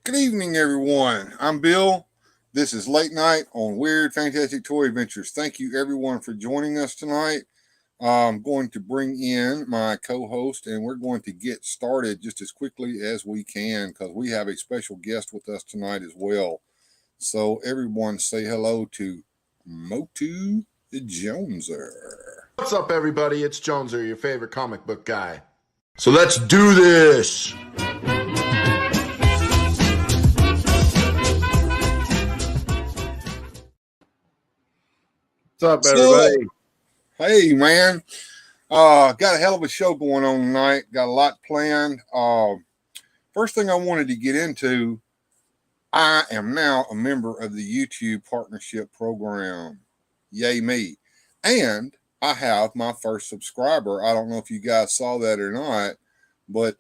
Good evening, everyone. I'm Bill. This is Late Night on Weird Fantastic Toy Adventures. Thank you, everyone, for joining us tonight. I'm going to bring in my co host, and we're going to get started just as quickly as we can because we have a special guest with us tonight as well. So, everyone, say hello to Motu the Joneser. What's up, everybody? It's Joneser, your favorite comic book guy. So let's do this! What's up, everybody? Hey, man. Got a hell of a show going on tonight. Got a lot planned. First thing I wanted to get into, I am now a member of the YouTube Partnership Program. Yay me. And I have my first subscriber. I don't know if you guys saw that or not, but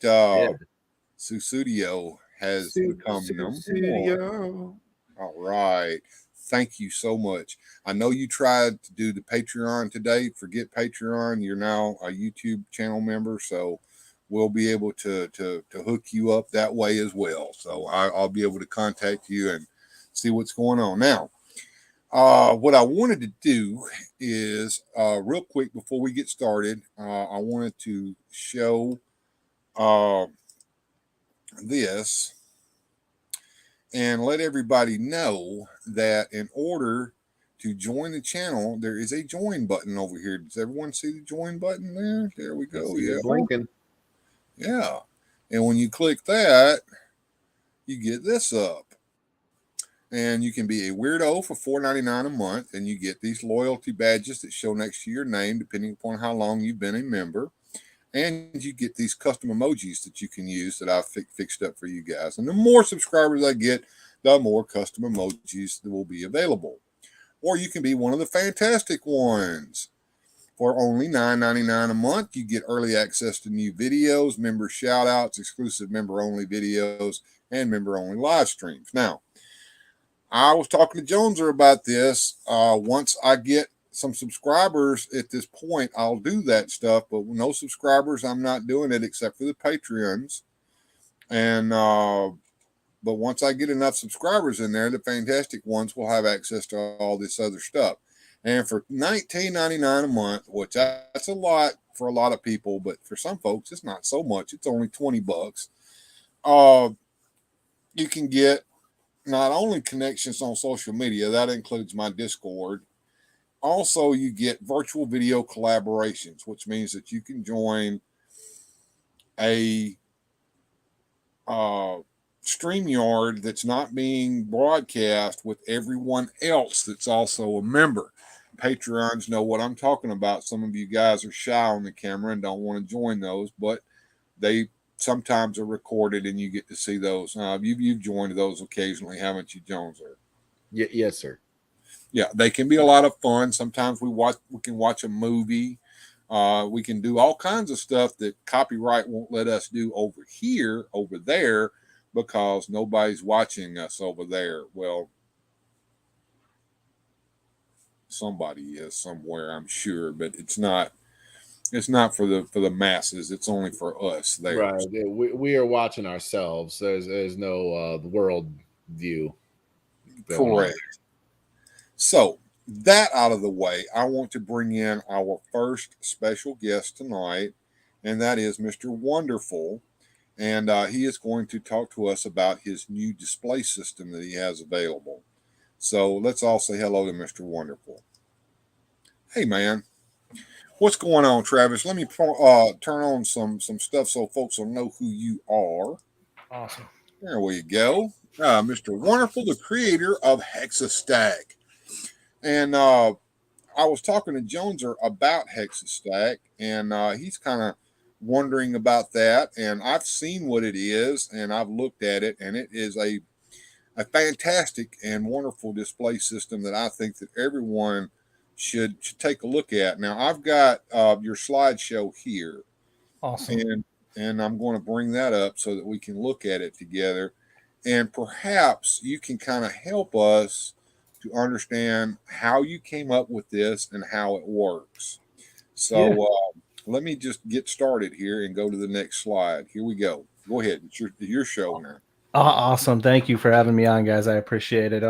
Susudio has become number one. All right. Thank you so much. I know you tried to do the Patreon today. Forget Patreon. You're now a YouTube channel member, so we'll be able to hook you up that way as well. So I'll be able to contact you and see what's going on. Now, what I wanted to do is real quick before we get started, I wanted to show this and let everybody know that in order to join the channel, there is a join button over here. Does everyone see the join button there? There we go. Yeah. Blinking. Yeah. And when you click that, you get this up. And you can be a weirdo for $4.99 a month, and you get these loyalty badges that show next to your name, depending upon how long you've been a member. And you get these custom emojis that you can use that I've fixed up for you guys. And the more subscribers I get, the more custom emojis that will be available. Or you can be one of the fantastic ones. For only $9.99 a month, you get early access to new videos, member shout-outs, exclusive member-only videos, and member-only live streams. Now, I was talking to Joneser about this. Once I get some subscribers at this point, I'll do that stuff, but with no subscribers, I'm not doing it except for the Patreons. And but once I get enough subscribers in there, the fantastic ones will have access to all this other stuff. And for $19.99 a month, which that's a lot for a lot of people, but for some folks it's not so much. It's only $20. You can get not only connections on social media, that includes my Discord. Also, you get virtual video collaborations, which means that you can join a StreamYard that's not being broadcast with everyone else that's also a member. Patreons know what I'm talking about. Some of you guys are shy on the camera and don't want to join those, but they sometimes are recorded and you get to see those. You've joined those occasionally, haven't you, Jones? Yes, sir. Yeah, they can be a lot of fun. Sometimes we can watch a movie. We can do all kinds of stuff that copyright won't let us do over there, because nobody's watching us over there. Well, somebody is somewhere, I'm sure, but it's not for the masses. It's only for us there. Right. We are watching ourselves. There's no world view. Correct. So, that out of the way, I want to bring in our first special guest tonight, and that is Mr. Wonderful. And he is going to talk to us about his new display system that he has available. So let's all say hello to Mr. Wonderful. Hey, man. What's going on, Travis? Let me turn on some stuff so folks will know who you are. Awesome. There we go. Mr. Wonderful, the creator of Hexastack. And I was talking to Joneser about Hexastack, and he's kind of wondering about that. And I've seen what it is, and I've looked at it, and it is a fantastic and wonderful display system that I think that everyone should take a look at. Now, I've got your slideshow here. Awesome. And I'm going to bring that up so that we can look at it together. And perhaps you can kind of help us to understand how you came up with this and how it works. So let me just get started here and go to the next slide. Here we go. Go ahead. It's your show now. Awesome. Thank you for having me on, guys. I appreciate it.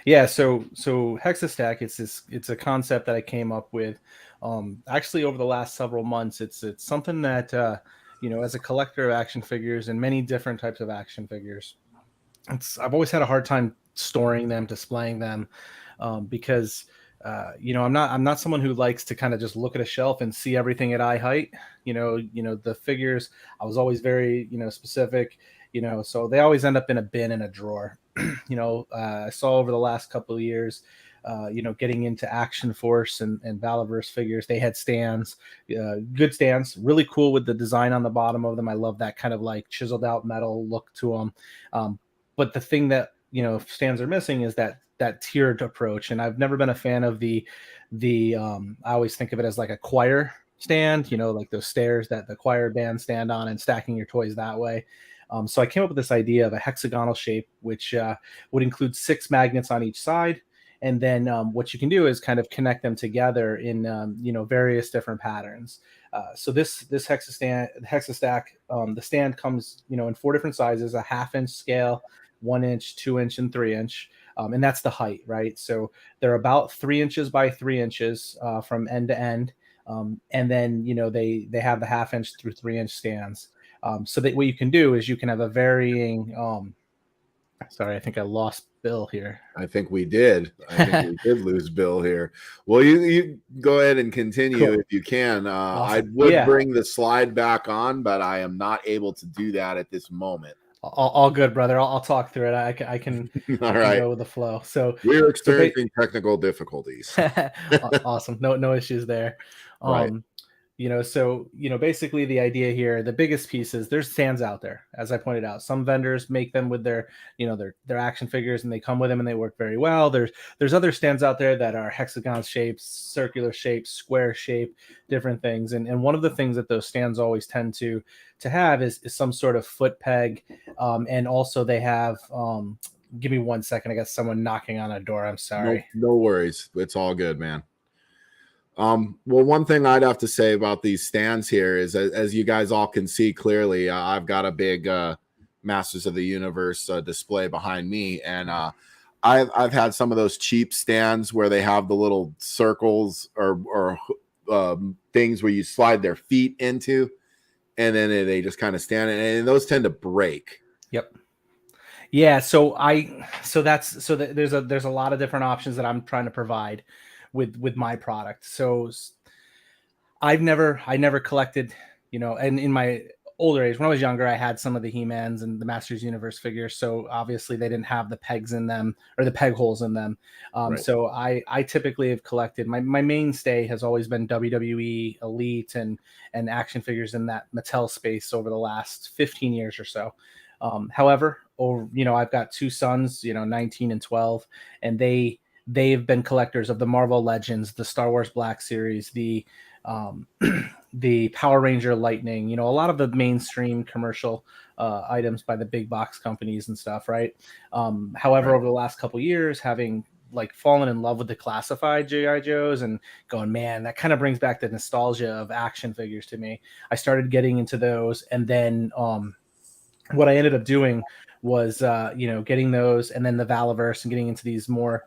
Yeah, so Hexastack, it's a concept that I came up with actually over the last several months. It's something that as a collector of action figures and many different types of action figures, I've always had a hard time storing them, displaying them, because I'm not someone who likes to kind of just look at a shelf and see everything at eye height. The figures, I was always very specific. So they always end up in a bin in a drawer. I saw over the last couple of years, getting into Action Force and Valaverse figures, they had stands, good stands, really cool with the design on the bottom of them. I love that kind of like chiseled out metal look to them. But the thing that stands are missing is that tiered approach, and I've never been a fan of the I always think of it as like a choir stand, like those stairs that the choir band stand on, and stacking your toys that way. So I came up with this idea of a hexagonal shape, which would include 6 magnets on each side. And then what you can do is kind of connect them together in various different patterns. So this hexastack, the stand comes in 4 different sizes: a 1/2 inch scale, 1 inch, 2 inch, and 3 inch. And that's the height, right? So they're about 3 inches by 3 inches from end to end. And then they have the 1/2 inch through 3 inch stands. So that what you can do is you can have a varying. Sorry, I think I lost Bill here. I think we did. I think we did lose Bill here. Well, you go ahead and continue Cool. if you can. Awesome. I would bring the slide back on, but I am not able to do that at this moment. All good, brother. I'll talk through it. I can All right. go with the flow. So we're experiencing technical difficulties. Awesome. No issues there. Right. So basically the idea here, the biggest piece is there's stands out there. As I pointed out, some vendors make them with their action figures, and they come with them and they work very well. There's other stands out there that are hexagon shapes, circular shapes, square shape, different things. And one of the things that those stands always tend to have is some sort of foot peg. And also they have, give me 1 second. I got someone knocking on a door. I'm sorry. No worries. It's all good, man. Well, one thing I'd have to say about these stands here is, as you guys all can see clearly, I've got a big Masters of the Universe display behind me, and I've had some of those cheap stands where they have the little circles or things where you slide their feet into, and then they just kind of stand, and those tend to break. Yep. Yeah. So there's a lot of different options that I'm trying to provide with my product. So I never collected, and in my older age, when I was younger, I had some of the He-Mans and the Masters Universe figures. So obviously they didn't have the pegs in them, or the peg holes in them. Right. So I typically have collected, my mainstay has always been WWE Elite and action figures in that Mattel space over the last 15 years or so. However, I've got 2 sons, 19 and 12, and they've been collectors of the Marvel Legends, the Star Wars Black Series, the Power Ranger Lightning, a lot of the mainstream commercial items by the big box companies and stuff, right? However, over the last couple of years, having fallen in love with the classified G.I. Joes and going, man, that kind of brings back the nostalgia of action figures to me. I started getting into those, and then what I ended up doing was getting those, and then the Valaverse, and getting into these more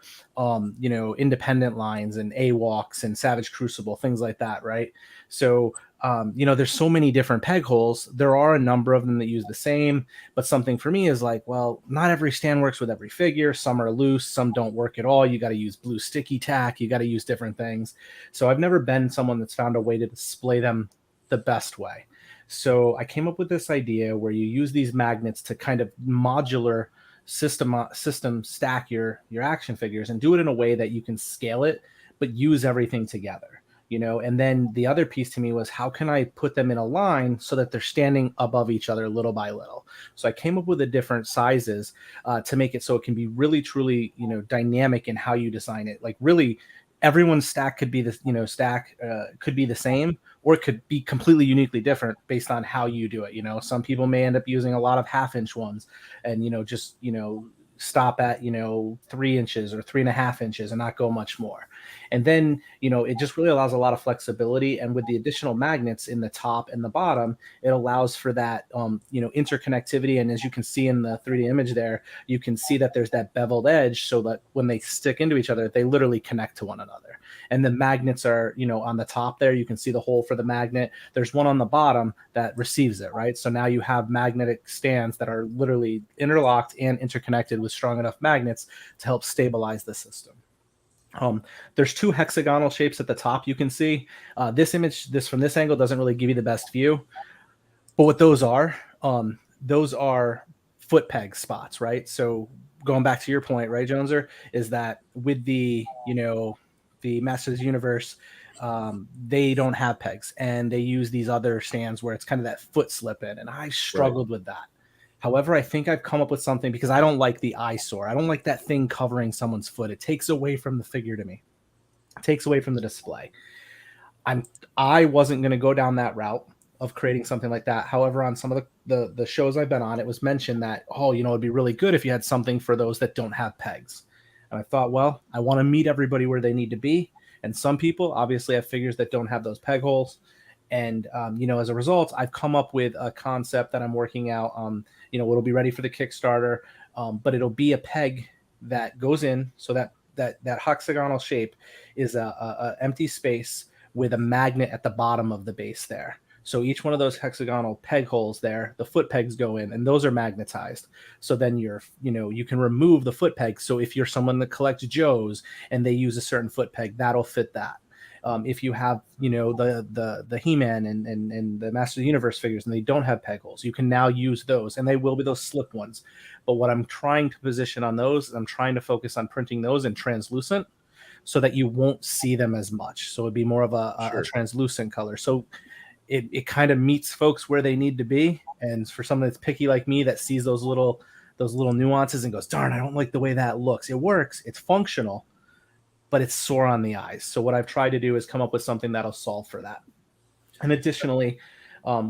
independent lines and AWOCs and Savage Crucible, things like that, right? So there's so many different peg holes. There are a number of them that use the same, but something for me is well, not every stand works with every figure. Some are loose, some don't work at all. You got to use blue sticky tack, you got to use different things. So I've never been someone that's found a way to display them the best way. So I came up with this idea where you use these magnets to kind of modular system stack your action figures, and do it in a way that you can scale it, but use everything together, and then the other piece to me was, how can I put them in a line so that they're standing above each other little by little? So I came up with the different sizes to make it so it can be really, truly, dynamic in how you design it. Really, everyone's stack could be could be the same, or it could be completely uniquely different based on how you do it. Some people may end up using a lot of 1/2 inch ones, and stop at 3 inches or 3.5 inches and not go much more. And then, it just really allows a lot of flexibility. And with the additional magnets in the top and the bottom, it allows for that, interconnectivity. And as you can see in the 3D image there, you can see that there's that beveled edge so that when they stick into each other, they literally connect to one another. And the magnets are, on the top there, you can see the hole for the magnet. There's one on the bottom that receives it, right? So now you have magnetic stands that are literally interlocked and interconnected with strong enough magnets to help stabilize the system. There's two hexagonal shapes at the top you can see. This from this angle doesn't really give you the best view, but what those are foot peg spots, right? So going back to your point, right, Joneser, is that with the the Masters of the Universe, they don't have pegs, and they use these other stands where it's kind of that foot slip in, and I struggled with that. However, I think I've come up with something, because I don't like the eyesore. I don't like that thing covering someone's foot. It takes away from the figure to me. It takes away from the display. I wasn't going to go down that route of creating something like that. However, on some of the shows I've been on, it was mentioned that, it'd be really good if you had something for those that don't have pegs. And I thought, well, I want to meet everybody where they need to be. And some people obviously have figures that don't have those peg holes. And, as a result, I've come up with a concept that I'm working out. It'll be ready for the Kickstarter, but it'll be a peg that goes in, so that hexagonal shape is a empty space with a magnet at the bottom of the base there. So each one of those hexagonal peg holes there, the foot pegs go in, and those are magnetized. So then you can remove the foot peg. So if you're someone that collects Joes and they use a certain foot peg, that'll fit that. If you have, the He-Man and the Master of the Universe figures, and they don't have peg holes, you can now use those, and they will be those slip ones. But what I'm trying to position on those, I'm trying to focus on printing those in translucent, so that you won't see them as much. So it'd be more of a translucent color. So it kind of meets folks where they need to be. And for someone that's picky like me, that sees those little nuances and goes, darn, I don't like the way that looks. It works. It's functional, but it's sore on the eyes. So what I've tried to do is come up with something that'll solve for that. And additionally,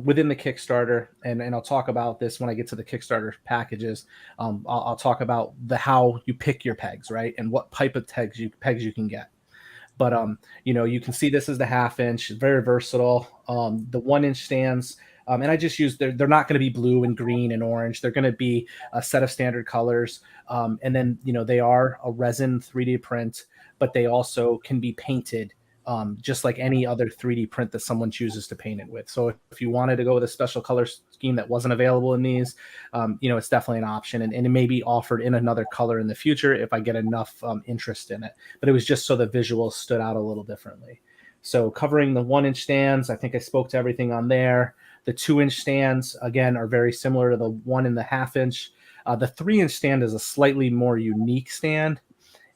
within the Kickstarter, and I'll talk about this when I get to the Kickstarter packages, I'll talk about how you pick your pegs, right? And what type of pegs you can get. But, you can see this is the 1/2 inch, very versatile. The 1 inch stands, and I just use, they're not going to be blue and green and orange. They're going to be a set of standard colors. And then, they are a resin 3D print, but they also can be painted just like any other 3D print that someone chooses to paint it with. So if you wanted to go with a special color scheme that wasn't available in these, it's definitely an option, and it may be offered in another color in the future if I get enough interest in it. But it was just so the visuals stood out a little differently. So covering the 1 inch stands, I think I spoke to everything on there. The 2 inch stands, again, are very similar to the 1 and the 1/2 inch. The 3 inch stand is a slightly more unique stand.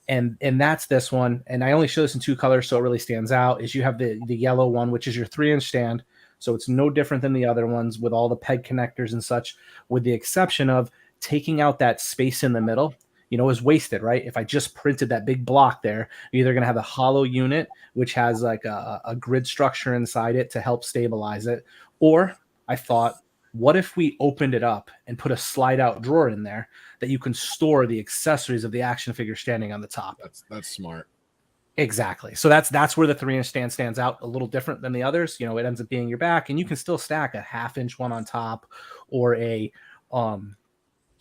And that's this one. And I only show this in 2 colors, so it really stands out. Is you have the yellow one, which is your 3 inch stand. So it's no different than the other ones with all the peg connectors and such, with the exception of taking out that space in the middle. Is wasted, right? If I just printed that big block there, you're either going to have a hollow unit, which has like a grid structure inside it to help stabilize it. Or I thought, what if we opened it up and put a slide out drawer in there that you can store the accessories of the action figure standing on the top? That's smart. Exactly. So that's where the 3 inch stand stands out a little different than the others. It ends up being your back, and you can still stack a 1/2 inch one on top, or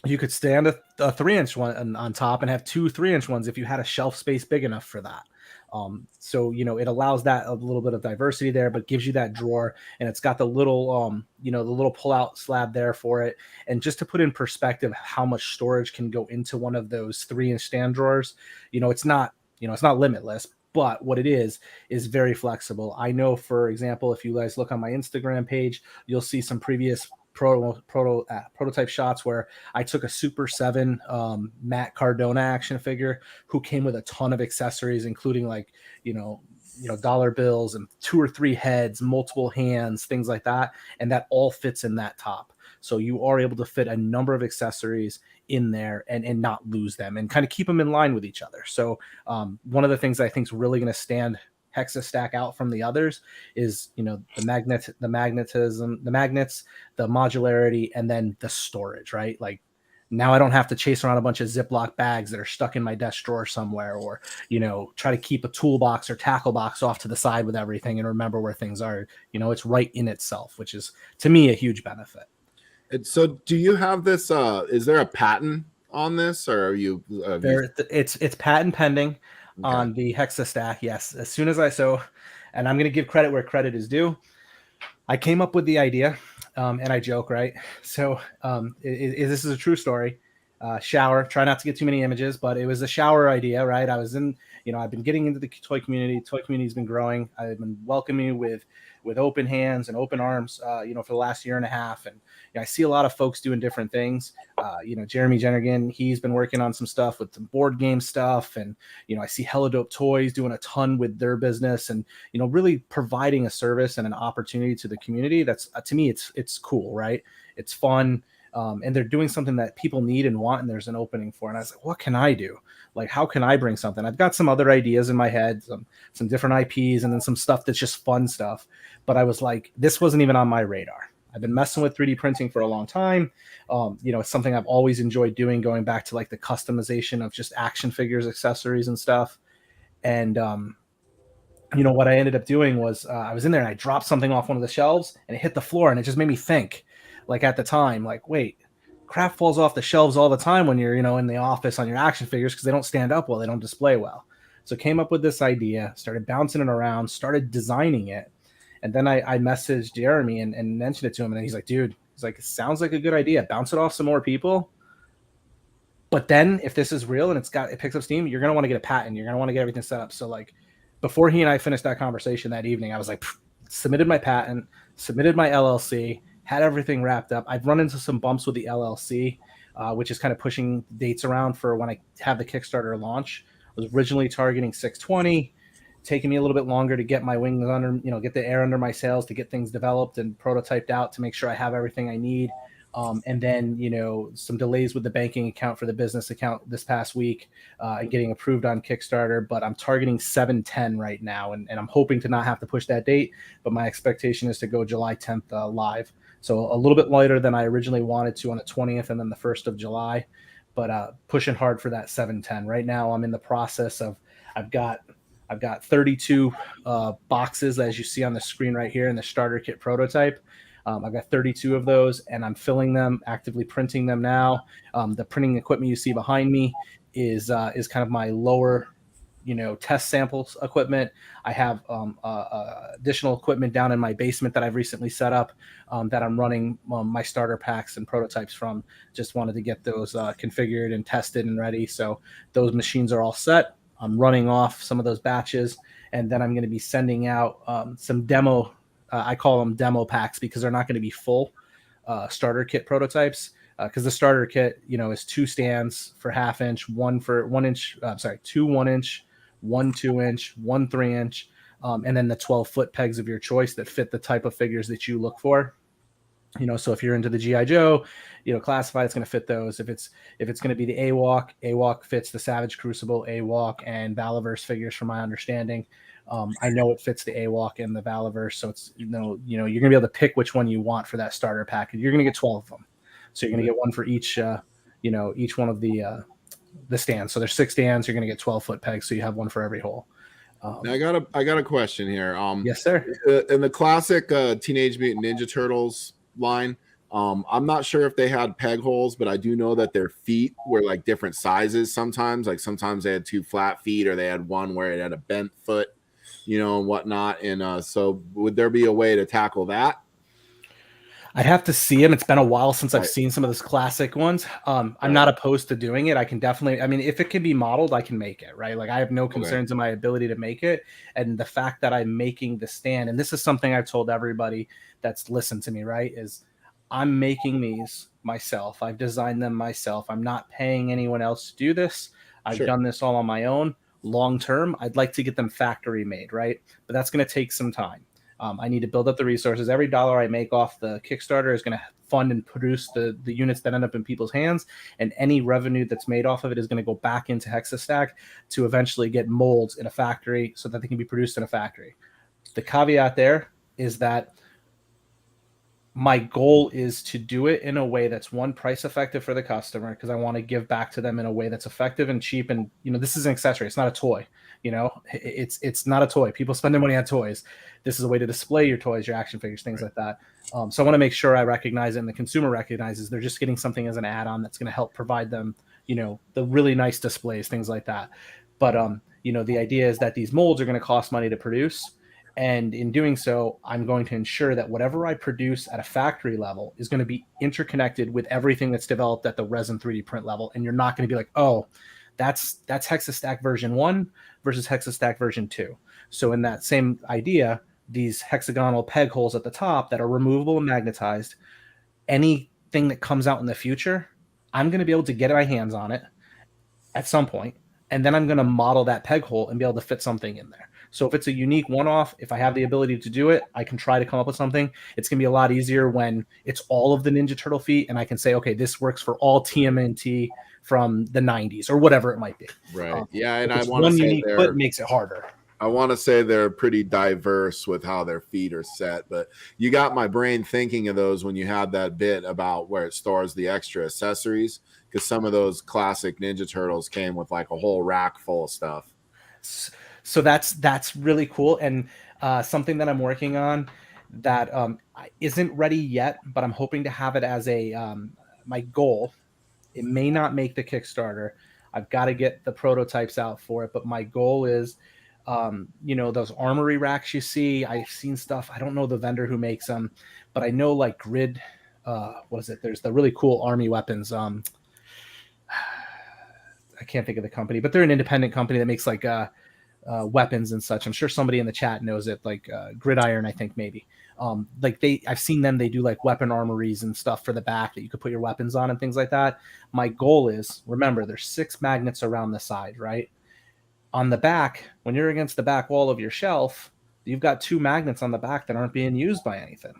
you could stand a 3 inch one on top and have 2 3 inch ones if you had a shelf space big enough for that. So it allows that a little bit of diversity there, but gives you that drawer, and it's got the little the little pull out slab there for it. And just to put in perspective how much storage can go into one of those 3 inch stand drawers, it's not limitless, but what it is very flexible. I know, for example, if you guys look on my Instagram page, you'll see some previous prototype shots where I took a Super 7 Matt Cardona action figure who came with a ton of accessories, including dollar bills and 2 or 3 heads, multiple hands, things like that, and that all fits in that top. So you are able to fit a number of accessories in there and not lose them, and kind of keep them in line with each other. So one of the things I think is really going to stand Hexastack out from the others is the magnetism, the magnets, the modularity, and then the storage, right? Like Now I don't have to chase around a bunch of Ziploc bags that are stuck in my desk drawer somewhere, or, try to keep a toolbox or tackle box off to the side with everything and remember where things are. It's right in itself, which is, to me, a huge benefit. And so do you have this, is there a patent on this, or are you? It's patent pending on the Hexa stack. Yes. As soon as and I'm going to give credit where credit is due. I came up with the idea. And I joke, right? So this is a true story. Shower. Try not to get too many images, but it was a shower idea, right? I was in, I've been getting into the toy community. Toy community's been growing. I've been welcoming with open hands and open arms, for the last year and a half. And I see a lot of folks doing different things. Jeremy Jennergan, he's been working on some stuff with some board game stuff. And, I see Hella Dope Toys doing a ton with their business and, really providing a service and an opportunity to the community. That's, to me, it's cool, right? It's fun. And they're doing something that people need and want, and there's an opening for. And I was like, what can I do? Like, how can I bring something? I've got some other ideas in my head, some different IPs, and then some stuff that's just fun stuff. But I was like, this wasn't even on my radar. I've been messing with 3D printing for a long time. It's something I've always enjoyed doing, going back to like the customization of just action figures, accessories, and stuff. And, what I ended up doing was I was in there and I dropped something off one of the shelves and it hit the floor, and it just made me think, like, at the time, like, wait, crap falls off the shelves all the time when you're, in the office on your action figures, because they don't stand up well, they don't display well. So came up with this idea, started bouncing it around, started designing it. And then I messaged Jeremy and mentioned it to him. And he's like, dude, it sounds like a good idea. Bounce it off some more people. But then if this is real and it picks up steam, you're going to want to get a patent. You're going to want to get everything set up. So like before he and I finished that conversation that evening, I was like, submitted my patent, submitted my LLC, had everything wrapped up. I've run into some bumps with the LLC, which is kind of pushing dates around for when I have the Kickstarter launch. I was originally targeting 6/20, taking me a little bit longer to get my wings under, get the air under my sails, to get things developed and prototyped out, to make sure I have everything I need. And then, some delays with the banking account for the business account this past week, and getting approved on Kickstarter. But I'm targeting 7/10 right now. And I'm hoping to not have to push that date. But my expectation is to go July 10th live. So a little bit later than I originally wanted to, on the 20th and then the 1st of July. But pushing hard for that 7/10. Right now, I'm in the process of, I've got 32 boxes, as you see on the screen right here in the starter kit prototype. I've got 32 of those, and I'm filling them, actively printing them now. The printing equipment you see behind me is kind of my lower, test samples equipment. I have additional equipment down in my basement that I've recently set up, that I'm running my starter packs and prototypes from. Just wanted to get those configured and tested and ready. So those machines are all set. I'm running off some of those batches, and then I'm going to be sending out some demo. I call them demo packs because they're not going to be full starter kit prototypes. Because the starter kit, is 2 stands for 1/2 inch, one for 1 inch. 2 1 inch, 1 2 inch, 1 3 inch, and then the 12-foot pegs of your choice that fit the type of figures that you look for. So if you're into the G.I. Joe, classified, it's going to fit those. If it's going to be the AWOC fits the Savage Crucible, AWOC, and Valaverse figures, from my understanding. I know it fits the AWOC and the Valaverse, so it's you're going to be able to pick which one you want for that starter pack. You're going to get 12 of them, so you're going to get one for each each one of the stands. So there's 6 stands. You're going to get 12-foot pegs, so you have one for every hole. Now I got a question here. Yes, sir. In the classic Teenage Mutant Ninja Turtles line, I'm not sure if they had peg holes, but I do know that their feet were like different sizes sometimes. Like sometimes they had 2 flat feet, or they had one where it had a bent foot, and whatnot. And so would there be a way to tackle that? I'd have to see them. It's been a while since I've seen some of those classic ones. I'm not opposed to doing it. I can definitely, if it can be modeled, I can make it, right? Like I have no concerns in my ability to make it. And the fact that I'm making the stand, and this is something I've told everybody that's listened to me, right, is I'm making these myself. I've designed them myself. I'm not paying anyone else to do this. I've done this all on my own. Long term, I'd like to get them factory made, right? But that's going to take some time. I need to build up the resources. Every dollar I make off the Kickstarter is going to fund and produce the units that end up in people's hands. And any revenue that's made off of it is going to go back into Hexastack to eventually get molds in a factory so that they can be produced in a factory. The caveat there is that I'm making these myself. I've designed them myself. I'm not paying anyone else to do this. I've got this my goal is to do it in a way that's one, price effective for the customer, because I want to give back to them in a way that's effective and cheap. And this is an accessory, it's not a toy. It's not a toy. People spend their money on toys. This is a way to display your toys, your action figures, things like that. So I want to make sure I recognize it and the consumer recognizes they're just getting something as an add-on that's going to help provide them the really nice displays, things like that. But the idea is that these molds are going to cost money to produce. And in doing so, I'm going to ensure that whatever I produce at a factory level is going to be interconnected with everything that's developed at the resin 3D print level. And you're not going to be like, oh, that's Hexastack version 1 versus Hexastack version 2. So in that same idea, these hexagonal peg holes at the top that are removable and magnetized, anything that comes out in the future, I'm going to be able to get my hands on it at some point, and then I'm going to model that peg hole and be able to fit something in there. So if it's a unique one-off, if I have the ability to do it, I can try to come up with something. It's going to be a lot easier when it's all of the Ninja Turtle feet, and I can say, okay, this works for all TMNT from the 90s or whatever it might be. Right. Yeah, and I want to one say unique foot makes it harder. I want to say they're pretty diverse with how their feet are set, but you got my brain thinking of those when you had that bit about where it stores the extra accessories, because some of those classic Ninja Turtles came with like a whole rack full of stuff. So that's really cool, and something that I'm working on that isn't ready yet, but I'm hoping to have it as a my goal. It may not make the Kickstarter. I've got to get the prototypes out for it, but my goal is, those armory racks you see. I've seen stuff. I don't know the vendor who makes them, but I know like Grid. What is it? There's the really cool army weapons. I can't think of the company, but they're an independent company that makes like weapons and such. I'm sure somebody in the chat knows it, like Gridiron, I think maybe. I've seen them. They do like weapon armories and stuff for the back that you could put your weapons on and things like that. My goal is, remember, there's 6 magnets around the side, right? On the back, when you're against the back wall of your shelf, you've got 2 magnets on the back that aren't being used by anything.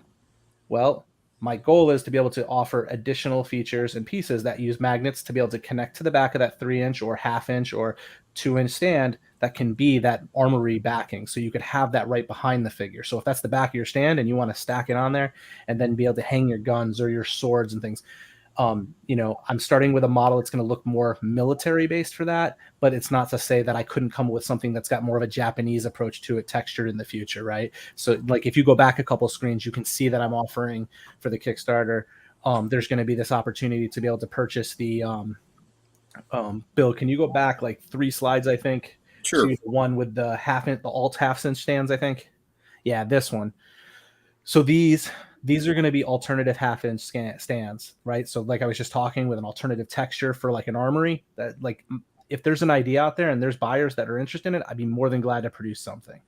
Well, my goal is to be able to offer additional features and pieces that use magnets to be able to connect to the back of that 3-inch or 1/2-inch or 2-inch stand that can be that armory backing. So you could have that right behind the figure. So if that's the back of your stand and you want to stack it on there and then be able to hang your guns or your swords and things, I'm starting with a model that's going to look more military based for that, but it's not to say that I couldn't come up with something that's got more of a Japanese approach to it, textured in the future, right? So like if you go back a couple screens, you can see that I'm offering for the Kickstarter. There's going to be this opportunity to be able to purchase the Bill, can you go back like 3 slides, I think? Sure. To the one with the alt 1/2-inch stands, I think. Yeah, this one. So these are going to be alternative 1/2-inch stands, right? So like I was just talking, with an alternative texture for like an armory, that like if there's an idea out there and there's buyers that are interested in it, I'd be more than glad to produce something.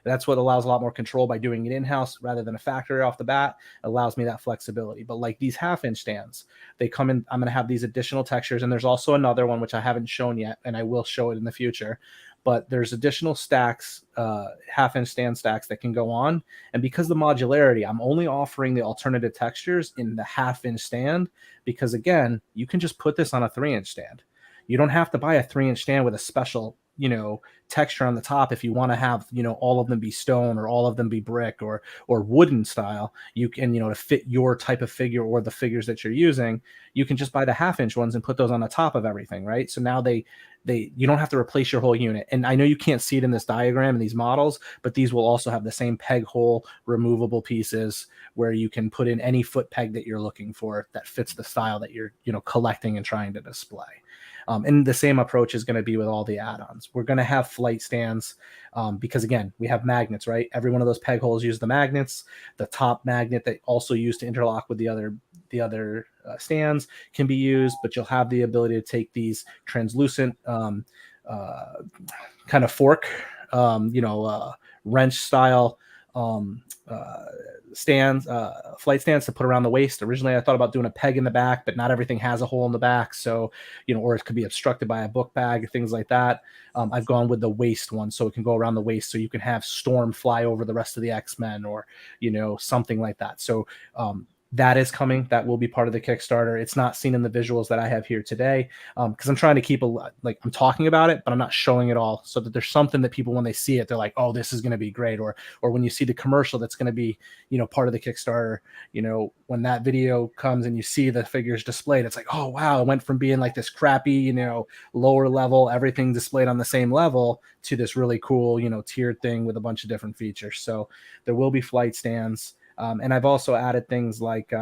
That's what allows a lot more control by doing it in-house rather than a factory off the bat. It allows me that flexibility. But like these 1/2-inch stands, they come in, I'm going to have these additional textures. And there's also another one, which I haven't shown yet, and I will show it in the future. But there's additional stacks, 1/2-inch stand stacks that can go on. And because of the modularity, I'm only offering the alternative textures in the 1/2-inch stand, because again, you can just put this on a 3-inch stand. You don't have to buy a 3-inch stand with a special texture on the top if you want to have all of them be stone or all of them be brick or wooden style. You can to fit your type of figure or the figures that you're using, you can just buy the 1/2-inch ones and put those on the top of everything, right? So now you don't have to replace your whole unit. And I know you can't see it in this diagram in these models, but these will also have the same peg hole removable pieces where you can put in any foot peg that you're looking for that fits the style that you're collecting and trying to display. And the same approach is going to be with all the add-ons. We're going to have flight stands because, again, we have magnets, right? Every one of those peg holes use the magnets. The top magnet that also used to interlock with the other stands can be used, but you'll have the ability to take these translucent kind of fork, wrench style stands, flight stands to put around the waist. Originally, I thought about doing a peg in the back, but not everything has a hole in the back. So, or it could be obstructed by a book bag, things like that. I've gone with the waist one, so it can go around the waist, so you can have Storm fly over the rest of the X-Men or, something like that. So That is coming. That will be part of the Kickstarter. It's not seen in the visuals that I have here today, because I'm trying to keep I'm talking about it, but I'm not showing it all, so that there's something that people, when they see it, they're like, oh, this is going to be great. Or when you see the commercial that's going to be, part of the Kickstarter, when that video comes and you see the figures displayed, it's like, oh wow, it went from being like this crappy, lower level, everything displayed on the same level, to this really cool, tiered thing with a bunch of different features. So there will be flight stands. And I've also added things like,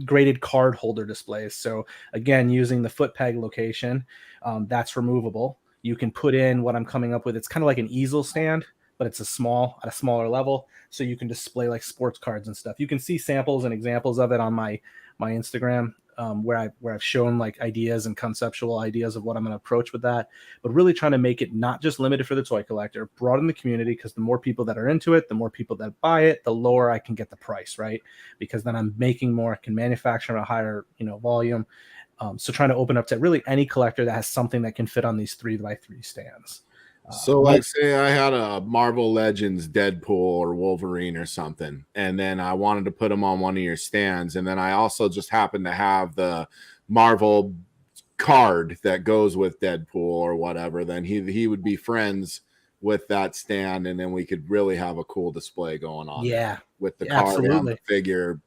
graded card holder displays. So again, using the foot peg location, that's removable. You can put in what I'm coming up with. It's kind of like an easel stand, but it's at a smaller level. So you can display like sports cards and stuff. You can see samples and examples of it on my Instagram, where I've shown like ideas and conceptual ideas of what I'm going to approach with that, but really trying to make it not just limited for the toy collector, broaden the community, because the more people that are into it, the more people that buy it, the lower I can get the price, right? Because then I'm making more, I can manufacture at a higher, volume. So trying to open up to really any collector that has something that can fit on these 3x3 stands. So like say I had a Marvel Legends Deadpool or Wolverine or something, and then I wanted to put them on one of your stands, and then I also just happened to have the Marvel card that goes with Deadpool or whatever, then he would be friends with that stand, and then we could really have a cool display going on. Yeah, with the card and the figure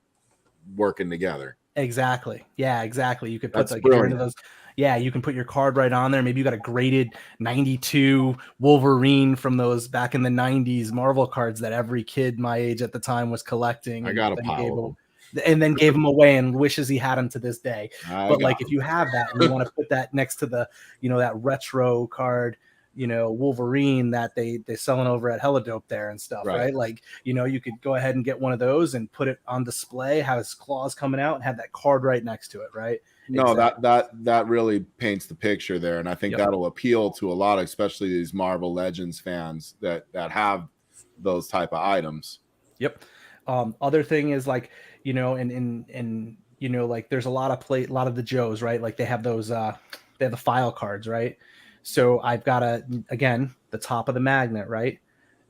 working together. Exactly. Yeah, exactly. You could put like one of those. Yeah, you can put your card right on there. Maybe you got a graded 92 Wolverine from those back in the 90s Marvel cards that every kid my age at the time was collecting. I got a pile of them. And then gave them away and wishes he had them to this day. But like, if you have that and you want to put that next to the, that retro card, Wolverine that they're selling over at Helidope there and stuff, right? Like, you could go ahead and get one of those and put it on display, have his claws coming out, and have that card right next to it, right? No, exactly. that really paints the picture there, and I think that'll appeal to a lot, especially these Marvel Legends fans that have those type of items. Yep. Other thing is like, like there's a lot of the Joes, right? Like they have those, they have the file cards, right? So I've got again, the top of the magnet, right?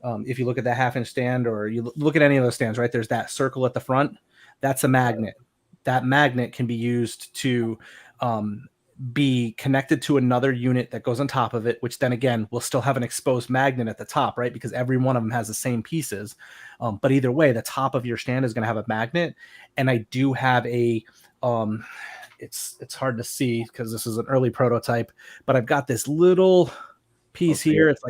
If you look at that 1/2 inch stand, or you look at any of those stands, right? There's that circle at the front. That's a magnet. That magnet can be used to be connected to another unit that goes on top of it, which then again will still have an exposed magnet at the top, right? Because every one of them has the same pieces. But either way, the top of your stand is going to have a magnet. And I do have a it's hard to see because this is an early prototype, but I've got this little piece here. It's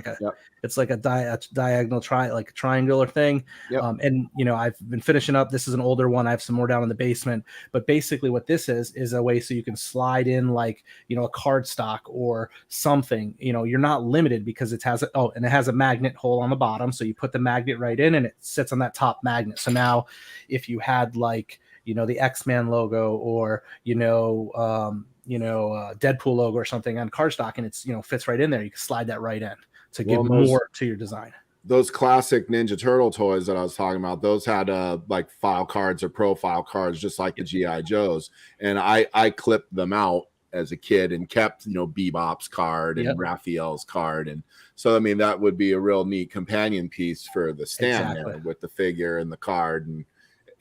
like a diagonal like a triangular thing. And I've been finishing up. This is an older one. I have some more down in the basement, but basically what this is a way so you can slide in like, a card stock or something. You're not limited because it has and it has a magnet hole on the bottom. So you put the magnet right in and it sits on that top magnet. So now if you had like, the X-Men logo or, Deadpool logo or something on cardstock, and it's, fits right in there. You can slide that right in to give more to your design. Those classic Ninja Turtle toys that I was talking about, those had like file cards or profile cards, just like the G.I. Joes. And I clipped them out as a kid and kept, Bebop's card and Raphael's card. And so, I mean, that would be a real neat companion piece for the stand there with the figure and the card. And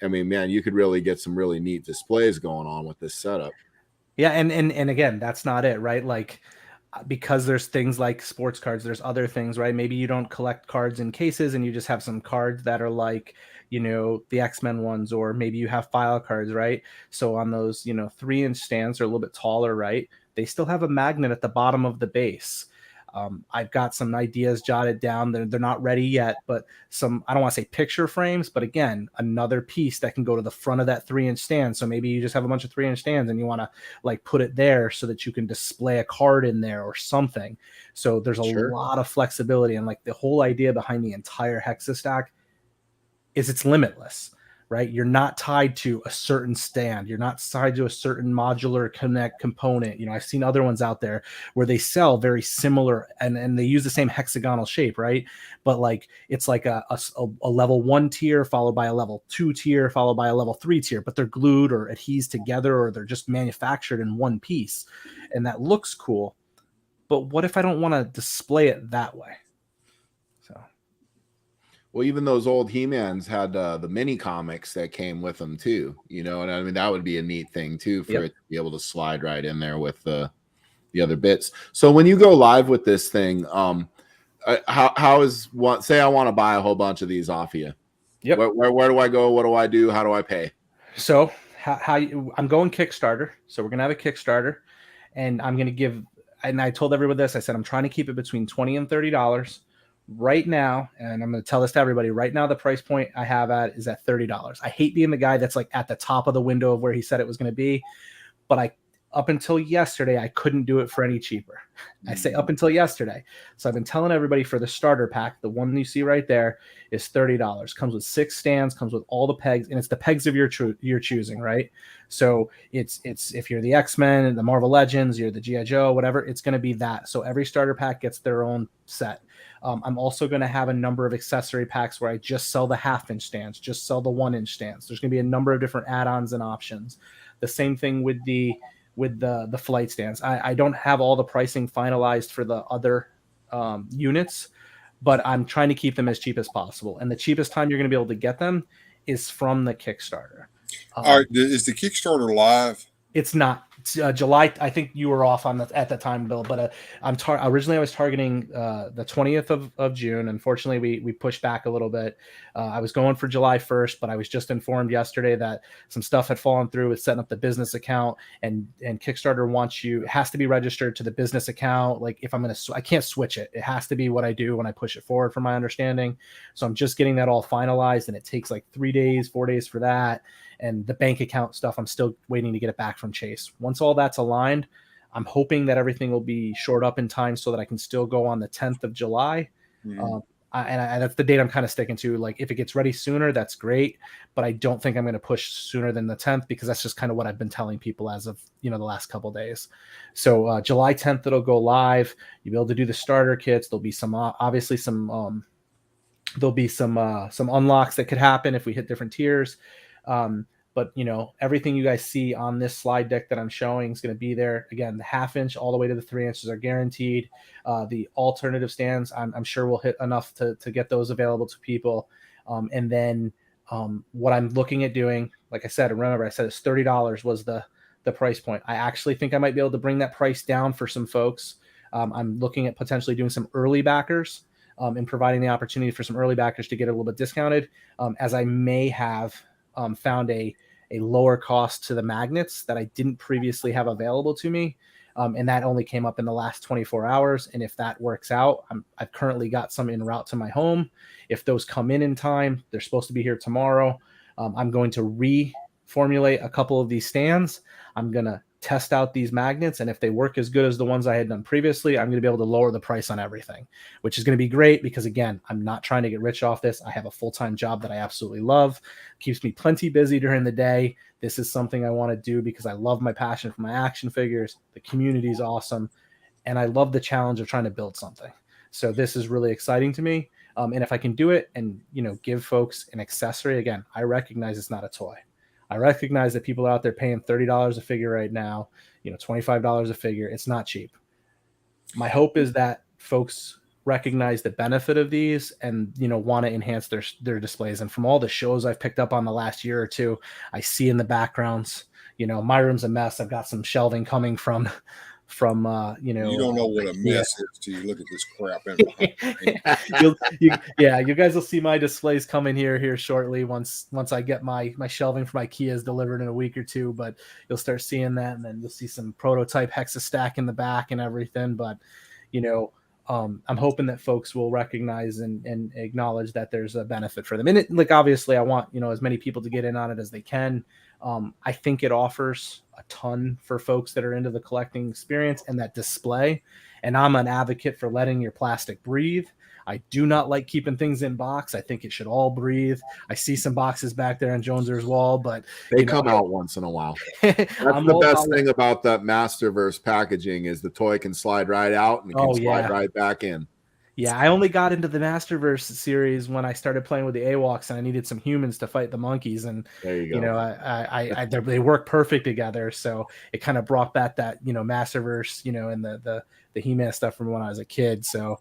I mean, man, you could really get some really neat displays going on with this setup. Yeah, and again, that's not it, right? Like, because there's things like sports cards, there's other things, right? Maybe you don't collect cards in cases and you just have some cards that are like, the X-Men ones, or maybe you have file cards, right? So on those, 3-inch stands, are a little bit taller, right? They still have a magnet at the bottom of the base. I've got some ideas jotted down. They're not ready yet, but I don't want to say picture frames, but again, another piece that can go to the front of that 3-inch stand. So maybe you just have a bunch of 3-inch stands and you want to like put it there so that you can display a card in there or something. So there's a lot of flexibility, and like the whole idea behind the entire Hexastack is it's limitless. Right? You're not tied to a certain stand. You're not tied to a certain modular connect component. I've seen other ones out there where they sell very similar and they use the same hexagonal shape, right? But like, it's like a level 1 tier followed by a level 2 tier followed by a level 3 tier, but they're glued or adhesed together, or they're just manufactured in one piece. And that looks cool. But what if I don't want to display it that way? Well, even those old He-Mans had the mini comics that came with them too. You know, and I mean that would be a neat thing too for it to be able to slide right in there with the other bits. So when you go live with this thing, how is one? Say I want to buy a whole bunch of these off of you. Yep. Where do I go? What do I do? How do I pay? So I'm going Kickstarter. So we're gonna have a Kickstarter, and I'm gonna give. And I told everyone this. I said I'm trying to keep it between $20 and $30 right now. And I'm gonna tell this to everybody right now. The price point I have at is at $30. I hate being the guy that's like at the top of the window of where he said it was gonna be, but up until yesterday, I couldn't do it for any cheaper. I say up until yesterday. So I've been telling everybody for the starter pack, the one you see right there is $30. Comes with 6 stands, comes with all the pegs, and it's the pegs of your choosing, right? So it's if you're the X-Men, the Marvel Legends, you're the G.I. Joe, whatever, it's going to be that. So every starter pack gets their own set. I'm also going to have a number of accessory packs where I just sell the 1/2-inch stands, just sell the 1-inch stands. There's going to be a number of different add-ons and options. The same thing with the flight stands. I don't have all the pricing finalized for the other units, but I'm trying to keep them as cheap as possible. And the cheapest time you're going to be able to get them is from the Kickstarter. All right, is the Kickstarter live? It's not. July. I think you were off on that at the time, Bill. But originally I was targeting the 20th of June. Unfortunately, we pushed back a little bit. I was going for July 1st, but I was just informed yesterday that some stuff had fallen through with setting up the business account, and Kickstarter wants it has to be registered to the business account. Like if I can't switch it. It has to be what I do when I push it forward, from my understanding. So I'm just getting that all finalized, and it takes like 3 days, 4 days for that. And the bank account stuff, I'm still waiting to get it back from Chase. Once all that's aligned, I'm hoping that everything will be shored up in time so that I can still go on the 10th of July. And that's the date I'm kind of sticking to. Like if it gets ready sooner, that's great. But I don't think I'm going to push sooner than the 10th, because that's just kind of what I've been telling people as of, the last couple of days. So July 10th, it'll go live. You'll be able to do the starter kits. There'll be some, obviously some unlocks that could happen if we hit different tiers. But everything you guys see on this slide deck that I'm showing is going to be there. Again, the 1/2-inch all the way to the 3 inches are guaranteed. The alternative stands, I'm sure we'll hit enough to get those available to people. And then what I'm looking at doing, like I said, remember I said it's $30 was the price point. I actually think I might be able to bring that price down for some folks. I'm looking at potentially doing some early backers. And providing the opportunity for some early backers to get a little bit discounted, as I may have found a lower cost to the magnets that I didn't previously have available to me. And that only came up in the last 24 hours. And if that works out, I've currently got some en route to my home. If those come in time, they're supposed to be here tomorrow. I'm going to reformulate a couple of these stands. I'm going to test out these magnets, and if they work as good as the ones I had done previously, I'm going to be able to lower the price on everything, which is going to be great because, again, I'm not trying to get rich off this. I have a full-time job that I absolutely love, keeps me plenty busy during the day. This is something I want to do because I love my passion for my action figures. The community is awesome, and I love the challenge of trying to build something. So this is really exciting to me, and if I can do it and give folks an accessory, again, I recognize it's not a toy. I recognize that people are out there paying $30 a figure right now, $25 a figure. It's not cheap. My hope is that folks recognize the benefit of these and, want to enhance their displays. And from all the shows I've picked up on the last year or two, I see in the backgrounds, my room's a mess. I've got some shelving coming from you don't know what a mess is till you look at this crap in you guys will see my displays coming here shortly once I get my shelving for my Kias delivered in a week or two, but you'll start seeing that, and then you'll see some prototype Hexa stack in the back and everything. But I'm hoping that folks will recognize and acknowledge that there's a benefit for them. And obviously I want as many people to get in on it as they can. I think it offers a ton for folks that are into the collecting experience and that display. And I'm an advocate for letting your plastic breathe. I do not like keeping things in box. I think it should all breathe. I see some boxes back there on Joneser's wall, but they come out once in a while. That's the best thing about that Masterverse packaging is the toy can slide right out and it can slide right back in. Yeah, I only got into the Masterverse series when I started playing with the AWOCs, and I needed some humans to fight the monkeys. And There you go. they work perfect together. So it kind of brought back that Masterverse, and the He-Man stuff from when I was a kid. So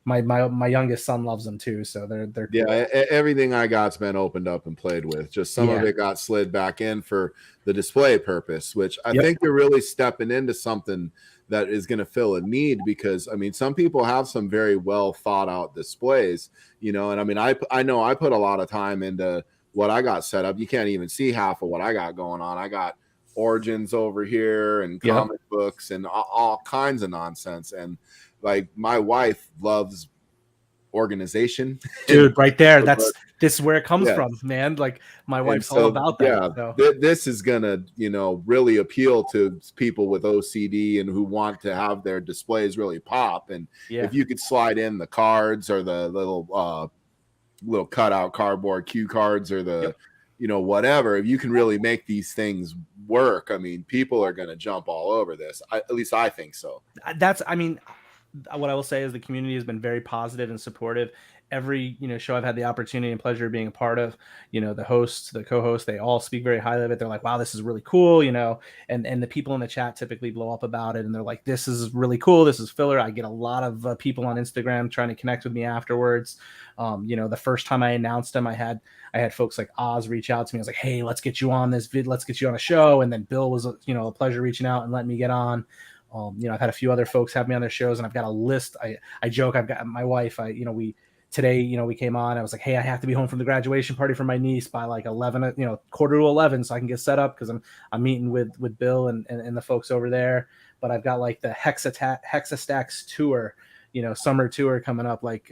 my youngest son loves them too. So they're cool. Yeah, everything I got's been opened up and played with. Just some of it got slid back in for the display purpose, which I think you're really stepping into something that is going to fill a need, because I mean, some people have some very well thought out displays, and I mean, I know I put a lot of time into what I got set up. You can't even see half of what I got going on. I got Origins over here and comic books and all kinds of nonsense. And like, my wife loves organization, dude, right there. This is where it comes from, man. Like, my wife's all about that. Yeah, so. This is gonna, really appeal to people with OCD and who want to have their displays really pop. And if you could slide in the cards or the little cutout cardboard cue cards or the whatever, if you can really make these things work, I mean, people are gonna jump all over this. At least I think so. What I will say is the community has been very positive and supportive. Every show I've had the opportunity and pleasure of being a part of, the hosts, the co-hosts, they all speak very highly of it. They're like, wow, this is really cool, and the people in the chat typically blow up about it, and they're like, this is really cool, this is filler. I get a lot of people on Instagram trying to connect with me afterwards. The first time I announced them, I had folks like Oz reach out to me. I was like, hey, let's get you on this vid, let's get you on a show. And then Bill was a pleasure reaching out and letting me get on. I've had a few other folks have me on their shows, and I've got a list. I joke, I've got my wife, today, we came on, I was like, hey, I have to be home from the graduation party for my niece by like 11, quarter to 11, so I can get set up, because I'm meeting with Bill and the folks over there. But I've got like the Hexastacks tour, summer tour coming up. Like,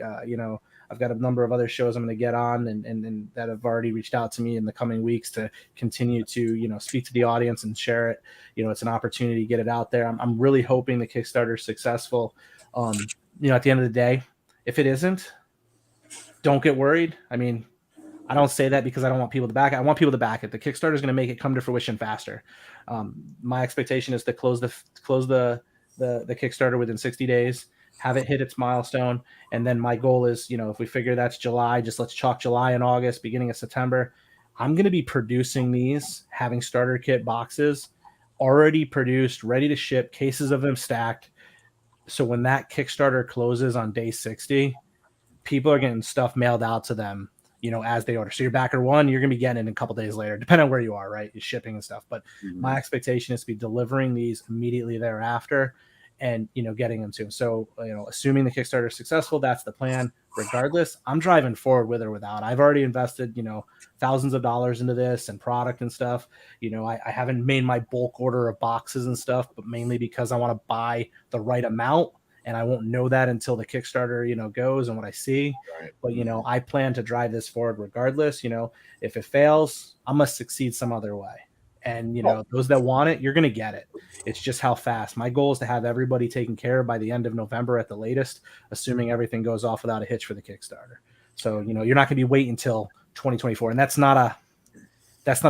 I've got a number of other shows I'm going to get on and that have already reached out to me in the coming weeks to continue to, speak to the audience and share it. It's an opportunity to get it out there. I'm really hoping the Kickstarter is successful. At the end of the day, if it isn't, don't get worried. I mean, I don't say that because I don't want people to back it. I want people to back it. The Kickstarter is going to make it come to fruition faster. My expectation is to close the Kickstarter within 60 days, have it hit its milestone. And then my goal is, if we figure that's July, just let's chalk July and August, beginning of September. I'm going to be producing these, having starter kit boxes already produced, ready to ship, cases of them stacked. So when that Kickstarter closes on day 60, people are getting stuff mailed out to them, as they order. So your backer one, you're going to be getting it a couple days later, depending on where you are, right? You're shipping and stuff. But my expectation is to be delivering these immediately thereafter and, getting them to them. So, assuming the Kickstarter is successful, that's the plan. Regardless, I'm driving forward with or without. I've already invested, thousands of dollars into this and product and stuff. I haven't made my bulk order of boxes and stuff, but mainly because I want to buy the right amount. And I won't know that until the Kickstarter, goes and what I see. Right. But, I plan to drive this forward regardless. If it fails, I must succeed some other way. And, those that want it, you're going to get it. It's just how fast. My goal is to have everybody taken care of by the end of November at the latest, assuming everything goes off without a hitch for the Kickstarter. So, you're not going to be waiting until 2024. And that's not a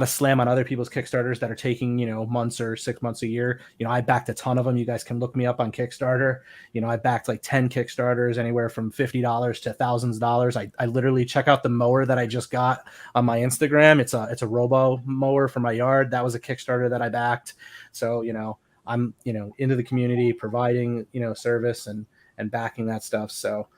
slam on other people's Kickstarters that are taking, months or 6 months a year. I backed a ton of them. You guys can look me up on Kickstarter. I backed like 10 Kickstarters, anywhere from $50 to thousands of dollars. I literally check out the mower that I just got on my Instagram. It's a robo mower for my yard. That was a Kickstarter that I backed. So, I'm, into the community, providing, service and backing that stuff. So,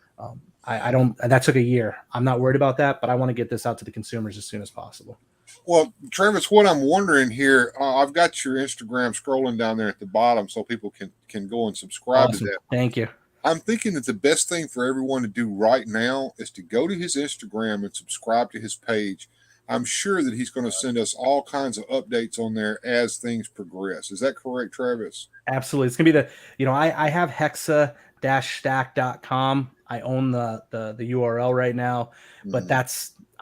that took a year. I'm not worried about that, but I want to get this out to the consumers as soon as possible. Well, Travis, what I'm wondering here, I've got your Instagram scrolling down there at the bottom so people can go and subscribe to that. Thank you. I'm thinking that the best thing for everyone to do right now is to go to his Instagram and subscribe to his page. I'm sure that he's going to send us all kinds of updates on there as things progress. Is that correct, Travis? Absolutely. It's going to be I have hexa-stack.com. I own the URL right now, but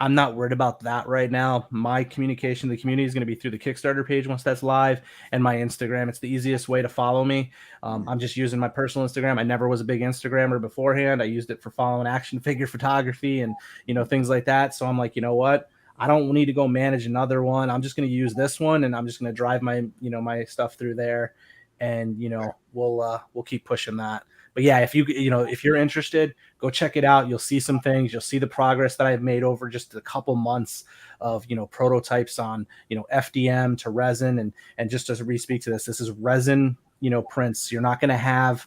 I'm not worried about that right now. My communication to the community is going to be through the Kickstarter page once that's live, and my Instagram. It's the easiest way to follow me. I'm just using my personal Instagram. I never was a big Instagrammer beforehand. I used it for following action figure photography and, things like that. So I'm like, you know what? I don't need to go manage another one. I'm just going to use this one, and I'm just going to drive my, my stuff through there, and, we'll keep pushing that. but yeah, if if you're interested, go check it out. You'll see some things. You'll see the progress that I've made over just a couple months of prototypes on FDM to resin, and just to re-speak to this is resin prints. You're not going to have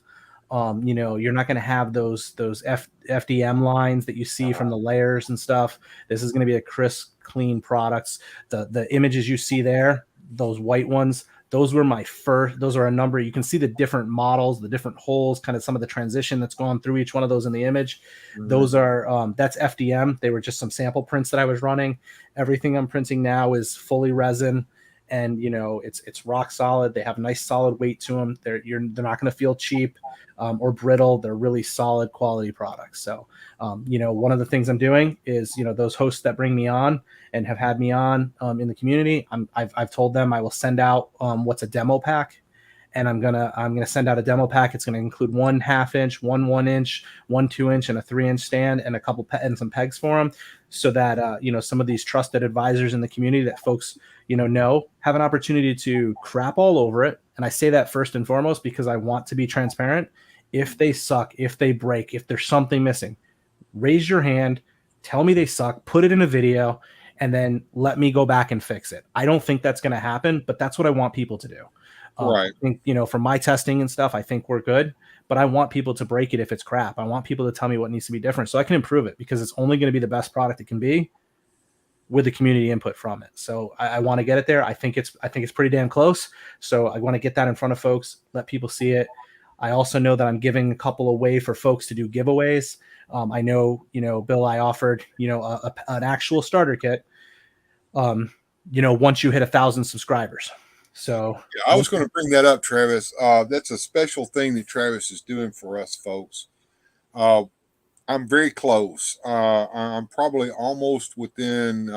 you're not going to have those FDM lines that you see from the layers and stuff. This is going to be a crisp, clean products. The images you see there, those white ones, those were my first. Those are a number. You can see the different models, the different holes, kind of some of the transition that's going through each one of those in the image. Mm-hmm. Those are that's FDM. They were just some sample prints that I was running. Everything I'm printing now is fully resin. And it's rock solid. They have nice solid weight to them. They're not going to feel cheap or brittle. They're really solid quality products. So one of the things I'm doing is those hosts that bring me on and have had me on in the community. I've told them I will send out what's a demo pack, and I'm gonna send out a demo pack. It's going to include 1/2 inch, 1 inch, 1 2-inch, and a 3-inch stand, and a couple and some pegs for them, so that some of these trusted advisors in the community that folks know have an opportunity to crap all over it. And I say that first and foremost because I want to be transparent. If they suck, if they break, if there's something missing, raise your hand, tell me they suck, put it in a video, and then let me go back and fix it. I don't think that's going to happen, but that's what I want people to do. Right. I think, from my testing and stuff, I think we're good, but I want people to break it if it's crap. I want people to tell me what needs to be different so I can improve it, because it's only going to be the best product it can be with the community input from it. So I want to get it there. I think it's pretty damn close. So I want to get that in front of folks, let people see it. I also know that I'm giving a couple away for folks to do giveaways. I know, Bill, I offered, an actual starter kit, once you hit 1,000 subscribers. So yeah, I was going to bring that up, Travis. That's a special thing that Travis is doing for us, folks. I'm very close. I'm probably almost within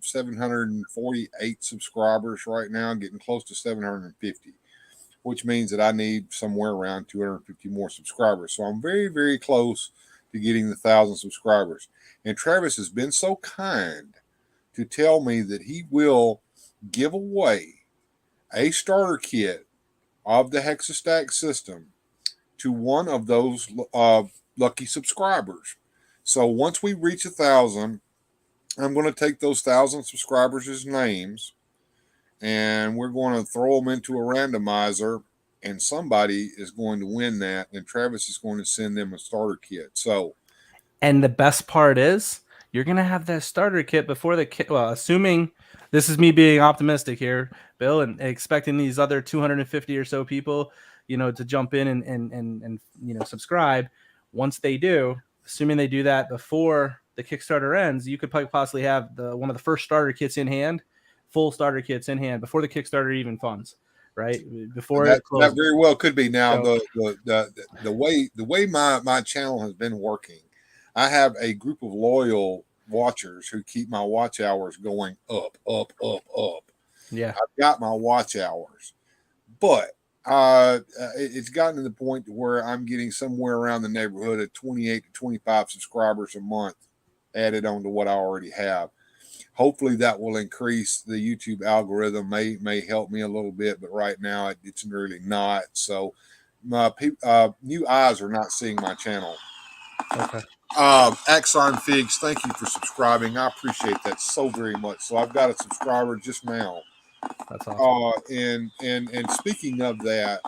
748 subscribers right now, getting close to 750, which means that I need somewhere around 250 more subscribers. So I'm very, very close to getting the 1,000 subscribers. And Travis has been so kind to tell me that he will give away a starter kit of the Hexastack system to one of those lucky subscribers. So once we reach 1,000, I'm going to take those 1,000 subscribers' names, and we're going to throw them into a randomizer, and somebody is going to win that, and Travis is going to send them a starter kit. So, and the best part is you're going to have that starter kit before the kit. Well, assuming this is me being optimistic here, Bill, and expecting these other 250 or so people, to jump in and subscribe. Once they do, assuming they do that before the Kickstarter ends, you could possibly have one of the first starter kits in hand, full starter kits in hand before the Kickstarter even funds, right? Before that very well could be. Now, so, the way my channel has been working, I have a group of loyal watchers who keep my watch hours going up. Yeah, I've got my watch hours, but it's gotten to the point where I'm getting somewhere around the neighborhood of 28 to 25 subscribers a month added on to what I already have. Hopefully that will increase the YouTube algorithm, may help me a little bit, but right now it's really not. So my new eyes are not seeing my channel. Okay. Axon Figs, thank you for subscribing. I appreciate that so very much. So I've got a subscriber just now. That's awesome. And speaking of that,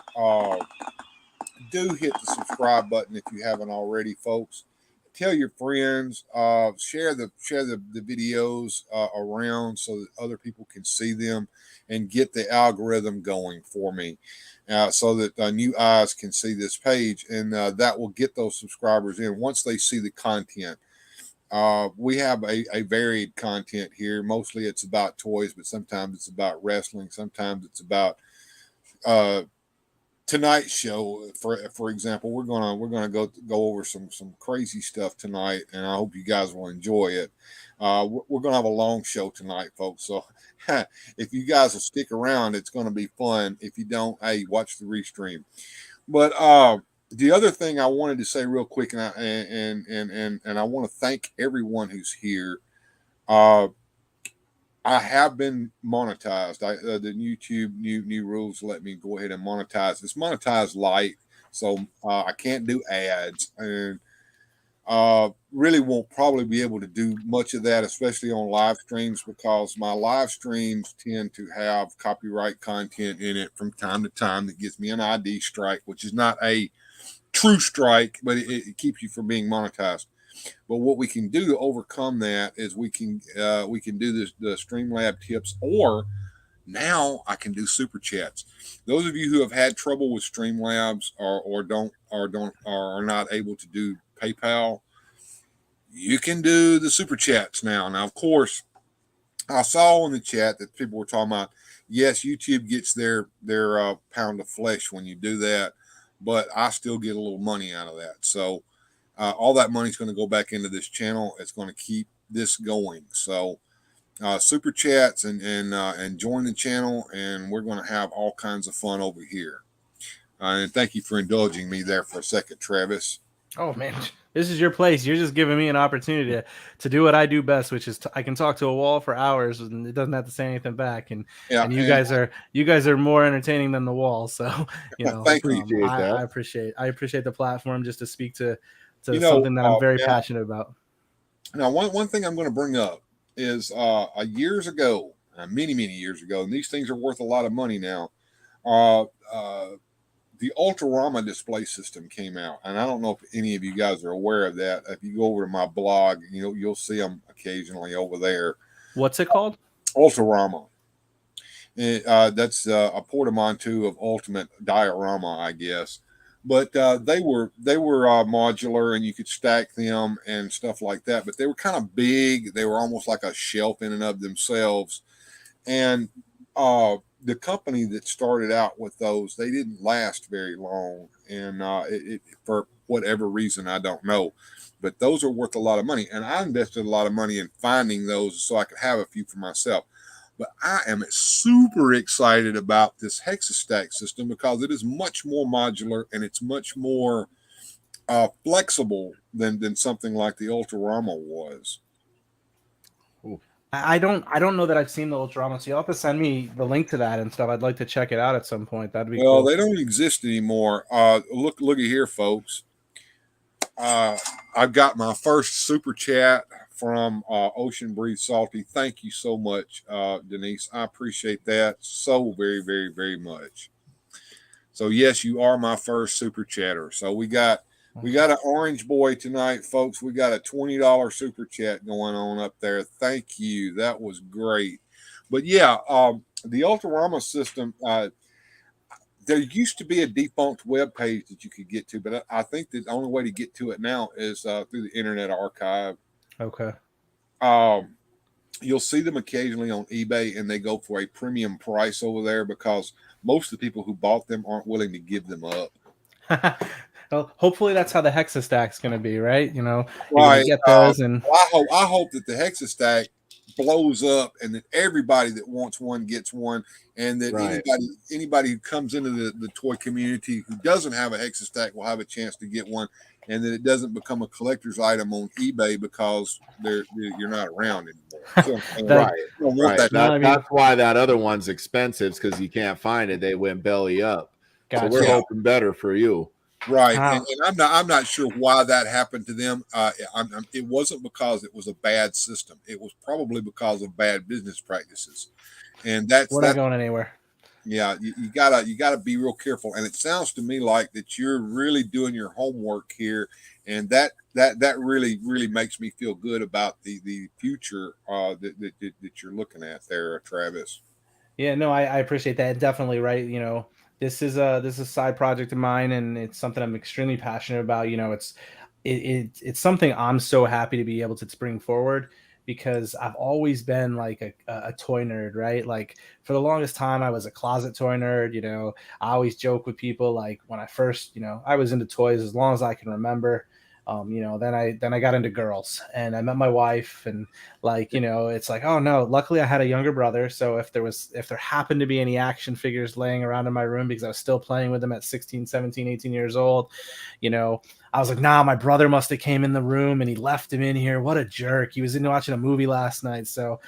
do hit the subscribe button if you haven't already, folks. Tell your friends, share the videos around so that other people can see them, and get the algorithm going for me, so that new eyes can see this page, and that will get those subscribers in once they see the content. We have a varied content here. Mostly it's about toys, but sometimes it's about wrestling. Sometimes it's about tonight's show. For example, we're gonna go over some crazy stuff tonight, and I hope you guys will enjoy it. We're gonna have a long show tonight, folks. So if you guys will stick around, it's gonna be fun. If you don't, hey, watch the restream. But the other thing I wanted to say real quick, and I want to thank everyone who's here. I have been monetized. The YouTube new rules let me go ahead and monetize. It's monetized light. So I can't do ads, and really won't probably be able to do much of that, especially on live streams, because my live streams tend to have copyright content in it from time to time that gives me an ID strike, which is not a true strike, but it keeps you from being monetized. But what we can do to overcome that is we can do this the Streamlab tips, or now I can do super chats. Those of you who have had trouble with Streamlabs or are not able to do PayPal, you can do the super chats now. Now, of course, I saw in the chat that people were talking about, yes, YouTube gets their pound of flesh when you do that, but I still get a little money out of that. So all that money is going to go back into this channel. It's going to keep this going. So super chats and join the channel, and we're going to have all kinds of fun over here. And thank you for indulging me there for a second, Travis. Oh man, this is your place. You're just giving me an opportunity to do what I do best, which is I can talk to a wall for hours and it doesn't have to say anything back. And you guys are more entertaining than the wall. So thank you. I appreciate the platform just to speak to something that I'm very passionate about. Now, one thing I'm going to bring up is years ago, many years ago, and these things are worth a lot of money now. The Ultrarama display system came out, and I don't know if any of you guys are aware of that. If you go over to my blog, you'll see them occasionally over there. What's it called? Ultrarama. That's a portmanteau of Ultimate Diorama, I guess. But they were modular, and you could stack them and stuff like that. But they were kind of big. They were almost like a shelf in and of themselves. And the company that started out with those, they didn't last very long, and for whatever reason, I don't know, but those are worth a lot of money, and I invested a lot of money in finding those so I could have a few for myself. But I am super excited about this Hexastack system because it is much more modular and it's much more flexible than something like the Ultrarama was. I don't know that I've seen the Ultrarama, so you'll have to send me the link to that and stuff. I'd like to check it out at some point. That'd be cool. They don't exist anymore. Look at here, folks. I've got my first super chat from Ocean Breathe Salty. Thank you so much, Denise. I appreciate that so very, very, very much. So yes, you are my first super chatter. So we got an orange boy tonight, folks. We got a $20 super chat going on up there. Thank you. That was great. But yeah, the Ultrarama system, there used to be a defunct web page that you could get to, but I think the only way to get to it now is through the Internet Archive. Okay. You'll see them occasionally on eBay, and they go for a premium price over there because most of the people who bought them aren't willing to give them up. Well, hopefully that's how the Hexastack's going to be, right? Right. Get those, and I hope that the Hexastack blows up, and that everybody that wants one gets one, and that anybody who comes into the toy community who doesn't have a Hexastack will have a chance to get one, and that it doesn't become a collector's item on eBay because you're not around anymore. So, that's why that other one's expensive, because you can't find it. They went belly up. Gotcha. So we're hoping better for you. Right, and I'm not sure why that happened to them. It wasn't because it was a bad system. It was probably because of bad business practices, and we're not going anywhere. Yeah, you gotta be real careful. And it sounds to me like that you're really doing your homework here, and that really makes me feel good about the future that you're looking at there, Travis. Yeah, no, I appreciate that. Definitely, right. This is a side project of mine, and it's something I'm extremely passionate about. It's something I'm so happy to be able to bring forward, because I've always been like a toy nerd, right? Like for the longest time, I was a closet toy nerd. I always joke with people, like when I first, I was into toys as long as I can remember. Then I got into girls, and I met my wife, and it's like, oh no, luckily I had a younger brother. So if there happened to be any action figures laying around in my room, because I was still playing with them at 16, 17, 18 years old, I was like, nah, my brother must have came in the room and he left him in here. What a jerk. He was in watching a movie last night. So,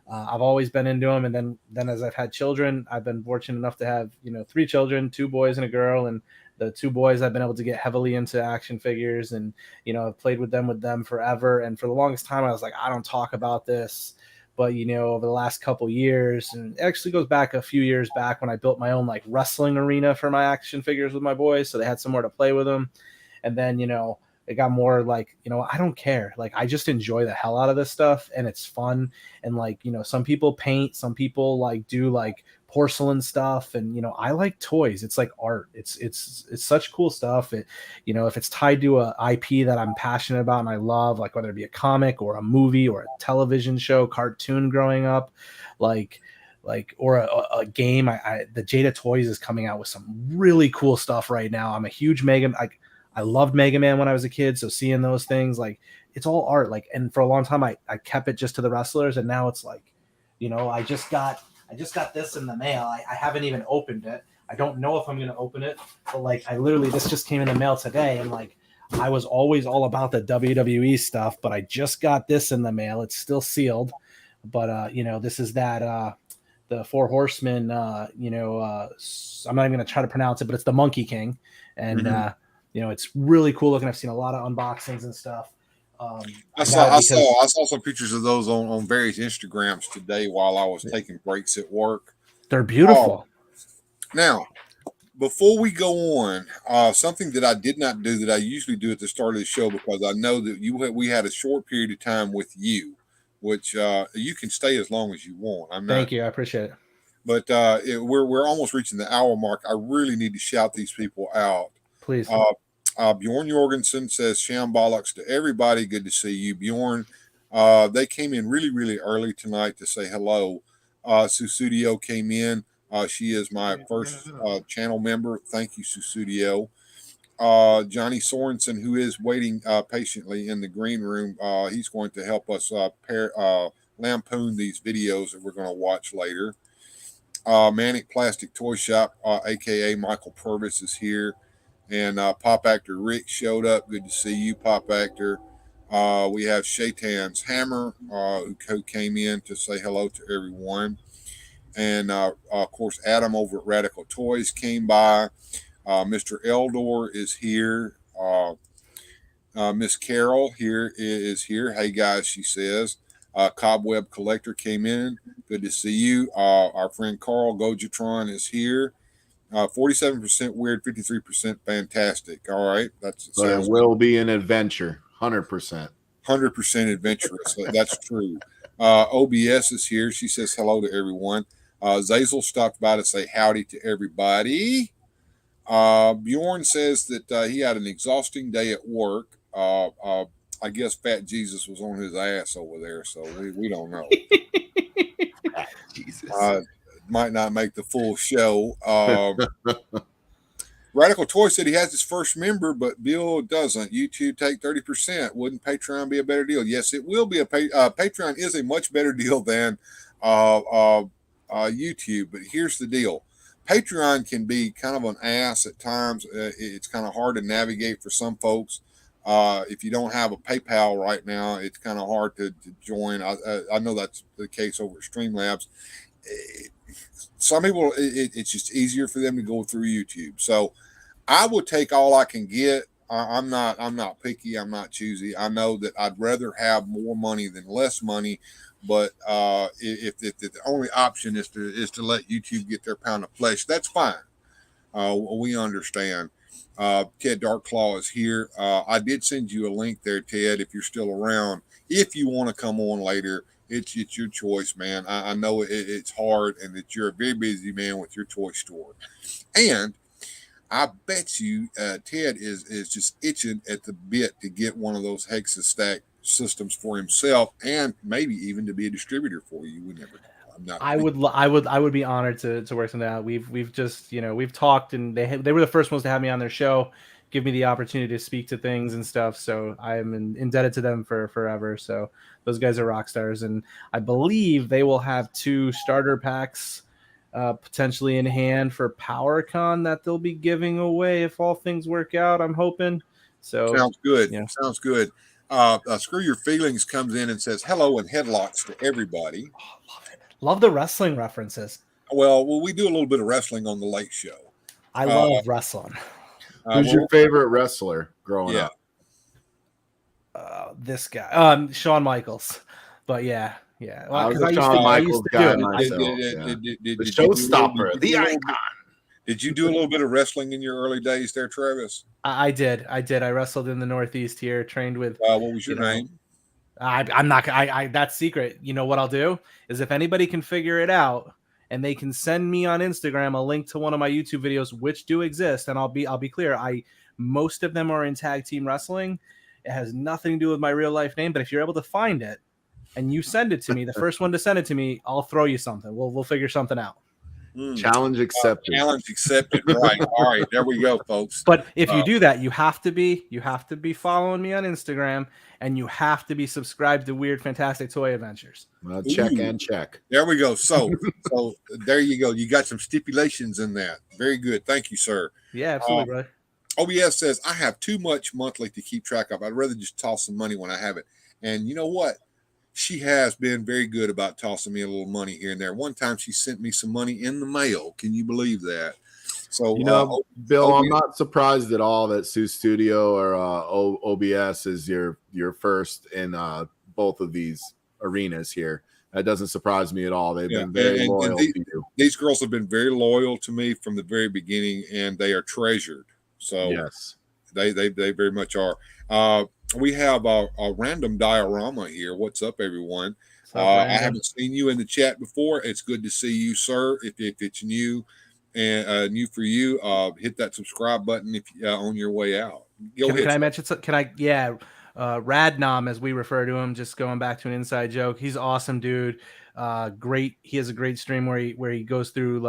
I've always been into them, and then as I've had children, I've been fortunate enough to have 3 children, 2 boys and a girl, and the 2 boys I've been able to get heavily into action figures, and I've played with them forever. And for the longest time, I was like, I don't talk about this, but over the last couple years, and it actually goes back a few years back when I built my own like wrestling arena for my action figures with my boys, so they had somewhere to play with them. And then it got more like, I don't care. Like, I just enjoy the hell out of this stuff, and it's fun. And like, some people paint, some people like do like porcelain stuff, and I like toys. It's like art. It's such cool stuff. If it's tied to a IP that I'm passionate about and I love, like whether it be a comic or a movie or a television show, cartoon growing up, or a game. The Jada Toys is coming out with some really cool stuff right now. I'm a huge I loved Mega Man when I was a kid, so seeing those things, like, it's all art. Like, and for a long time, I kept it just to the wrestlers, and now it's like, I just got this in the mail. I haven't even opened it. I don't know if I'm gonna open it, but like, this just came in the mail today, and like, I was always all about the WWE stuff, but I just got this in the mail. It's still sealed, but this is that the Four Horsemen. I'm not even gonna try to pronounce it, but it's the Monkey King, and it's really cool looking. I've seen a lot of unboxings and stuff. I saw some pictures of those on various Instagrams today while I was taking breaks at work. They're beautiful. Now, before we go on, something that I did not do that I usually do at the start of the show, because I know that we had a short period of time with you, which you can stay as long as you want. Thank you. I appreciate it. But we're almost reaching the hour mark. I really need to shout these people out. Please. Bjorn Jorgensen says, Shambolics to everybody. Good to see you, Bjorn. They came in really, really early tonight to say hello. Susudio came in. She is my first channel member. Thank you, Susudio. Johnny Sorensen, who is waiting patiently in the green room, he's going to help us lampoon these videos that we're going to watch later. Manic Plastic Toy Shop, a.k.a. Michael Purvis, is here. And Pop Actor Rick showed up. Good to see you, Pop Actor. We have Shaitan's Hammer, who came in to say hello to everyone. And, of course, Adam over at Radical Toys came by. Mr. Eldor is here. Miss Carol is here. Hey, guys, she says. Cobweb Collector came in. Good to see you. Our friend Carl Gojatron is here. 47% weird, 53% fantastic. All right, so it will be an adventure. 100%. 100% adventurous. That's true. OBS is here. She says hello to everyone. Zazel stopped by to say howdy to everybody. Bjorn says that he had an exhausting day at work. I guess Fat Jesus was on his ass over there, so we don't know. Jesus. Might not make the full show. Radical Toy said he has his first member, but Bill doesn't. YouTube take 30%. Wouldn't Patreon be a better deal? Yes, it will be. Patreon is a much better deal than YouTube. But here's the deal. Patreon can be kind of an ass at times. It's kind of hard to navigate for some folks. If you don't have a PayPal right now, it's kind of hard to join. I know that's the case over at Streamlabs. Some people, it's just easier for them to go through YouTube. So I would take all I can get. I'm not picky. I'm not choosy. I know that I'd rather have more money than less money. But if the only option is to let YouTube get their pound of flesh, that's fine. We understand. Ted Darkclaw is here. I did send you a link there, Ted, if you're still around. If you want to come on later, it's your choice, man. I know it's hard and that you're a very busy man with your toy store. And I bet you Ted is just itching at the bit to get one of those Hexastack systems for himself, and maybe even to be a distributor for you whenever. I would be honored to work something out. We've just we've talked, and they were the first ones to have me on their show, give me the opportunity to speak to things and stuff. So I'm indebted to them for forever. So those guys are rock stars, and I believe they will have 2 starter packs potentially in hand for PowerCon that they'll be giving away if all things work out. I'm hoping. So sounds good. Sounds good. Screw Your Feelings comes in and says hello and headlocks to everybody. Oh, love it. Love the wrestling references. Well, we do a little bit of wrestling on the Late Show. I love wrestling. Who's your favorite wrestler growing up? This guy, Shawn Michaels. But yeah. Well, I was a Shawn Michaels guy myself. The showstopper, the icon. Did you do a little bit of wrestling in your early days there, Travis? I did. I wrestled in the Northeast here, trained with. What was your name? I'm not. That's secret. You know what I'll do is if anybody can figure it out and they can send me on Instagram a link to one of my YouTube videos, which do exist, and I'll be clear. Most of them are in tag team wrestling. It has nothing to do with my real life name, but if you're able to find it and you send it to me, the first one to send it to me, I'll throw you something. We'll figure something out. Challenge accepted. Challenge accepted. Right. All right. There we go, folks. But if you do that, you have to be following me on Instagram, and you have to be subscribed to Weird Fantastic Toy Adventures. Well, check and check. There we go. So there you go. You got some stipulations in that. Very good. Thank you, sir. Yeah, absolutely, brother. OBS says I have too much monthly to keep track of. I'd rather just toss some money when I have it. And you know what? She has been very good about tossing me a little money here and there. One time she sent me some money in the mail. Can you believe that? So, Bill, I'm not surprised at all that Sue Studio or OBS is your first in both of these arenas here. That doesn't surprise me at all. They've been very loyal to you. These girls have been very loyal to me from the very beginning, and they are treasured. So yes, they very much are. We have a random diorama here. What's up, everyone? I haven't seen you in the chat before. It's good to see you, sir. If it's new and new for you, hit that subscribe button if on your way out. Can I mention? Radnom, as we refer to him, just going back to an inside joke. He's awesome, dude. Great. He has a great stream where he goes through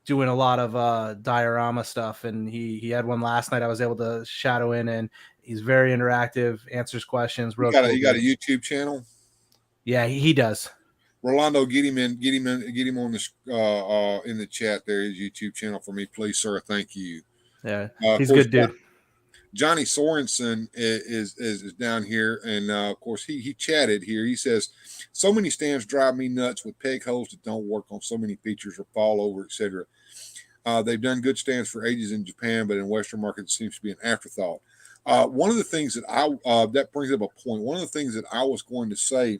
doing a lot of diorama stuff, and he had one last night. I was able to shadow in, and he's very interactive, answers questions. You got a YouTube channel? Yeah, he does. Rolando, get him on the in the chat there, his YouTube channel for me, please, sir. Thank you. Yeah, he's a good dude. Johnny Sorensen is down here, and of course he chatted here. He says, so many stands drive me nuts with peg holes that don't work on so many features or fall over, etc. They've done good stands for ages in Japan, but in Western markets it seems to be an afterthought. One of the things that that brings up a point. One of the things that I was going to say,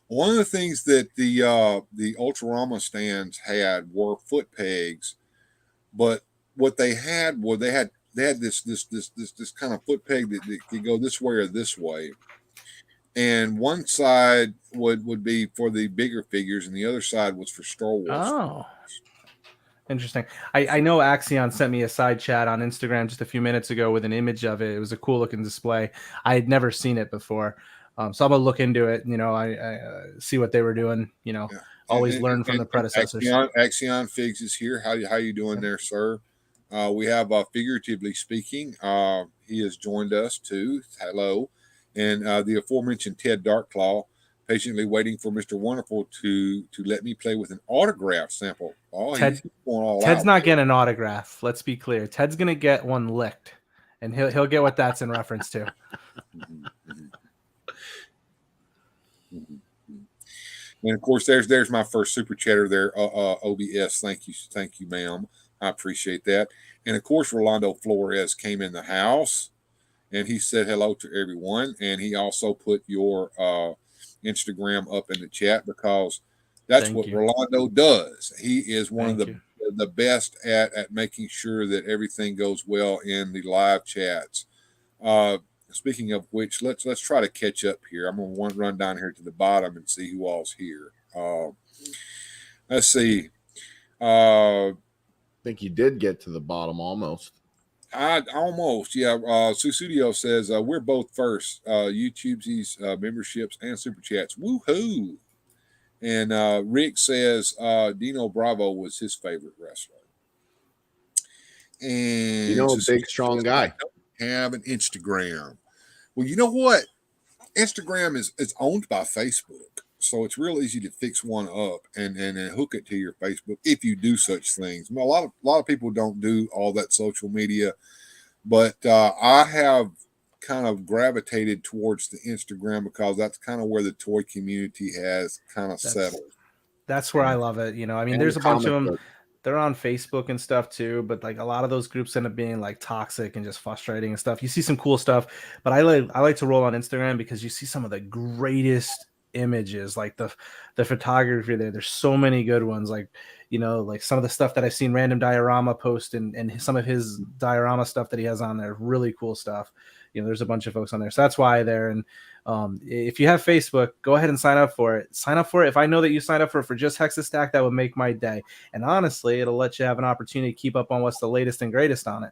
one of the things that the Ultrarama stands had were foot pegs, but what they had was they had this kind of foot peg that could go this way or this way, and one side would be for the bigger figures, and the other side was for Star Wars. Oh. Interesting. I know Axion sent me a side chat on Instagram just a few minutes ago with an image of it. It was a cool looking display. I had never seen it before. So I'm gonna look into it. I see what they were doing. Always learn from the predecessors. Axion Figs is here. How you doing there, sir? We have figuratively speaking. He has joined us too. Hello, and the aforementioned Ted Darkclaw, patiently waiting for Mr. Wonderful to let me play with an autograph sample. Oh, Ted's not getting an autograph. Let's be clear. Ted's gonna get one licked, and he'll get what that's in reference to. And of course, there's my first super chatter there. OBS, thank you, ma'am. I appreciate that. And of course, Rolando Flores came in the house, and he said hello to everyone. And he also put your Instagram up in the chat because that's what Rolando does. He is one of the best at making sure that everything goes well in the live chats. Speaking of which, let's try to catch up here. I'm going to run down here to the bottom and see who all's here. Let's see. I think you did get to the bottom almost. Almost, yeah. Susudio says we're both first. YouTube's memberships and super chats. Woohoo! And Rick says Dino Bravo was his favorite wrestler. And big strong guy. Have an Instagram. Well, you know what? Instagram is owned by Facebook, so it's real easy to fix one up and hook it to your Facebook if you do such things. A lot of people don't do all that social media, but I have kind of gravitated towards the Instagram because that's kind of where the toy community has kind of settled. That's where I love it. You know, I mean, And there's a bunch of comic them. book. They're on Facebook and stuff too, but like a lot of those groups end up being like toxic and just frustrating and stuff. You see some cool stuff, but I like to roll on Instagram because you see some of the greatest images, like the photography there. There's so many good ones, like, you know, like some of the stuff that I've seen Random Diorama post and some of his diorama stuff that he has on there, really cool stuff. You know, there's a bunch of folks on there, so that's why there. And if you have Facebook, go ahead and sign up for it. Sign up for it. If I know that you signed up for just Hexastack, that would make my day. And honestly, it'll let you have an opportunity to keep up on what's the latest and greatest on it.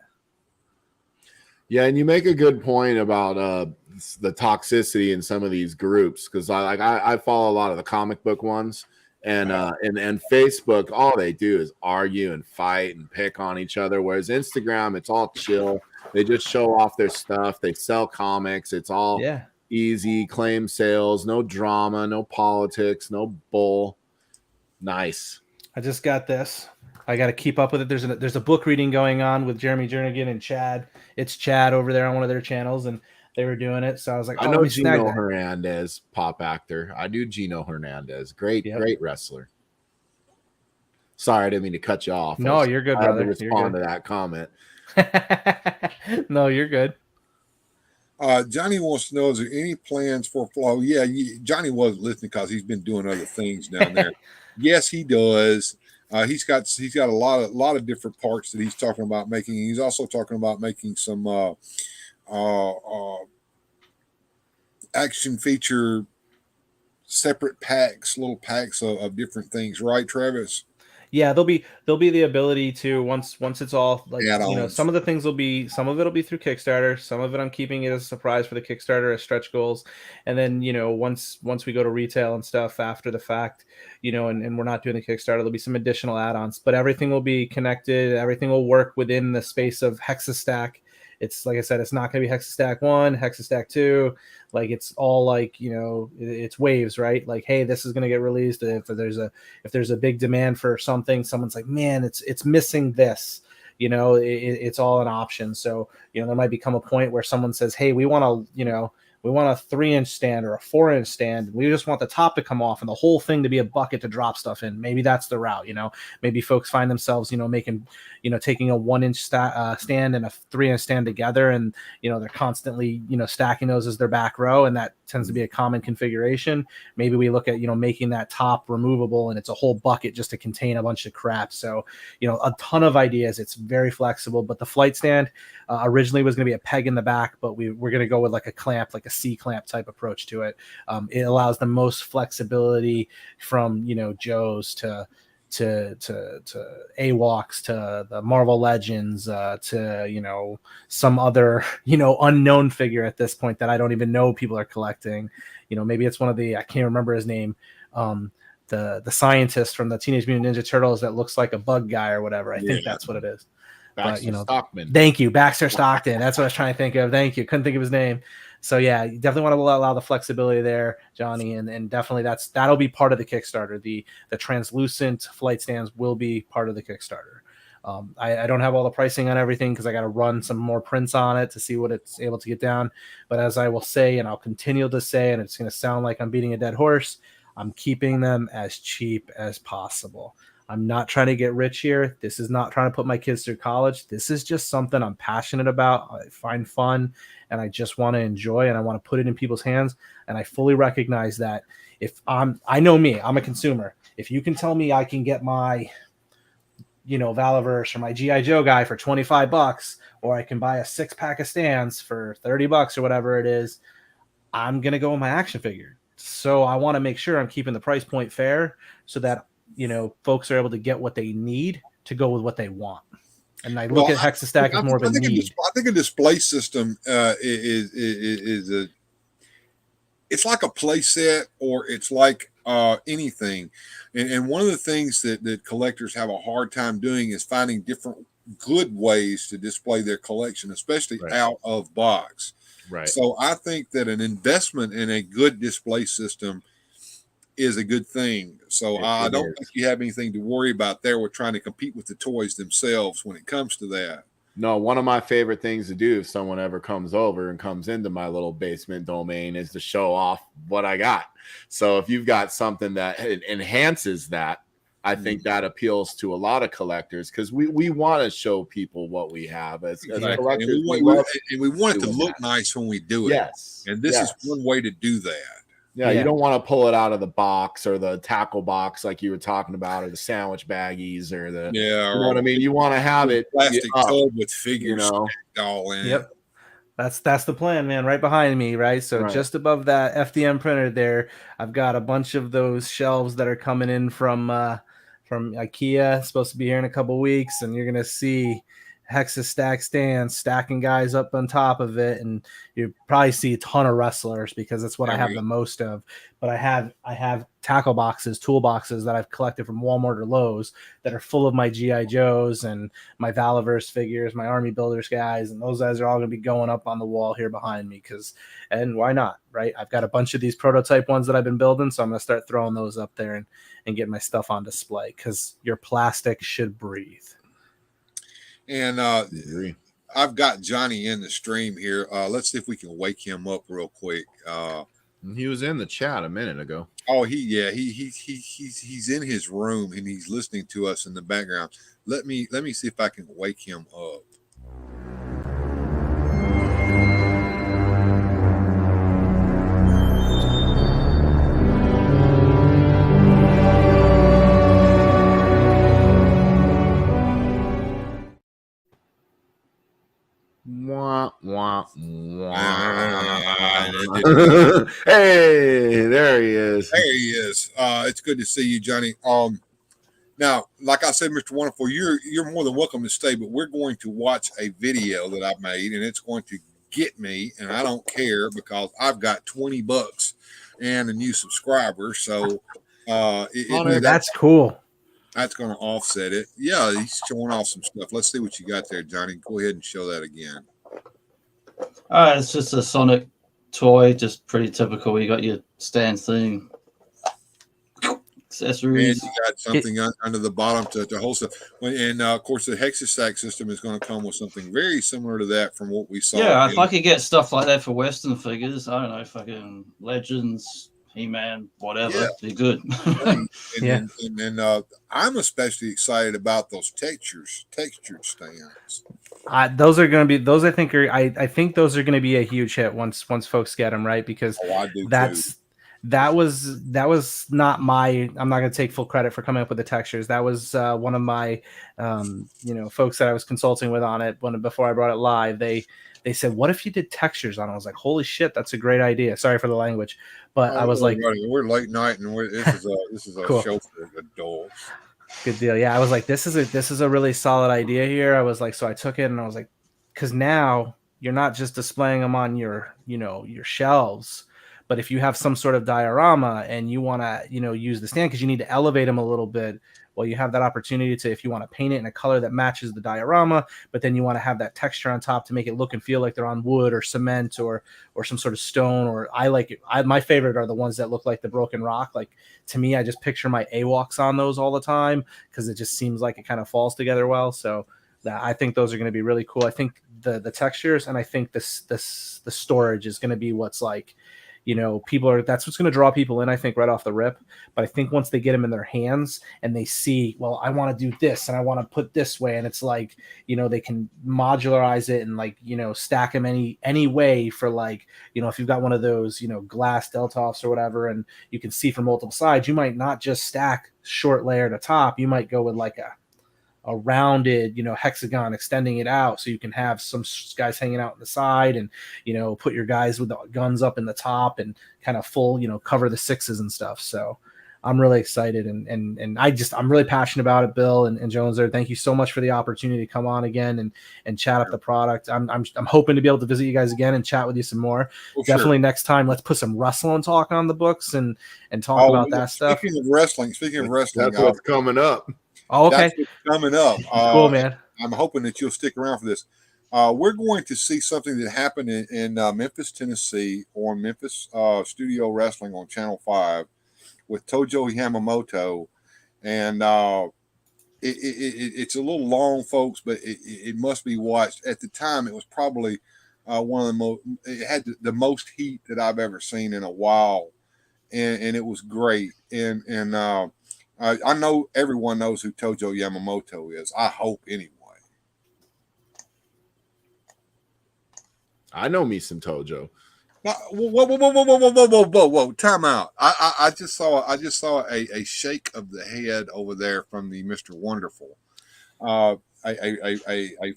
Yeah, and you make a good point about the toxicity in some of these groups, because I follow a lot of the comic book ones, and Facebook, all they do is argue and fight and pick on each other. Whereas Instagram, it's all chill. They just show off their stuff. They sell comics. It's all easy, claim sales, no drama, no politics, no bull. Nice. I just got this. I got to keep up with it. There's a book reading going on with Jeremy Jernigan and Chad. It's Chad over there on one of their channels, and they were doing it. So I was like, I know Gino Hernandez, pop actor. I do Gino Hernandez. Great wrestler. Sorry, I didn't mean to cut you off. No, you're good, brother. I had to respond to that comment. No, you're good. Johnny wants to know, is there any plans for Flow? Yeah, Johnny wasn't listening because he's been doing other things down there. Yes, he does. He's got a lot of different parts that he's talking about making. He's also talking about making some action feature separate packs, little packs of different things, right, Travis? Yeah, there'll be the ability to once it's all like, add-ons. You know, some of it'll be through Kickstarter, some of it I'm keeping it as a surprise for the Kickstarter as stretch goals, and then, you know, once we go to retail and stuff after the fact, you know, and we're not doing the Kickstarter, there'll be some additional add-ons, but everything will be connected, everything will work within the space of Hexastack. It's like I said, it's not going to be Hexastack 1, Hexastack 2. Like, it's all like, you know, it's waves, right? Like, hey, this is going to get released. If there's a big demand for something, someone's like, man, it's missing this. You know, it's all an option. So, you know, there might become a point where someone says, hey, we want a 3-inch stand or a 4-inch stand. We just want the top to come off and the whole thing to be a bucket to drop stuff in. Maybe that's the route. You know, maybe folks find themselves, you know, taking a 1-inch stand and a 3-inch stand together, and, you know, they're constantly, you know, stacking those as their back row, and that tends to be a common configuration. Maybe we look at, you know, making that top removable and it's a whole bucket just to contain a bunch of crap. So, you know, a ton of ideas. It's very flexible, but the flight stand originally was going to be a peg in the back, but we're going to go with like a clamp, like a C-clamp type approach to it. It allows the most flexibility from, you know, Joe's to AWOCs, to the Marvel Legends, to, you know, some other, you know, unknown figure at this point that I don't even know people are collecting. You know, maybe it's one of the, I can't remember his name, the scientist from the Teenage Mutant Ninja Turtles that looks like a bug guy or whatever. I think that's what it is. Baxter Stockman. Thank you, Baxter Stockton. That's what I was trying to think of. Thank you. Couldn't think of his name. So yeah, you definitely want to allow the flexibility there, Johnny, and definitely that'll be part of the Kickstarter. The translucent flight stands will be part of the Kickstarter. I don't have all the pricing on everything because I got to run some more prints on it to see what it's able to get down. But as I will say, and I'll continue to say, and it's going to sound like I'm beating a dead horse, I'm keeping them as cheap as possible. I'm not trying to get rich here. This is not trying to put my kids through college. This is just something I'm passionate about. I find fun, and I just want to enjoy, and I want to put it in people's hands. And I fully recognize that I know me, I'm a consumer. If you can tell me I can get my, you know, Valaverse or my G.I. Joe guy for $25, or I can buy a 6-pack of stands for $30 or whatever it is, I'm going to go with my action figure. So I want to make sure I'm keeping the price point fair so that, you know, folks are able to get what they need to go with what they want. And I look at Hexastack as more of a need. I think a display system is it's like a play set, or it's like anything. And one of the things that collectors have a hard time doing is finding different good ways to display their collection, especially out of box. Right. So I think that an investment in a good display system is a good thing. So I don't think you have anything to worry about there with trying to compete with the toys themselves when it comes to that. No, one of my favorite things to do if someone ever comes over and comes into my little basement domain is to show off what I got. So if you've got something that enhances that, I think that appeals to a lot of collectors because we want to show people what we have as collectors. And we want it to look nice when we do it. Yes. And this is one way to do that. Yeah, you don't want to pull it out of the box or the tackle box like you were talking about, or the sandwich baggies, or the you know what I mean. You want to have it plastic tub with figures all in. Yep, that's the plan, man. Right behind me, right? So just above that FDM printer there, I've got a bunch of those shelves that are coming in from IKEA. It's supposed to be here in a couple weeks, and you're gonna see Hexastack stands stacking guys up on top of it, and you probably see a ton of wrestlers because that's what I have the most of. But I have tackle boxes, toolboxes that I've collected from Walmart or Lowe's that are full of my GI Joes and my Valaverse figures, my Army Builders guys, and those guys are all going to be going up on the wall here behind me and why not, right? I've got a bunch of these prototype ones that I've been building, so I'm going to start throwing those up there and get my stuff on display because your plastic should breathe. And I've got Johnny in the stream here. Let's see if we can wake him up real quick. He was in the chat a minute ago. Oh, he's in his room and he's listening to us in the background. Let me see if I can wake him up. Wah, wah, wah. Hey, there he is. There he is. It's good to see you, Johnny. Now, like I said, Mr. Wonderful, you're more than welcome to stay, but we're going to watch a video that I made, and it's going to get me, and I don't care because I've got $20 and a new subscriber. So that's cool. That's going to offset it. Yeah, he's showing off some stuff. Let's see what you got there, Johnny. Go ahead and show that again. It's just a Sonic toy, just pretty typical. You got your stand thing, accessories. And you got something under the bottom to hold stuff. And of course, the Hexastack system is going to come with something very similar to that from what we saw. Yeah, if I could get stuff like that for Western figures, I don't know, fucking Legends, He-Man, whatever, be good. and I'm especially excited about those textured stands. Those are going to be those. I think those are going to be a huge hit once folks get them, right? Because that was not my. I'm not going to take full credit for coming up with the textures. That was one of my folks that I was consulting with on it before I brought it live. They said, "What if you did textures on it?" I was like, "Holy shit, that's a great idea." Sorry for the language, but I was like, "We're late night, and this is a cool. Show for adults." Good deal. Yeah, I was like, "This is a really solid idea here." I was like, so I took it, and I was like, because now you're not just displaying them on your shelves, but if you have some sort of diorama and you want to use the stand because you need to elevate them a little bit. Well, you have that opportunity to, if you want to paint it in a color that matches the diorama, but then you want to have that texture on top to make it look and feel like they're on wood or cement or some sort of stone. Or I like it. My favorite are the ones that look like the broken rock. Like, to me, I just picture my AWOCs on those all the time because it just seems like it kind of falls together well. So I think those are going to be really cool. I think the textures, and I think the storage is going to be what's like, that's what's going to draw people in, I think, right off the rip. But I think once they get them in their hands and they see, well, I want to do this and I want to put this way, and it's like, they can modularize it and stack them any way for if you've got one of those, glass Deltoffs or whatever, and you can see from multiple sides, you might not just stack short layer to top. You might go with a rounded, hexagon, extending it out so you can have some guys hanging out on the side and, put your guys with the guns up in the top and kind of full, cover the sixes and stuff. So I'm really excited and I'm really passionate about it, Bill and Jones there. Thank you so much for the opportunity to come on again and chat up the product. I'm hoping to be able to visit you guys again and chat with you some more. Well, definitely sure. Next time, let's put some wrestling talk on the books and talk about that stuff. Speaking of wrestling, that's what's coming up. Oh, okay. That's coming up. Cool, man. I'm hoping that you'll stick around for this. We're going to see something that happened in Memphis, Tennessee on Memphis Studio Wrestling on Channel 5 with Tojo Yamamoto. And it's a little long, folks, but it must be watched. At the time, it was probably one of the most. It had the most heat that I've ever seen in a while, and it was great. And I know everyone knows who Tojo Yamamoto is. I hope anyway. I know me some Tojo. Whoa! Time out. I just saw a shake of the head over there from the Mr. Wonderful, a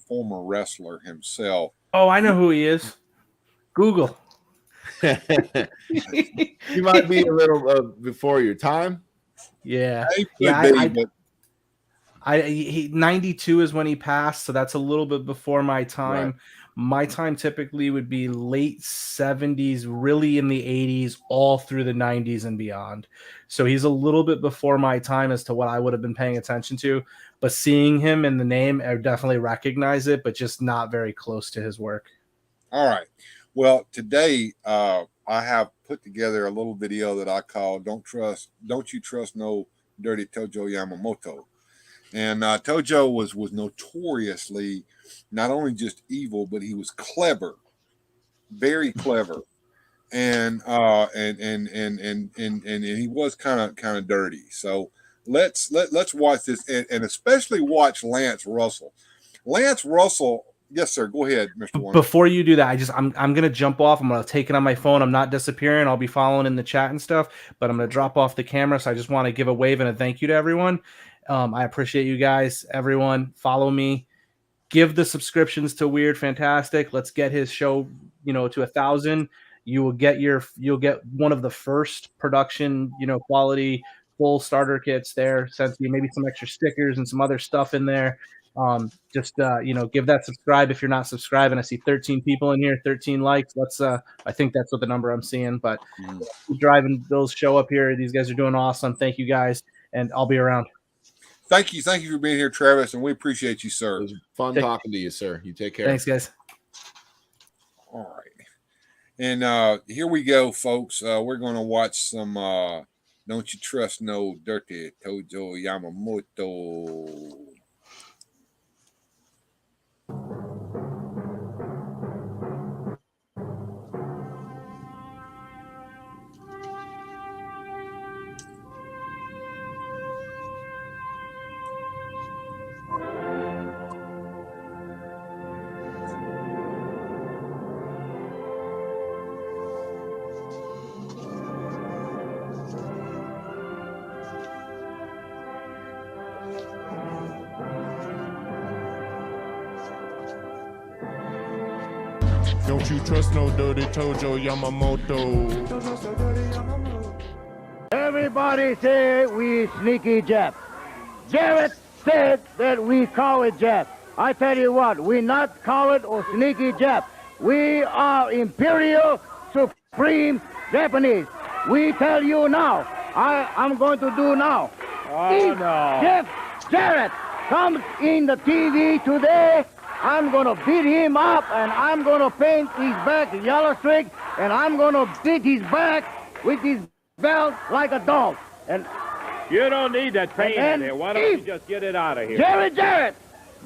former wrestler himself. Oh, I know who he is. Google. You might be a little before your time. Yeah, Yeah. He 92 is when he passed, so that's a little bit before my time. Right. My time typically would be late 70s, really in the 80s, all through the 90s and beyond. So he's a little bit before my time as to what I would have been paying attention to. But seeing him in the name, I definitely recognize it, but just not very close to his work. All right. Well, today I have put together a little video that I call "Don't You Trust No Dirty Tojo Yamamoto." And Tojo was notoriously not only just evil, but he was clever, very clever, and he was kind of dirty. So let's watch this, and especially watch Lance Russell. Lance Russell, yes, sir. Go ahead, Mr. Warner. Before you do that, I'm gonna jump off. I'm gonna take it on my phone. I'm not disappearing. I'll be following in the chat and stuff, but I'm gonna drop off the camera. So I just want to give a wave and a thank you to everyone. I appreciate you guys. Everyone, follow me. Give the subscriptions to Weird Fantastic. Let's get his show, to 1,000. You'll get one of the first production, quality full starter kits there. Sent you maybe some extra stickers and some other stuff in there. Give that subscribe if you're not subscribing. I see 13 people in here, 13 likes. I think that's what the number I'm seeing. But keep driving Bill's show up here. These guys are doing awesome. Thank you guys, and I'll be around. Thank you for being here, Travis, and we appreciate you, sir. It was fun talking to you, sir. You take care. Thanks, guys. All right, and here we go, folks. We're going to watch some "Don't You Trust No Dirty Tojo Yamamoto." Don't you trust no dirty Tojo Yamamoto. Everybody say we sneaky Jap. Jarrett said that we coward Jap. I tell you what, we not coward or sneaky Jap. We are Imperial Supreme Japanese. We tell you now. I'm going to do now. If Jeff Jarrett comes in the TV today, I'm going to beat him up, and I'm going to paint his back yellow streak, and I'm going to beat his back with his belt like a dog. And you don't need that paint in there. Why don't you just get it out of here? Jarrett,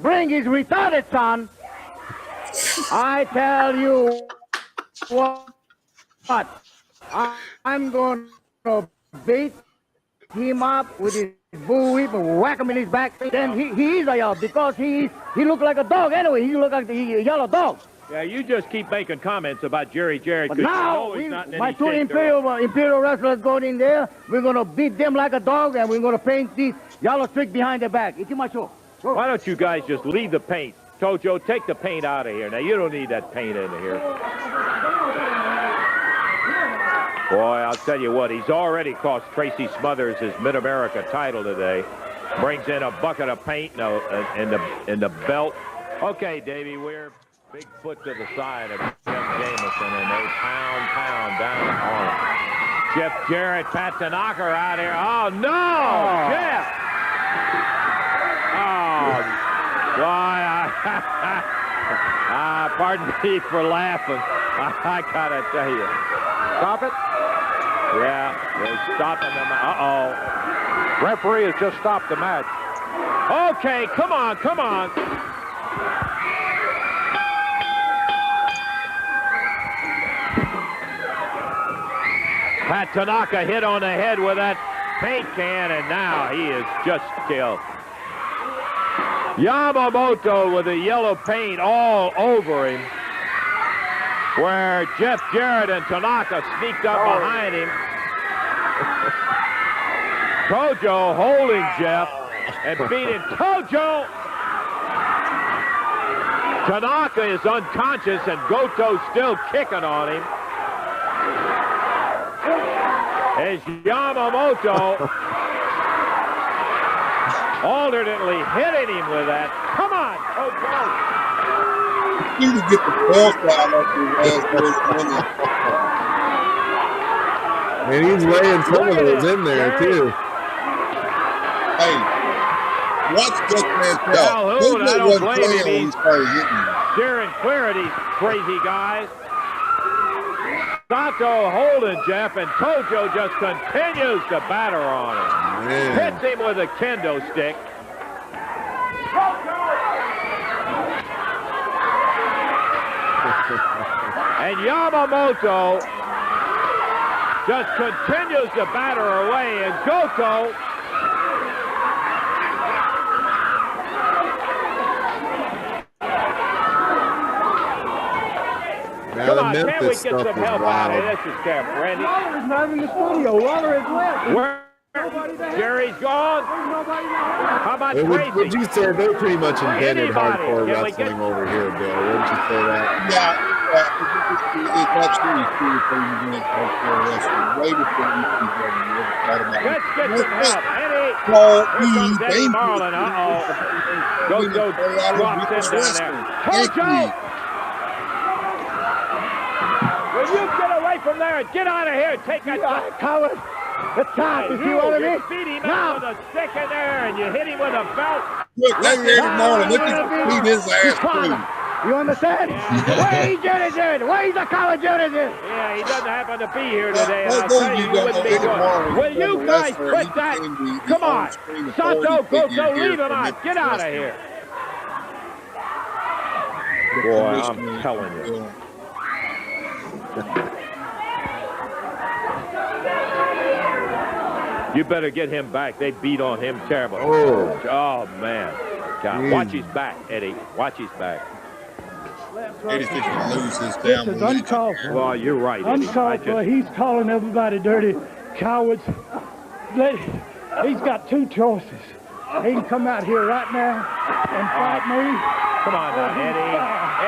bring his retarded son. I tell you what, I'm going to beat him up with his bull whip and whack him in his back. Then he is a yellow because he look like a dog anyway. He look like a yellow dog. Yeah, you just keep making comments about Jerry Jarrett. But now my two imperial wrestlers going in there. We're going to beat them like a dog, and we're going to paint the yellow streak behind their back. It's my show. Go. Why don't you guys just leave the paint? Tojo, take the paint out of here. Now, you don't need that paint in here. Boy, I'll tell you what, he's already cost Tracy Smothers his Mid-America title today. Brings in a bucket of paint in the belt. Okay, Davey, we're big foot to the side of Jeff Jameson, and they pound down on him. Jeff Jarrett, Pat Tanaka out here. Oh, no! Jeff! Oh, why? Pardon me for laughing. I gotta tell you. Stop it? Yeah, they're stopping them. Uh-oh. Referee has just stopped the match. Okay, come on, come on. Pat Tanaka hit on the head with that paint can, and now he is just killed. Yamamoto with the yellow paint all over him, where Jeff Jarrett and Tanaka sneaked up behind him. Tojo holding Jeff and beating Tojo. Tanaka is unconscious and Goto's still kicking on him. As Yamamoto alternately hitting him with that. Come on, Tojo. You need to get the belt out of his ass. And he's laying some of those in there, too. Hey, watch this man Calhoun, I don't blame him. He's hitting. steering clear of these crazy guys. Sato holding Jeff, and Tojo just continues to batter on him. Man. Hits him with a kendo stick. And Yamamoto just continues to batter away, and Goto come on, can't we get some help out of this? Is Cap Randy? Waller's not in the studio. Waller is left. Where? Jerry's gone. How about Tracy? Would you say they pretty much invented Anybody? hardcore Can we wrestling get- over here, Bill? Wouldn't you say that? It's absolutely true for you doing hardcore wrestling. Way before you can go and never thought about it. Let's get some help. Eddie. Call Here comes me, Eddie thank Marlin. you. Uh-oh. Goto drops him down there. Thank Tojo! you. Will you get away from there and get out of here and take that? Coward. It's time. You see what I You mean? beat him out with a stick in there and you hit him with a belt. Look, let Eddie Marlin, look at beat his ass too. You understand? Where's Jerry Jerry? Where's the college Jerry Jerry? Yeah, he doesn't happen to be here today, and Well, I'll those tell of you, you you don't wouldn't know be Eddie Marlin, good. Will he's you a guys wrestler. quit He that? became the Come on. on-screen Sato, authority Goto, figure here leave him for out. Get out of here. The Boy, I'm commissioner, telling you. You better get him back. They beat on him terribly. Oh man. God, watch his back, Eddie. Watch his back. Eddie's fixing to lose his This damn is uncalled for. Well, you're right, Eddie. Uncalled for. He's calling everybody dirty cowards. He's got two choices. He can come out here right now and fight me. Come on now, Eddie.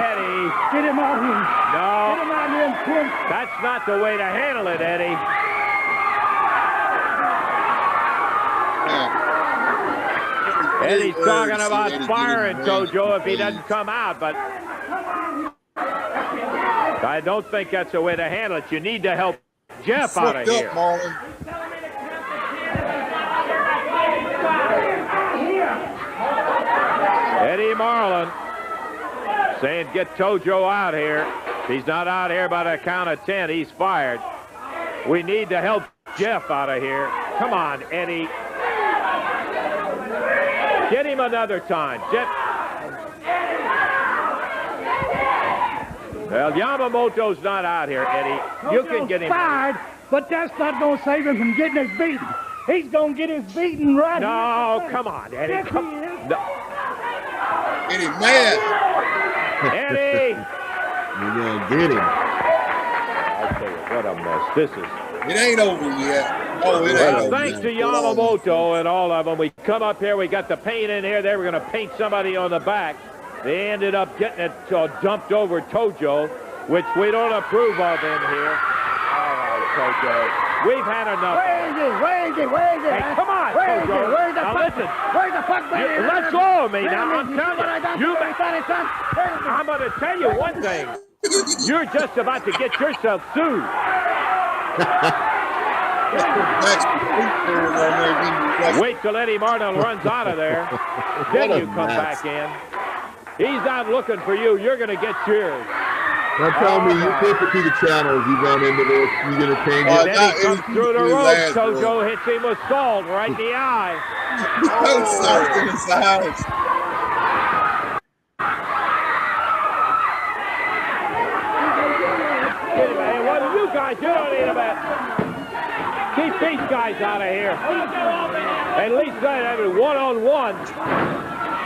Eddie. Get him out here. No. Get him out here and quit. That's not the way to handle it, Eddie. Eddie's talking about firing Tojo if he doesn't come out, but I don't think that's the way to handle it. You need to help Jeff out of here. Marlin. Eddie Marlin saying get Tojo out here. If he's not out here by the count of 10, he's fired. We need to help Jeff out of here. Come on, Eddie. Get him another time. Jeff. Well, Yamamoto's not out here, Eddie. You can get him. Fired, but that's not going to save him from getting his beating. He's going to get his beating right No, here. come on, Eddie. Yes, Come. he is. No. Eddie mad. Eddie. You're going to get him. I'll tell you, what a mess this is. It ain't over yet. Oh, it ain't Well, over thanks yet. to Yamamoto and all of them, we come up here, we got the paint in here. They were going to paint somebody on the back. They ended up getting it dumped over Tojo, which we don't approve of in here. All right, Tojo. We've had enough. Where is he? Where is he? Where is he? Hey, come on, Where is he? Tojo. Where's the Now fuck? listen. Where's the fuck? You- let go of me now. I'm You telling see what I done? you. You got it, son? Where is he? I'm going to tell you one thing. You're just about to get yourself sued. That's the fruit there on there when you Wait till Eddie Martin runs out of there. Then What a you come mess. back in. He's not looking for you. You're going to get yours. Now tell me, you flip it to the channels, you run into this, you're going to change Oh, it. Then that he comes is through the his ropes. ass, Tojo hits him with salt right in the eye. Soaked in his eyes. Hey, what do you guys do? Don't need a bet. Keep these guys out of here. At least they have it one-on-one.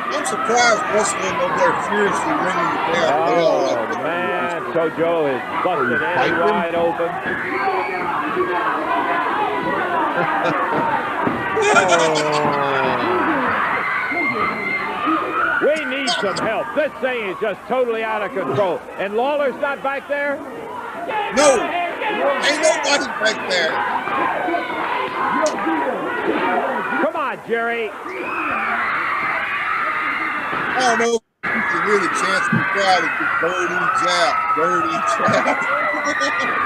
I'm surprised wrestling over there furiously ringing the bell. Oh, man. Tojo is busted Eddie wide open. We need some help. This thing is just totally out of control. And Lawler's not back there? No, ain't nobody back there. Come on, Jerry. I don't know if you can hear the chance of the crowd. It's the dirty jab, dirty jab.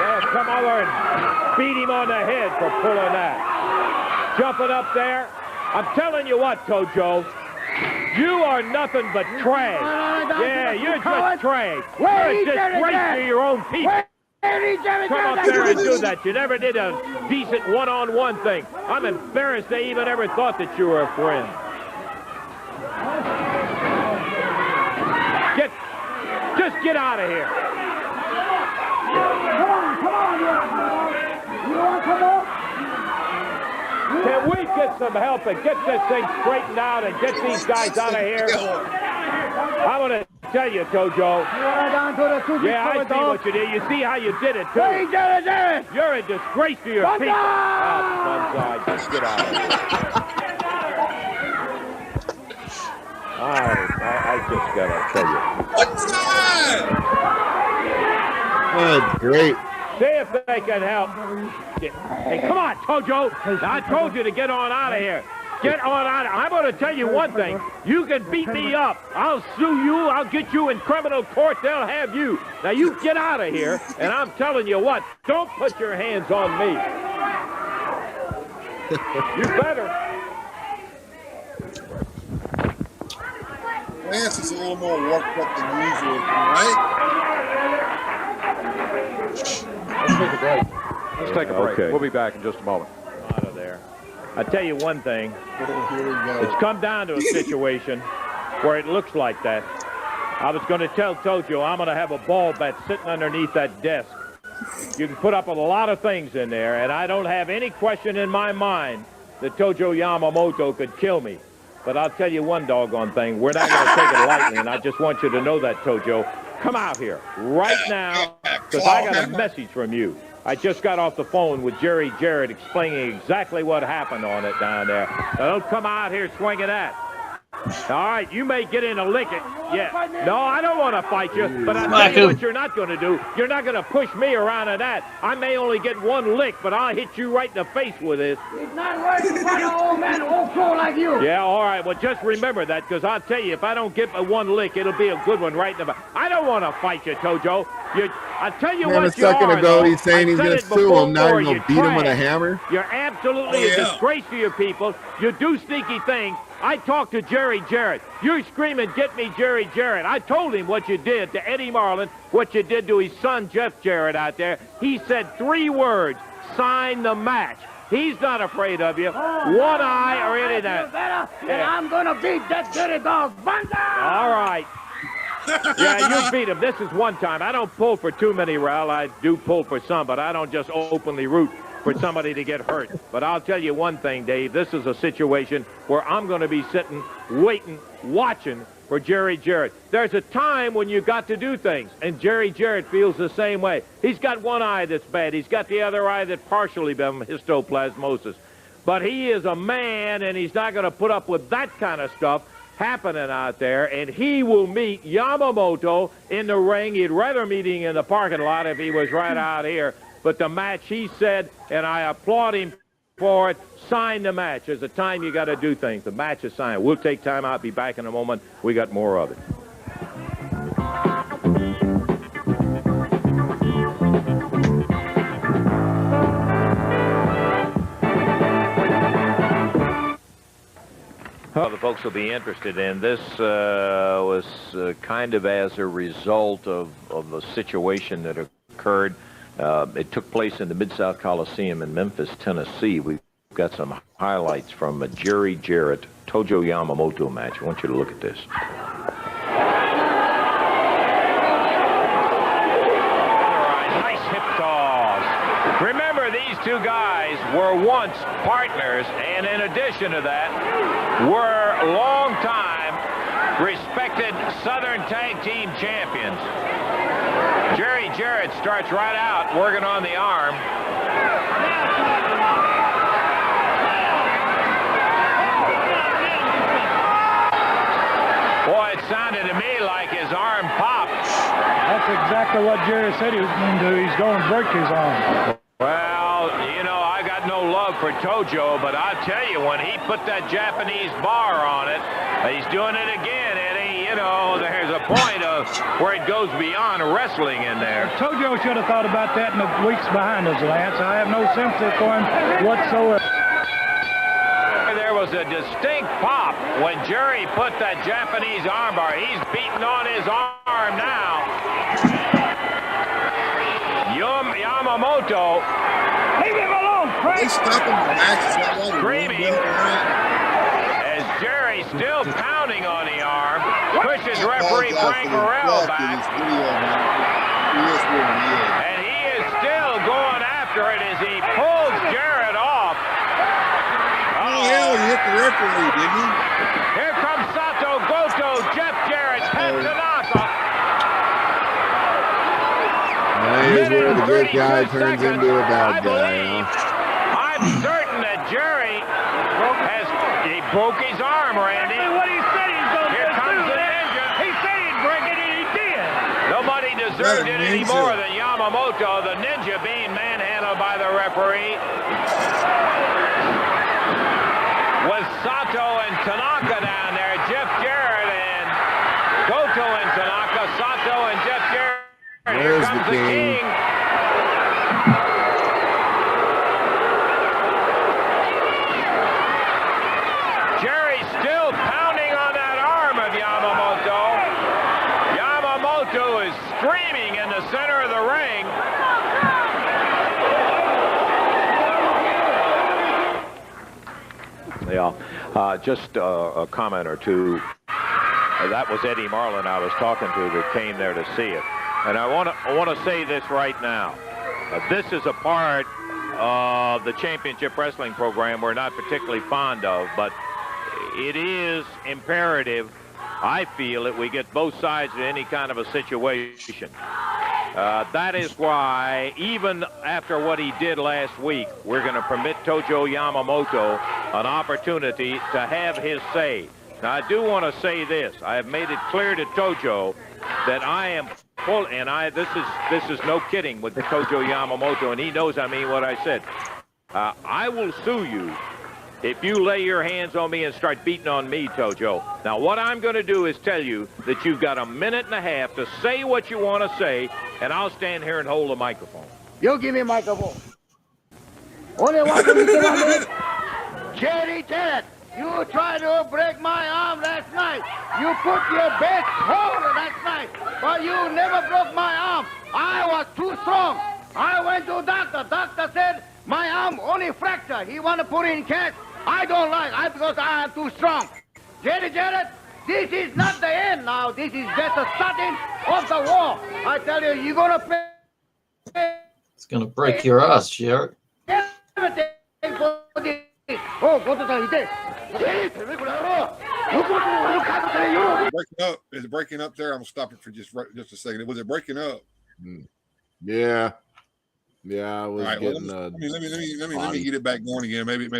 Well, come over and beat him on the head for pulling that. Jumping up there. I'm telling you what, Tojo. You are nothing but trash. Yeah, you're just trash. You're a disgrace to your own people. Come up there and do that. You never did a decent one-on-one thing. I'm embarrassed they even ever thought that you were a friend. Just get out of here. Can we get some help and get this thing straightened out and get these guys out of here? I want to tell you, Tojo. Yeah, I see what you did. You see how you did it, too. You're a disgrace to your people. Oh, just get out of here. I just got to tell you. What's that? That's great. See if they can help. Hey, come on, Tojo. I told you to get on out of here. Get on out of here. I'm going to tell you one thing. You can beat me up. I'll sue you. I'll get you in criminal court. They'll have you. Now, you get out of here, and I'm telling you what, don't put your hands on me. You better. Lance is a little more worked up than usual, right? Let's take a break. Let's take a break. Okay. We'll be back in just a moment. Out of there. I tell you one thing. Oh, here we go. It's come down to a situation where it looks like that. I was going to tell Tojo I'm going to have a ball bat sitting underneath that desk. You can put up a lot of things in there, and I don't have any question in my mind that Tojo Yamamoto could kill me. But I'll tell you one doggone thing. We're not going to take it lightly, and I just want you to know that, Tojo. Come out here right now, because I got a message from you. I just got off the phone with Jerry Jarrett explaining exactly what happened on it down there. Now, don't come out here swinging that. All right, you may get in a lick it. Yeah. No, I don't want to fight you, but I'll tell you what you're not going to do. You're not going to push me around in that. I may only get one lick, but I'll hit you right in the face with this. It's not worth to fight an old man old crow like you. Yeah, all right. Well, just remember that, because I'll tell you, if I don't get one lick, it'll be a good one right in the back. I don't want to fight you, Tojo. I'll tell you what A second ago, he's saying he's going to sue him. Now he's going to beat him with a hammer. You're absolutely a disgrace to your people. You do sneaky things. I talked to Jerry Jarrett. You're screaming, get me Jerry Jarrett. I told him what you did to Eddie Marlin, what you did to his son, Jeff Jarrett, out there. He said 3 words, sign the match. He's not afraid of you. One eye or any of that. And I'm going to beat that dirty dog. Banda! All right. Yeah, you beat him. This is one time. I don't pull for too many, Raul. I do pull for some, but I don't just openly root for somebody to get hurt. But I'll tell you one thing, Dave. This is a situation where I'm going to be sitting, waiting, watching for Jerry Jarrett. There's a time when you got to do things, and Jerry Jarrett feels the same way. He's got one eye that's bad. He's got the other eye that's partially been histoplasmosis. But he is a man, and he's not going to put up with that kind of stuff happening out there, and he will meet Yamamoto in the ring. He'd rather meet him in the parking lot if he was right out here. But the match, he said, and I applaud him for it, sign the match. There's a time you got to do things. The match is signed. We'll take time out, be back in a moment. We got more of it. The folks will be interested in this was kind of as a result of a situation that occurred. It took place in the Mid-South Coliseum in Memphis, Tennessee. We've got some highlights from a Jerry Jarrett Tojo Yamamoto match. I want you to look at this. Nice hip toss. Remember, these two guys were once partners, and in addition to that, were long-time respected Southern Tag Team champions. Jerry Jarrett starts right out working on the arm. Boy, it sounded to me like his arm popped. That's exactly what Jerry said he was going to do. He's going to break his arm. Well, you know, I got no love for Tojo, but I'll tell you, when he put that Japanese bar on it, he's doing it again, Eddie. You know, there's a point of where it goes beyond wrestling in there. Tojo should have thought about that in the weeks behind us, Lance. I have no sympathy for him whatsoever. There was a distinct pop when Jerry put that Japanese armbar. He's beating on his arm now. Yamamoto. Leave him alone, They stop him for matches. Screaming as Jerry still pounding on the arm, pushes referee Frank Morrell back. And he is still going after it as he pulls Jarrett off. Oh, hell, he hit the referee, didn't he? Here comes Sato, Goto, Jeff Jarrett, Pat Tanaka. Here's where the good guy turns into a bad guy. I'm certain that Jerry he broke his arm, Randy. What he said he's going to do. Here comes the ninja. He said he'd break it, and he did. Nobody deserved it any more than Yamamoto, the ninja being manhandled by the referee. With Sato and Tanaka down there, Jeff Jarrett and Goto and Tanaka, Sato and Jeff Jarrett. There's the king. Jerry still pounding on that arm of Yamamoto. Yamamoto is screaming in the center of the ring. Yeah, just a comment or two. That was Eddie Marlin I was talking to that came there to see it. And I want to say this right now. This is a part of the championship wrestling program we're not particularly fond of, but it is imperative, I feel, that we get both sides in any kind of a situation. That is why, even after what he did last week, we're going to permit Tojo Yamamoto an opportunity to have his say. Now, I do want to say this. I have made it clear to Tojo that I am full, and this is no kidding with Tojo Yamamoto, and he knows I mean what I said. I will sue you if you lay your hands on me and start beating on me, Tojo. Now, what I'm going to do is tell you that you've got a minute and a half to say what you want to say, and I'll stand here and hold the microphone. You give me a microphone. Only one thing you can do. Jerry Jarrett, you tried to break my arm last night. You put your best hold last night, but you never broke my arm. I was too strong. I went to doctor. Doctor said my arm only fractured. He want to put it in cast. I don't like it because I am too strong. Jerry Jarrett, this is not the end now. This is just the starting of the war. I tell you, you're going to play. It's going to break your ass, Jarrett. Everything for this. Oh, go to the breaking up. Is it breaking up there? I'm gonna stop it for just a second. Was it breaking up? Yeah. Yeah, I was right, getting let me get it back going again. Maybe. You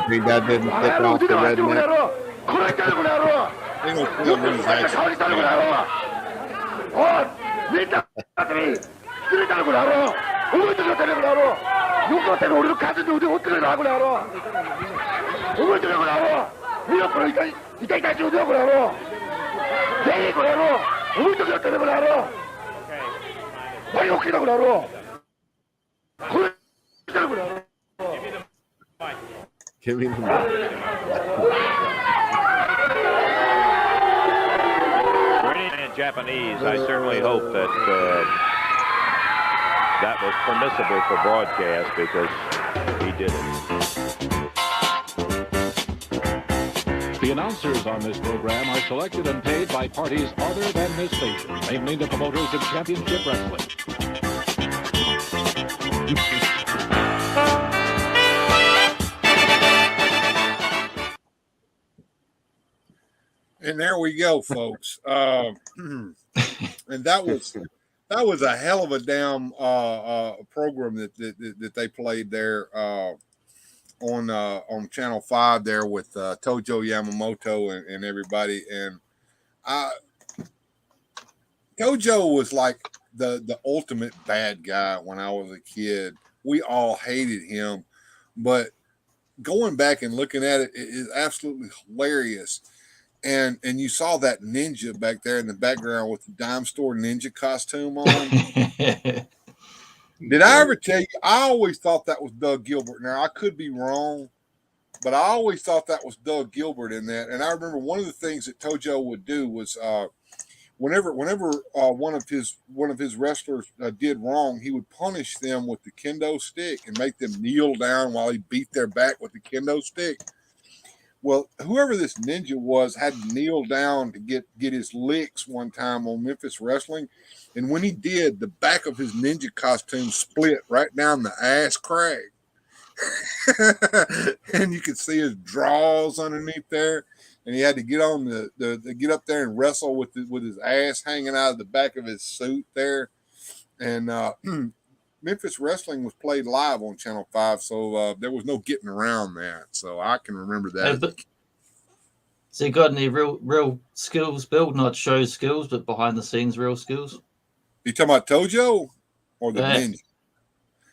think that didn't pick off the redneck? Give me the mic. In Japanese, I certainly hope that that was permissible for broadcast because he did it. The announcers on this program are selected and paid by parties other than this station, namely the promoters of championship wrestling. And there we go, folks. And that was a hell of a damn program that they played there on Channel 5 there with Tojo Yamamoto and everybody. And Tojo was like the ultimate bad guy when I was a kid. We all hated him, but going back and looking at it, it is absolutely hilarious. And you saw that ninja back there in the background with the dime store ninja costume on. Did I ever tell you? I always thought that was Doug Gilbert. Now, I could be wrong, but I always thought that was Doug Gilbert in that. And I remember one of the things that Tojo would do was whenever one of his wrestlers did wrong, he would punish them with the kendo stick and make them kneel down while he beat their back with the kendo stick. Well, whoever this ninja was had to kneel down to get his licks one time on Memphis Wrestling. And when he did, the back of his ninja costume split right down the ass crack. And you could see his drawers underneath there. And he had to get on the get up there and wrestle with his ass hanging out of the back of his suit there. And Memphis Wrestling was played live on Channel 5, so there was no getting around that. So I can remember that. But, so you got any real skills, Bill? Not show skills, but behind the scenes real skills? You talking about Tojo or the ninja?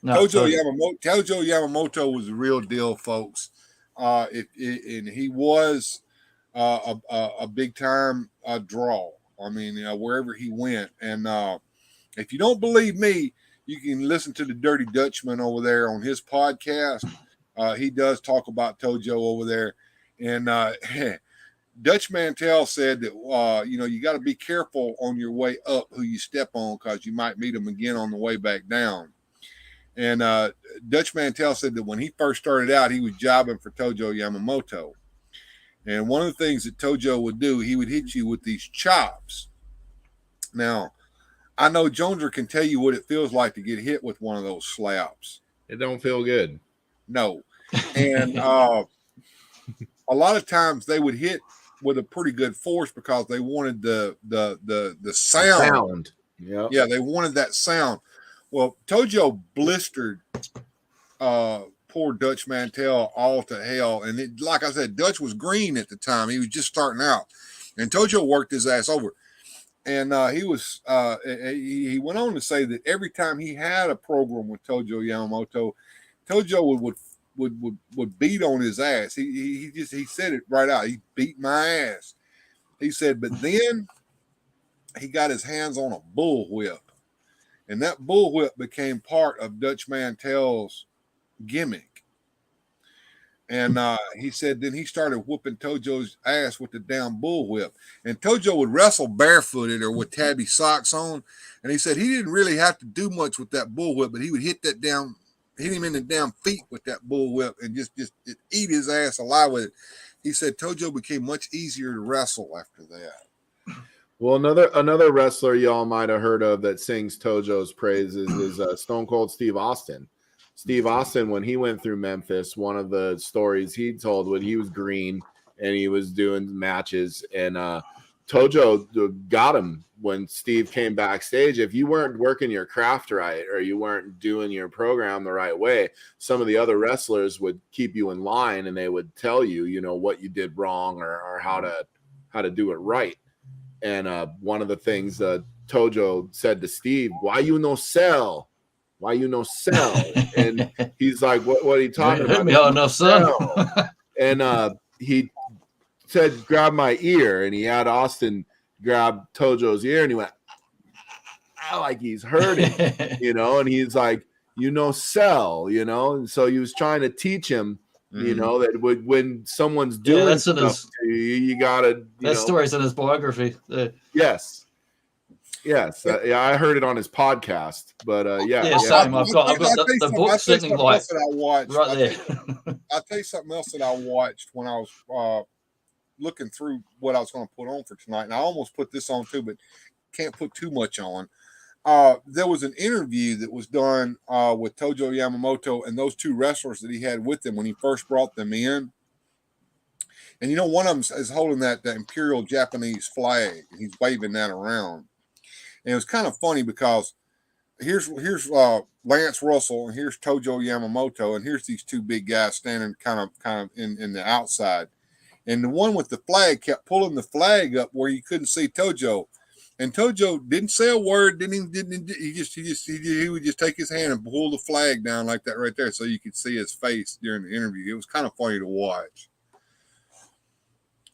No, Tojo Yamamoto was the real deal, folks. And he was a big time draw. I mean, wherever he went. And if you don't believe me, you can listen to the Dirty Dutchman over there on his podcast. He does talk about Tojo over there. And Dutch Mantel said that, you got to be careful on your way up who you step on because you might meet them again on the way back down. And Dutch Mantel said that when he first started out, he was jobbing for Tojo Yamamoto. And one of the things that Tojo would do, he would hit you with these chops. Now, I know Joneser can tell you what it feels like to get hit with one of those slaps. It don't feel good. No. And a lot of times they would hit with a pretty good force because they wanted the sound. Yep. Yeah, they wanted that sound. Well, Tojo blistered poor Dutch Mantel all to hell. And like I said, Dutch was green at the time. He was just starting out. And Tojo worked his ass over. And he went on to say that every time he had a program with Tojo Yamamoto, Tojo would beat on his ass. He said it right out. He beat my ass. He said, but then he got his hands on a bullwhip, and that bullwhip became part of Dutch Mantel's gimmick. And he said then he started whooping Tojo's ass with the damn bullwhip. And Tojo would wrestle barefooted or with tabby socks on. And he said he didn't really have to do much with that bullwhip, but he would hit him in the damn feet with that bullwhip and just eat his ass alive with it. He said Tojo became much easier to wrestle after that. Well, another wrestler y'all might have heard of that sings Tojo's praises is Stone Cold Steve Austin. Steve Austin, when he went through Memphis, one of the stories he told when he was green and he was doing matches, and Tojo got him when Steve came backstage. If you weren't working your craft right or you weren't doing your program the right way, some of the other wrestlers would keep you in line and they would tell you, what you did wrong or how to do it right. And one of the things Tojo said to Steve, "Why you no sell? Why you no sell?" And he's like, what are you talking about? Me out enough, son. And he said, "Grab my ear." And he had Austin grab Tojo's ear and he went, like he's hurting, and he's like, sell, and so he was trying to teach him You know, that when someone's doing that's in stuff to you, you gotta. That story's in his biography. Yes. Yeah, I heard it on his podcast, but same. I've got the book sitting like right there. I'll tell you something else that I watched when I was looking through what I was going to put on for tonight, and I almost put this on too, but can't put too much on. There was an interview that was done with Tojo Yamamoto and those two wrestlers that he had with him when he first brought them in. And you know, one of them is holding that Imperial Japanese flag, and he's waving that around. And it was kind of funny because here's Lance Russell, and here's Tojo Yamamoto, and here's these two big guys standing kind of in the outside. And the one with the flag kept pulling the flag up where you couldn't see Tojo. And Tojo didn't say a word. He would just take his hand and pull the flag down like that right there, so you could see his face during the interview. It was kind of funny to watch.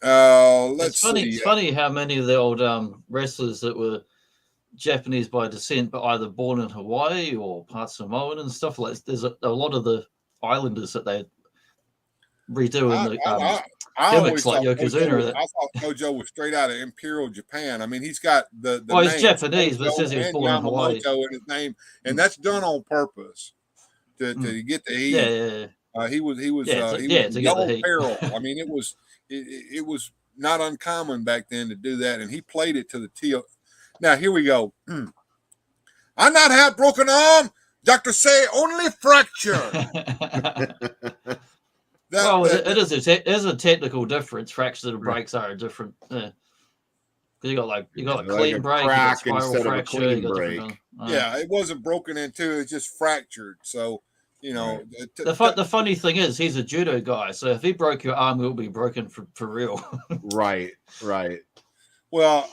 It's funny how many of the old wrestlers that were Japanese by descent, but either born in Hawaii or part Samoan and stuff like that. There's a lot of the islanders that they redo in the gimmicks like Yokozuna. I thought Tojo was straight out of Imperial Japan. I mean, he's got the well, he's name, Japanese, but it says he was born in Hawaii. In his name, and that's done on purpose to get the heat. He was no peril. I mean, it was not uncommon back then to do that, and he played it to the T. Now here we go. I not have broken arm. Doctor say only fracture. It is a technical difference. Fractures and breaks are different. You got a clean break, you got spiral fracture. It wasn't broken in two; it's just fractured. So you know, the funny thing is, he's a judo guy. So if he broke your arm, it will be broken for real. Right. Well,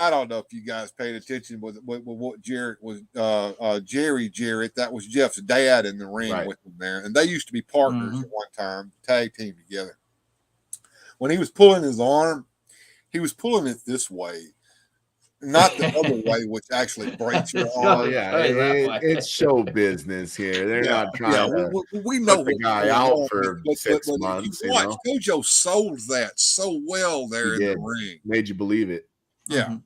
I don't know if you guys paid attention with what Jarrett was. Jerry Jarrett, that was Jeff's dad in the ring with him there, and they used to be partners at one time, tag team together. When he was pulling his arm, he was pulling it this way, not the other way, which actually breaks your arm. Oh yeah, it's show business here. They're not trying to. We know the guy out for 6 months. You know? Tojo sold that so well there in the ring, made you believe it. Yeah.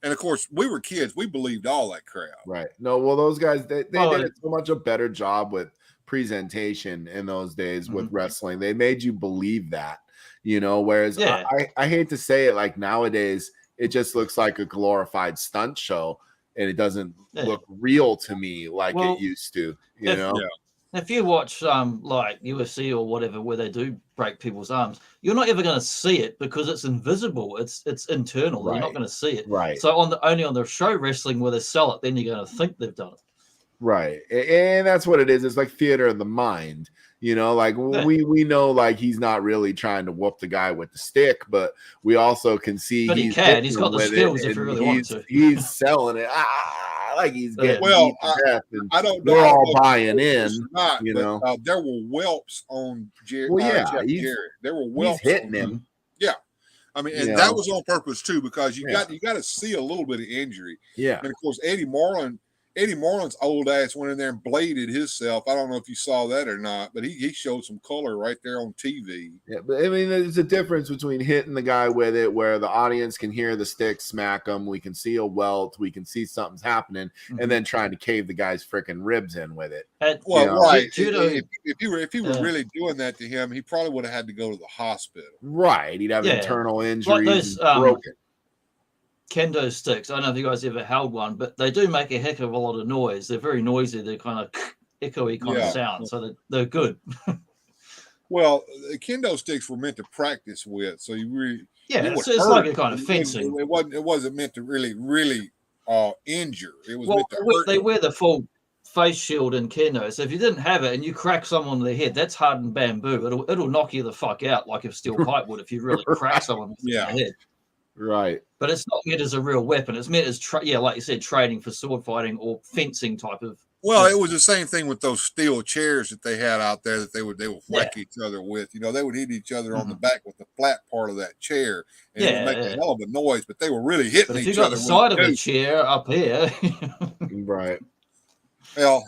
And of course, we were kids. We believed all that crap. Right. No, well, those guys, they did so much a better job with presentation in those days with wrestling. They made you believe that, you know, whereas I hate to say it, like nowadays, it just looks like a glorified stunt show and it doesn't look real to me like it used to, you know? Yeah. If you watch like UFC or whatever where they do break people's arms, you're not ever going to see it because it's invisible. It's internal. You're not going to see it. Right. So only on the show wrestling where they sell it, then you're going to think they've done it. Right. And that's what it is. It's like theater of the mind. You know, like we know like he's not really trying to whoop the guy with the stick, but we also can see he's got the skills if he really wants to. He's selling it. Like he's getting I don't know. We're all buying in. You know, there were whelps on Jerry. There were whelps hitting him. Yeah, I mean, and that was on purpose too, because you got to see a little bit of injury. Yeah, and of course Eddie Marlin's old ass went in there and bladed himself. I don't know if you saw that or not, but he showed some color right there on TV. Yeah, but I mean, there's a difference between hitting the guy with it, where the audience can hear the stick smack him, we can see a welt, we can see something's happening, and then trying to cave the guy's freaking ribs in with it. Right. If he were really doing that to him, he probably would have had to go to the hospital. Right. He'd have internal injuries, like broken. Kendo sticks. I don't know if you guys ever held one, but they do make a heck of a lot of noise. They're very noisy. They're kind of echoey kind of sound, so they're good. Well, the kendo sticks were meant to practice with, so you really it's like a kind of fencing. It wasn't meant to really injure. It was meant to hurt. They wear the full face shield in kendo, so if you didn't have it and you crack someone in the head, that's hardened bamboo. It'll knock you the fuck out like a steel pipe would if you really crack someone in the head. Right. But it's not meant as a real weapon. It's meant as, like you said, training for sword fighting or fencing type of. Well, it was the same thing with those steel chairs that they had out there that they would whack each other with. You know, they would hit each other on the back with the flat part of that chair, and it would make a hell of a noise. But they were really hitting each other. If you got the side of the chair up here, right? Well,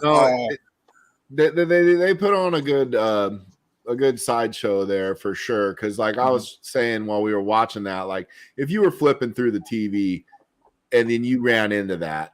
they put on a good sideshow there for sure. Because like I was saying while we were watching that, like if you were flipping through the TV and then you ran into that,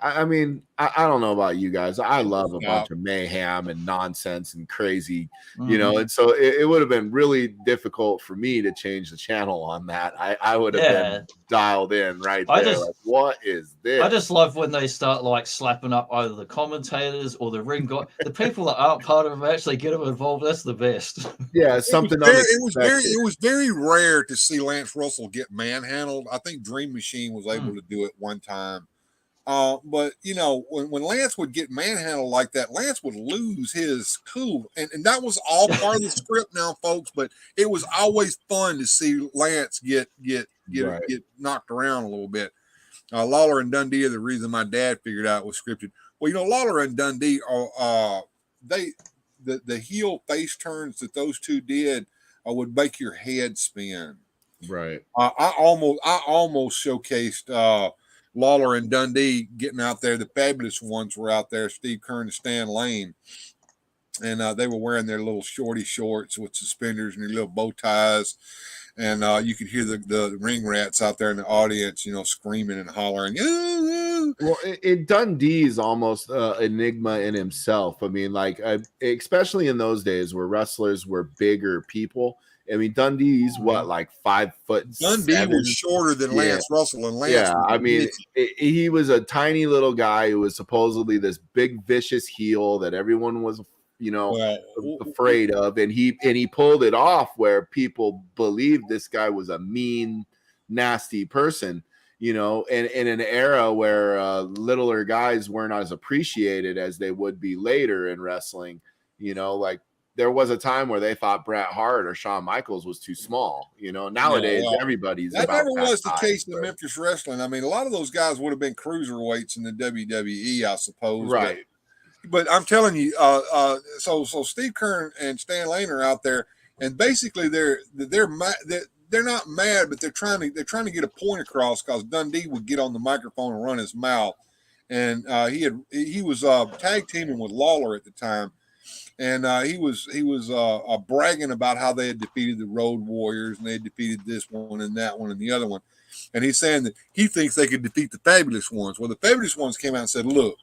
I mean, I don't know about you guys. I love a bunch of mayhem and nonsense and crazy, you know, and so it would have been really difficult for me to change the channel on that. I would have been dialed in right there. Like, what is this? I just love when they start like slapping up either the commentators or the ring guy. The people that aren't part of them actually get them involved. That's the best. Yeah, something. It was very rare to see Lance Russell get manhandled. I think Dream Machine was able to do it one time. But you know, when Lance would get manhandled like that, Lance would lose his cool, and that was all part of the script now, folks. But it was always fun to see Lance get knocked around a little bit. Lawler and Dundee are the reason my dad figured out it was scripted. Well, you know, Lawler and Dundee are the heel face turns that those two did would make your head spin. Right. I almost showcased Lawler and Dundee getting out there. The Fabulous Ones were out there, Steve Keirn and Stan Lane. And they were wearing their little shorty shorts with suspenders and their little bow ties. And you could hear the ring rats out there in the audience, you know, screaming and hollering. Well, Dundee's almost enigma in himself. I mean, like, especially in those days where wrestlers were bigger people. I mean, Dundee's what, like 5 foot? Dundee was shorter than Lance Russell, and Lance. Yeah, I mean, he was a tiny little guy who was supposedly this big vicious heel that everyone was, you know, afraid of, and he pulled it off where people believed this guy was a mean, nasty person. You know, and in an era where littler guys weren't as appreciated as they would be later in wrestling, you know, like there was a time where they thought Bret Hart or Shawn Michaels was too small. You know, nowadays everybody's that about never was the case in but Memphis wrestling. I mean, a lot of those guys would have been cruiserweights in the WWE, I suppose. Right. But I'm telling you, so Steve Keirn and Stan Lane are out there, and basically they're not mad, but they're trying to get a point across because Dundee would get on the microphone and run his mouth, and he was tag teaming with Lawler at the time, and he was bragging about how they had defeated the Road Warriors and they had defeated this one and that one and the other one, and he's saying that he thinks they could defeat the Fabulous Ones. Well, the Fabulous Ones came out and said, "Look,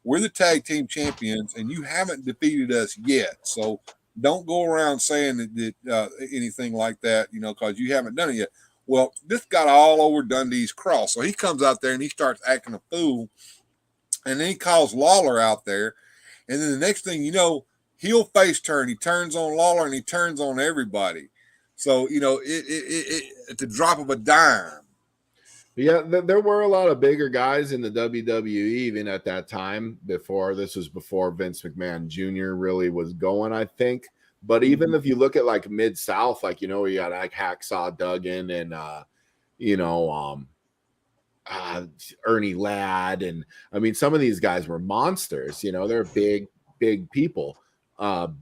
we're the tag team champions, and you haven't defeated us yet, so." Don't go around saying that anything like that, you know, because you haven't done it yet. Well, this got all over Dundee's cross. So he comes out there and he starts acting a fool. And then he calls Lawler out there. And then the next thing you know, he'll face turn. He turns on Lawler and he turns on everybody. So, you know, it at the drop of a dime. Yeah, there were a lot of bigger guys in the WWE even at that time. Before Vince McMahon Jr. really was going, I think. But even if you look at like Mid-South, like, you know, you got like Hacksaw Duggan and Ernie Ladd, and I mean some of these guys were monsters. You know, they're big people. Dr.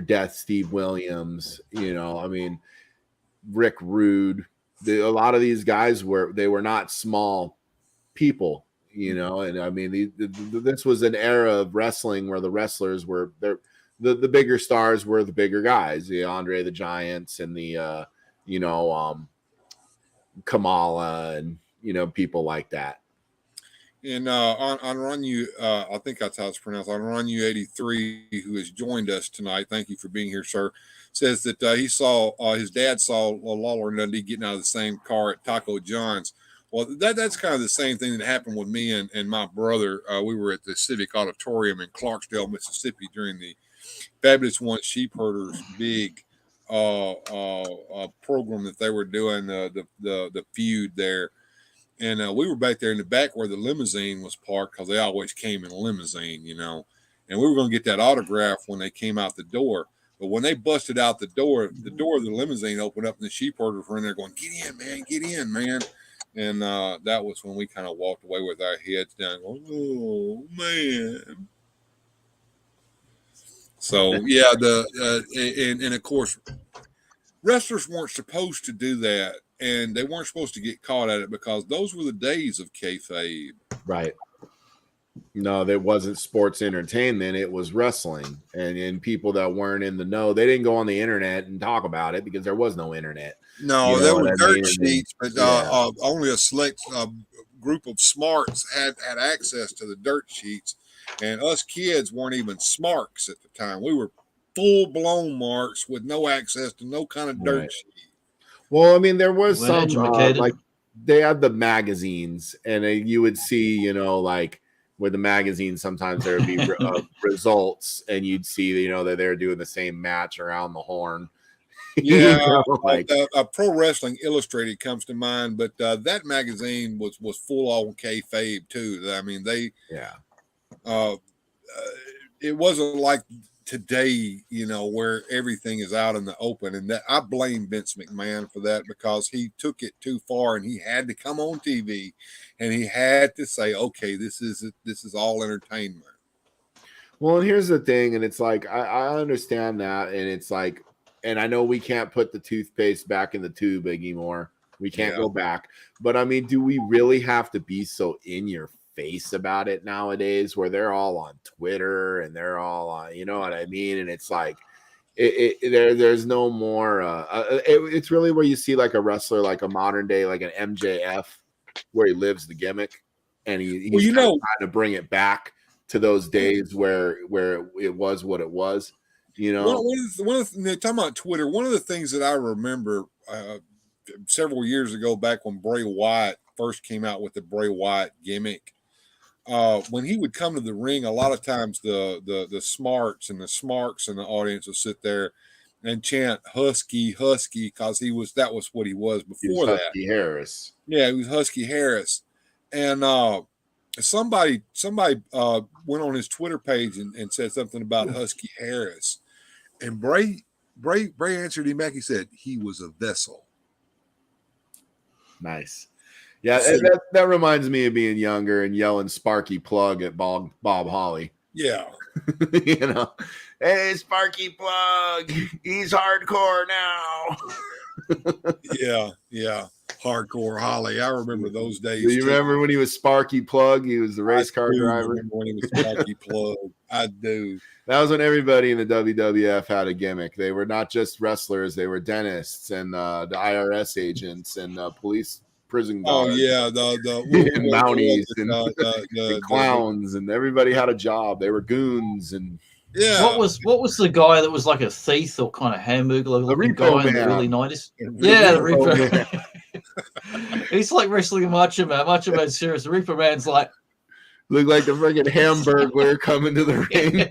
Death, Steve Williams. You know, I mean Rick Rude. A lot of these guys were not small people, you know, and I mean, this was an era of wrestling where the wrestlers were the bigger stars were the bigger guys, the Andre the Giants and the, Kamala and, you know, people like that. And on Ronu, I think that's how it's pronounced, on Ronu 83, who has joined us tonight. Thank you for being here, sir. Says that he saw his dad saw Lawler and Dundee getting out of the same car at Taco John's. Well, that's kind of the same thing that happened with me and my brother. We were at the Civic Auditorium in Clarksdale, Mississippi during the Fabulous One Sheep Herders big program that they were doing, the feud there. And we were back there in the back where the limousine was parked because they always came in a limousine, you know. And we were going to get that autograph when they came out the door. But when they busted out the door of the limousine opened up and the sheep herders were in there going, get in, man. And that was when we kind of walked away with our heads down going, oh, man. So, yeah, and of course, wrestlers weren't supposed to do that. And they weren't supposed to get caught at it because those were the days of kayfabe. Right. No, that wasn't sports entertainment. It was wrestling. And people that weren't in the know, they didn't go on the internet and talk about it because there was no internet. No, You know there what were I dirt mean? sheets, but Yeah. only a select group of smarts had access to the dirt sheets. And us kids weren't even smarks at the time. We were full-blown marks with no access to no kind of dirt Right. sheet. Well, I mean, there was Weren't some educated. like they had the magazines, and you would see, you know, like with the magazines, sometimes there would be results, and you'd see, you know, that they're doing the same match around the horn. Yeah, You know, like Pro Wrestling Illustrated comes to mind, but that magazine was full on kayfabe too. I mean, yeah. It wasn't like today, you know, where everything is out in the open, and that I blame Vince McMahon for that because he took it too far, and he had to come on TV, and he had to say, "Okay, this is all entertainment." Well, and here's the thing, and it's like I understand that, and it's like, and I know we can't put the toothpaste back in the tube anymore. We can't go back, but I mean, do we really have to be so in your face about it nowadays, where they're all on Twitter and they're all on, you know what I mean? And it's like, there's no more. It's really where you see like a wrestler, like a modern day, like an MJF, where he lives the gimmick, and he's Well, you know, trying to bring it back to those days where it was what it was, you know. one of the, talking about Twitter, one of the things that I remember several years ago, back when Bray Wyatt first came out with the Bray Wyatt gimmick, when he would come to the ring, a lot of times the smarts and the smarks in the audience would sit there and chant "Husky, Husky," because that was what he was before that. Husky Harris. Yeah, he was Husky Harris, and somebody went on his Twitter page and said something about Husky Harris, and Bray answered him back. He said he was a vessel. Nice. Yeah, that reminds me of being younger and yelling Sparky Plug at Bob Holly. Yeah. You know, hey, Sparky Plug, he's hardcore now. Yeah. Hardcore Holly. I remember those days. Do you remember when he was Sparky Plug? He was the race car driver. I remember when he was Sparky Plug. I do. That was when everybody in the WWF had a gimmick. They were not just wrestlers; they were dentists and the IRS agents and police prison guards. Oh yeah, and Mounties and the clowns, and everybody had a job. They were goons and. Yeah. What was the guy that was like a thief or kind of hamburger looking guy in the early 90s? Yeah, the Reaper. He's like wrestling a Macho Man. Macho Man's serious. The Reaper Man's like look like the freaking Hamburglar coming to the ring.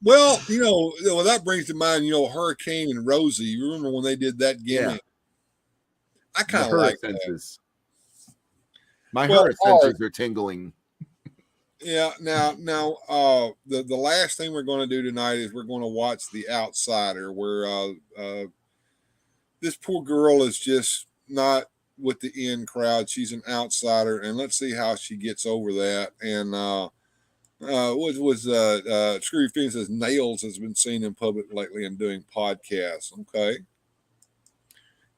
well, you know, that brings to mind, you know, Hurricane and Rosie. You remember when they did that gimmick? Yeah. I kind of like that. My heart sensors are tingling. Yeah. Now, the last thing we're going to do tonight is we're going to watch The Outsider, where this poor girl is just not with the in crowd. She's an outsider, and let's see how she gets over that. And Screwy Phoenix says Nails has been seen in public lately and doing podcasts. Okay.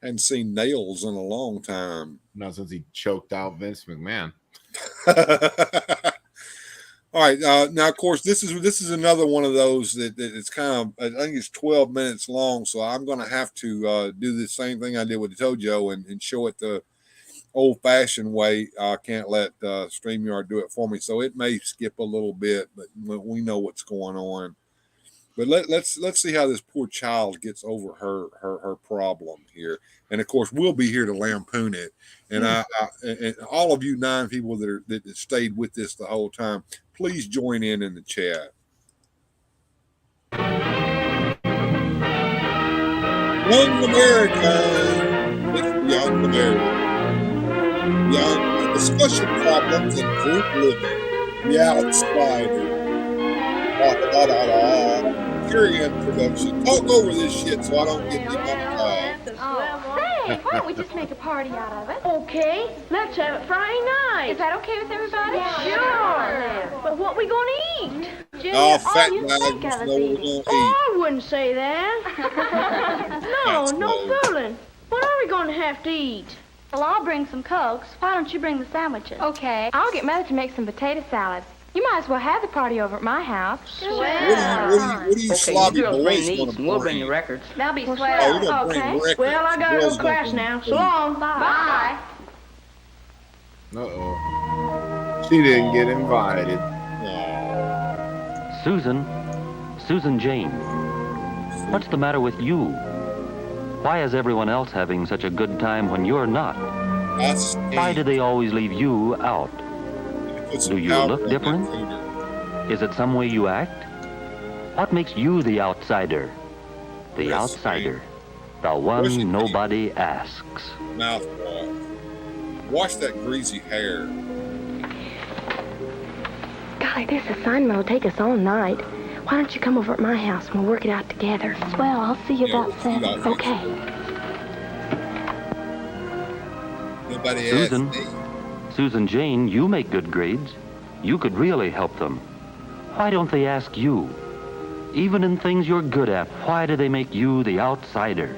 Hadn't seen Nails in a long time. Not since he choked out Vince McMahon. All right. Now, of course, this is another one of those that it's kind of, I think it's 12 minutes long. So I'm going to have to do the same thing I did with the Tojo and show it the old fashioned way. I can't let StreamYard do it for me. So it may skip a little bit, but we know what's going on. But let's see how this poor child gets over her problem here. And of course, we'll be here to lampoon it. And and all of you 9 people that stayed with this the whole time, please join in the chat. Young America, it's Young America. Young discussion problems and group living. The Outsider. Carry-in production. Talk over this shit so I don't get demonetized. Hey, why don't we just make a party out of it? Okay, let's have it Friday night. Is that okay with everybody? Yeah, sure. But what we gonna eat? Junior, Oh, fat you bag, think just of know us what we're eating. gonna Oh, I wouldn't say that. No That's fooling. What are we gonna have to eat? Well, I'll bring some Cokes. Why don't you bring the sandwiches? Okay. I'll get Mother to make some potato salad. You might as well have the party over at my house. What do you sloppy boys want to We'll bring the records. That'll be Oh, swell. you're gonna bring records. Well, I gotta go Girls to class gonna now. bring So long. Bye. Uh-oh. She didn't get invited. Susan Jane, what's the matter with you? Why is everyone else having such a good time when you're not? Why do they always leave you out? Do you look different? Is it some way you act? What makes you the outsider? The outsider. The one nobody asks. Mouthwash. Wash that greasy hair. Golly, this assignment will take us all night. Why don't you come over at my house and we'll work it out together? Swell, I'll see you about 7. Okay. Nobody Susan Jane, you make good grades. You could really help them. Why don't they ask you? Even in things you're good at, why do they make you the outsider?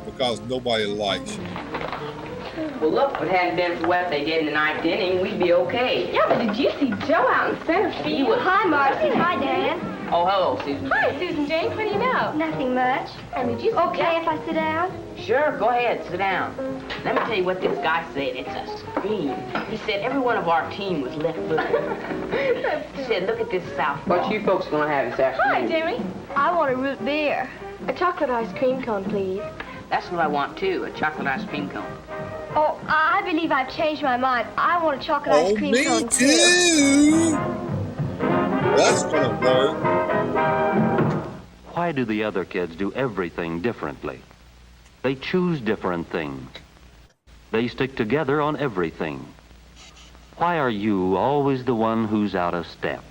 Because nobody likes you. Well, look, if it hadn't been for what they did in the ninth inning, we'd be okay. Yeah, but did you see Joe out in center field? Hi, Marcy. Hi, Dan. Oh, hello, Susan. Hi, Susan Jane. What do you know? Nothing much. And did you Okay if I sit down? Sure, go ahead, sit down. Let me tell you what this guy said. It's a scream. He said every one of our team was left-footed. He said, look at this southpaw. What you folks gonna have this afternoon? Hi, Jimmy. I want a root beer. A chocolate ice cream cone, please. That's what I want, too, a chocolate ice cream cone. Oh, I believe I've changed my mind. I want a chocolate ice cream cone, Me too. That's gonna work. Why do the other kids do everything differently? They choose different things. They stick together on everything. Why are you always the one who's out of step?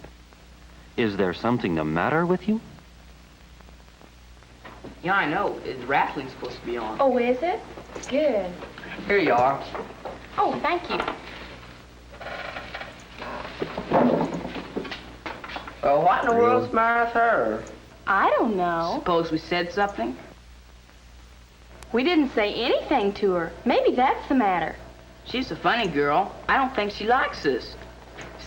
Is there something the matter with you? Yeah, I know. Wrestling's supposed to be on. Oh, is it? Good. Here you are. Oh, thank you. Well, what in the world's the matter with her? I don't know. Suppose we said something? We didn't say anything to her. Maybe that's the matter. She's a funny girl. I don't think she likes us.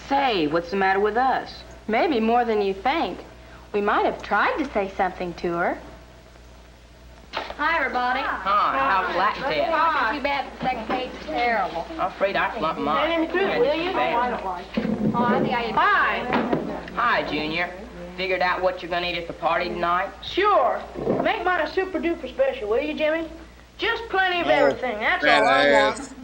Say, what's the matter with us? Maybe more than you think. We might have tried to say something to her. Hi, everybody. Hi, how's Latin test? Hi. Too bad the second page is terrible. I'm afraid I flunked mine. Will you? Oh, I think I did. Hi. Hi, Junior. Figured out what you're gonna eat at the party tonight? Sure. Make mine a super duper special, will you, Jimmy? Just plenty of everything. That's all I want.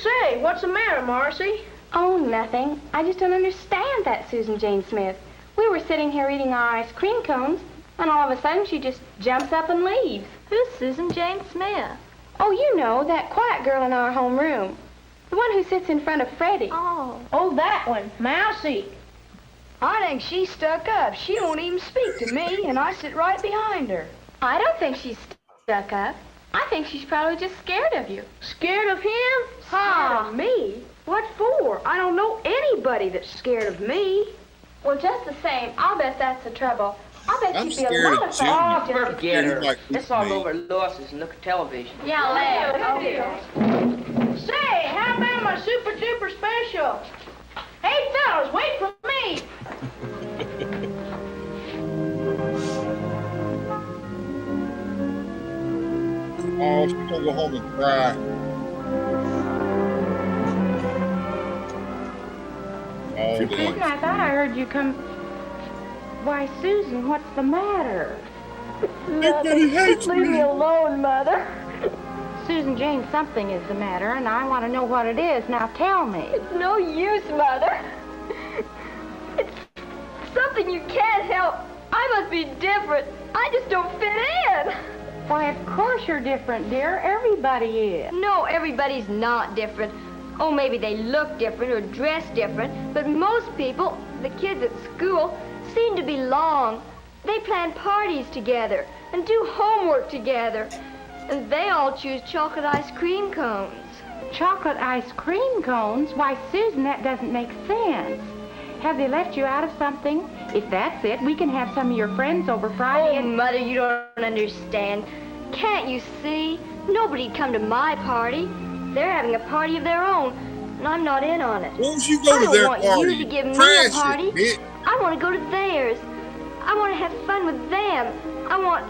Say, what's the matter, Marcy? Oh, nothing. I just don't understand that Susan Jane Smith. We were sitting here eating our ice cream cones, and all of a sudden she just jumps up and leaves. Who's Susan Jane Smith? Oh, you know, that quiet girl in our homeroom. The one who sits in front of Freddie. Oh, that one. Mousy. I think she's stuck up. She don't even speak to me, and I sit right behind her. I don't think she's stuck up. I think she's probably just scared of you. Scared of him? Scared of me? What for? I don't know anybody that's scared of me. Well, just the same, I'll bet that's the trouble. I bet I'm you'd be a scared lot of of Junior. fun. Forget her. Like Let's all go over to Lewis's and look at television. Yeah, let's. Say, how about my super duper special? Hey, fellas, wait for me. Oh, she's gonna go home and cry. Oh, Susan, I thought I heard you come. Why, Susan, what's the matter? Everybody hates Leave me. me alone, Mother. Susan Jane, something is the matter, and I want to know what it is. Now tell me. It's no use, Mother. It's something you can't help. I must be different. I just don't fit in. Why, of course you're different, dear. Everybody is. No, everybody's not different. Oh, maybe they look different or dress different, but most people, the kids at school, seem to belong. They plan parties together and do homework together. And they all choose chocolate ice cream cones. Chocolate ice cream cones? Why, Susan, that doesn't make sense. Have they left you out of something? If that's it, we can have some of your friends over Friday. Oh, Mother, you don't understand. Can't you see? Nobody'd come to my party. They're having a party of their own, and I'm not in on it. Won't you go to their party? I don't want you to give me a Crash party. it, bitch. I want to go to theirs. I want to have fun with them. I want...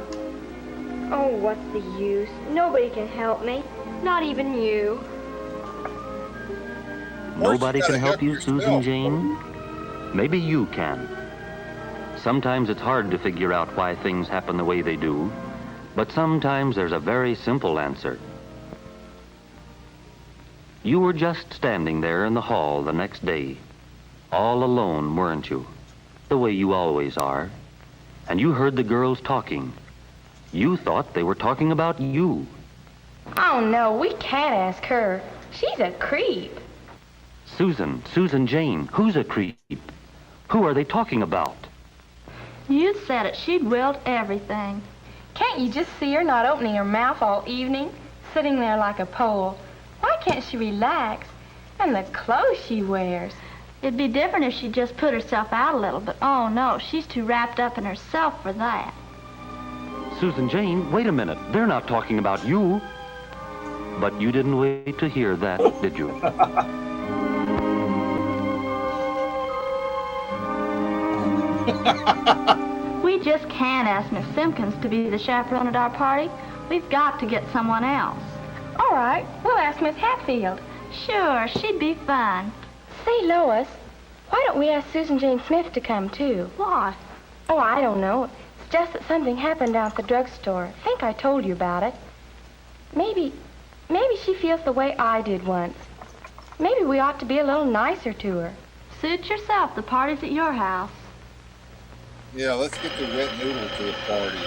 Oh, what's the use? Nobody can help me. Not even you. Nobody can help you, Susan Jane? Maybe you can. Sometimes it's hard to figure out why things happen the way they do, but sometimes there's a very simple answer. You were just standing there in the hall the next day, all alone, weren't you? The way you always are. And you heard the girls talking. You thought they were talking about you. Oh, no, we can't ask her. She's a creep. Susan Jane, who's a creep? Who are they talking about? You said it. She'd willed everything. Can't you just see her not opening her mouth all evening, sitting there like a pole? Why can't she relax? And the clothes she wears. It'd be different if she just put herself out a little, but oh no, she's too wrapped up in herself for that. Susan Jane, wait a minute. They're not talking about you. But you didn't wait to hear that, did you? We just can't ask Miss Simpkins to be the chaperone at our party. We've got to get someone else. All right, we'll ask Miss Hatfield. Sure, she'd be fun. Say, Lois, why don't we ask Susan Jane Smith to come, too? Why? Oh, I don't know. It's just that something happened down at the drugstore. I think I told you about it. Maybe she feels the way I did once. Maybe we ought to be a little nicer to her. Suit yourself. The party's at your house. Yeah, let's get the wet noodle to the party.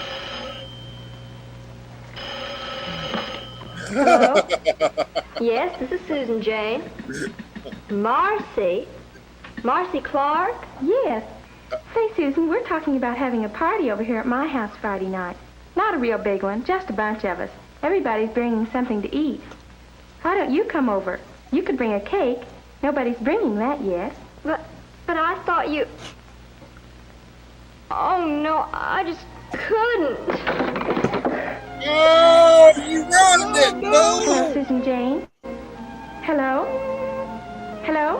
Hello? Yes, this is Susan Jane. Marcy? Marcy Clark? Yes. Say, Susan, we're talking about having a party over here at my house Friday night. Not a real big one, just a bunch of us. Everybody's bringing something to eat. Why don't you come over? You could bring a cake. Nobody's bringing that yet. But I thought you... Oh, no, I just couldn't. Oh, you ruined it, Hello, Susan Jane. Hello? Hello?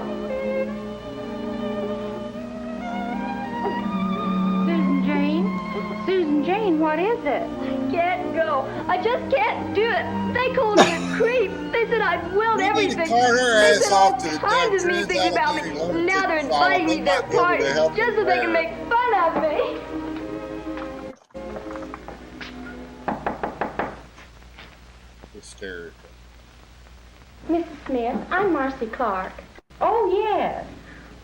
Susan Jane? Susan Jane, what is it? I can't go. I just can't do it. They called me a creep. They said I'd willed everything. Cart her They ass said off all to the kinds of mean things about me. Now they're inviting me to their party just so they can make fun of me. Hysterical. Mrs. Smith, I'm Marcy Clark. Oh, yes.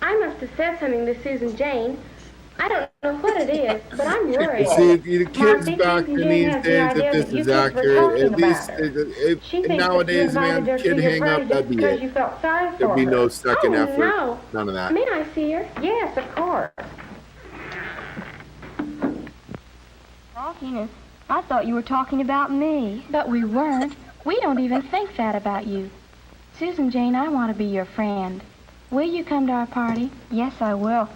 I must have said something to Susan Jane. I don't know what it is, but I'm worried. See, the kids back in these days, if this is accurate, at least nowadays, man, kid hang up, that'd be it. There'd be no second effort, no. none of that. May I see her? Yes, of course. Talking, I thought you were talking about me. But we weren't. We don't even think that about you. Susan Jane, I want to be your friend. Will you come to our party? Yes, I will.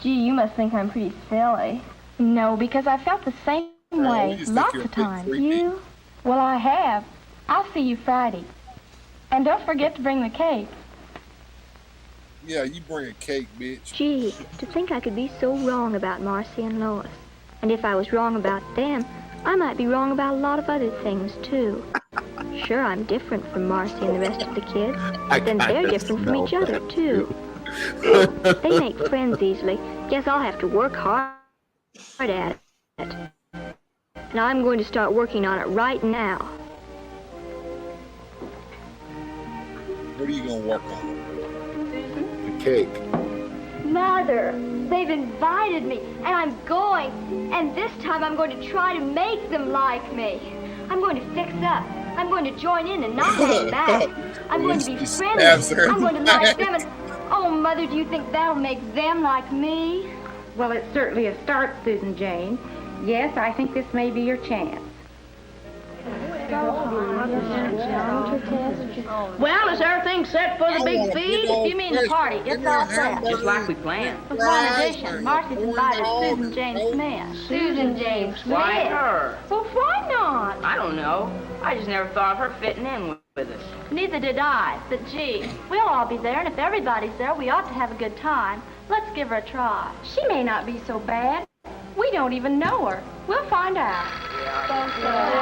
Gee, you must think I'm pretty silly. No, because I felt the same way lots of times. You? Well, I have. I'll see you Friday. And don't forget to bring the cake. Yeah, you bring a cake, bitch. Gee, to think I could be so wrong about Marcy and Lois. And if I was wrong about them, I might be wrong about a lot of other things, too. Sure, I'm different from Marcy and the rest of the kids, but then they're different from each other, too. They make friends easily. Guess I'll have to work hard at it. And I'm going to start working on it right now. What are you going to work on? The cake. Mother, they've invited me, and I'm going. And this time I'm going to try to make them like me. I'm going to fix up. I'm going to join in and not hang back. I'm going to be friendly. I'm going to like them. And oh, Mother, do you think that'll make them like me? Well, it's certainly a start, Susan Jane. Yes, I think this may be your chance. Well, is everything set for the big feed? You mean the party? It's all set. Just like we planned. With one addition, Marcy's invited Susan Jane Smith. Susan James Why Smith. her? Well, why not? I don't know. I just never thought of her fitting in with us. Neither did I. But gee, we'll all be there, and if everybody's there, we ought to have a good time. Let's give her a try. She may not be so bad. We don't even know her. We'll find out. Bye.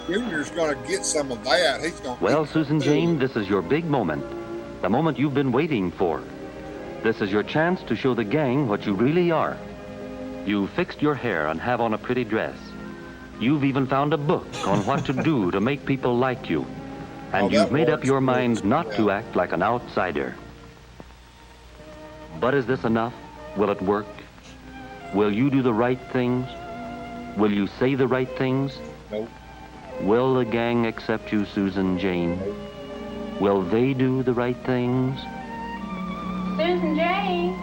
Junior's going to get some of that. He's going. Well, Susan Jane, this is your big moment. The moment you've been waiting for. This is your chance to show the gang what you really are. You've fixed your hair and have on a pretty dress. You've even found a book on what to do to make people like you. And you've made up your mind not to act like an outsider. But is this enough? Will it work? Will you do the right things? Will you say the right things? Nope. Will the gang accept you, Susan Jane? Will they do the right things? Susan Jane,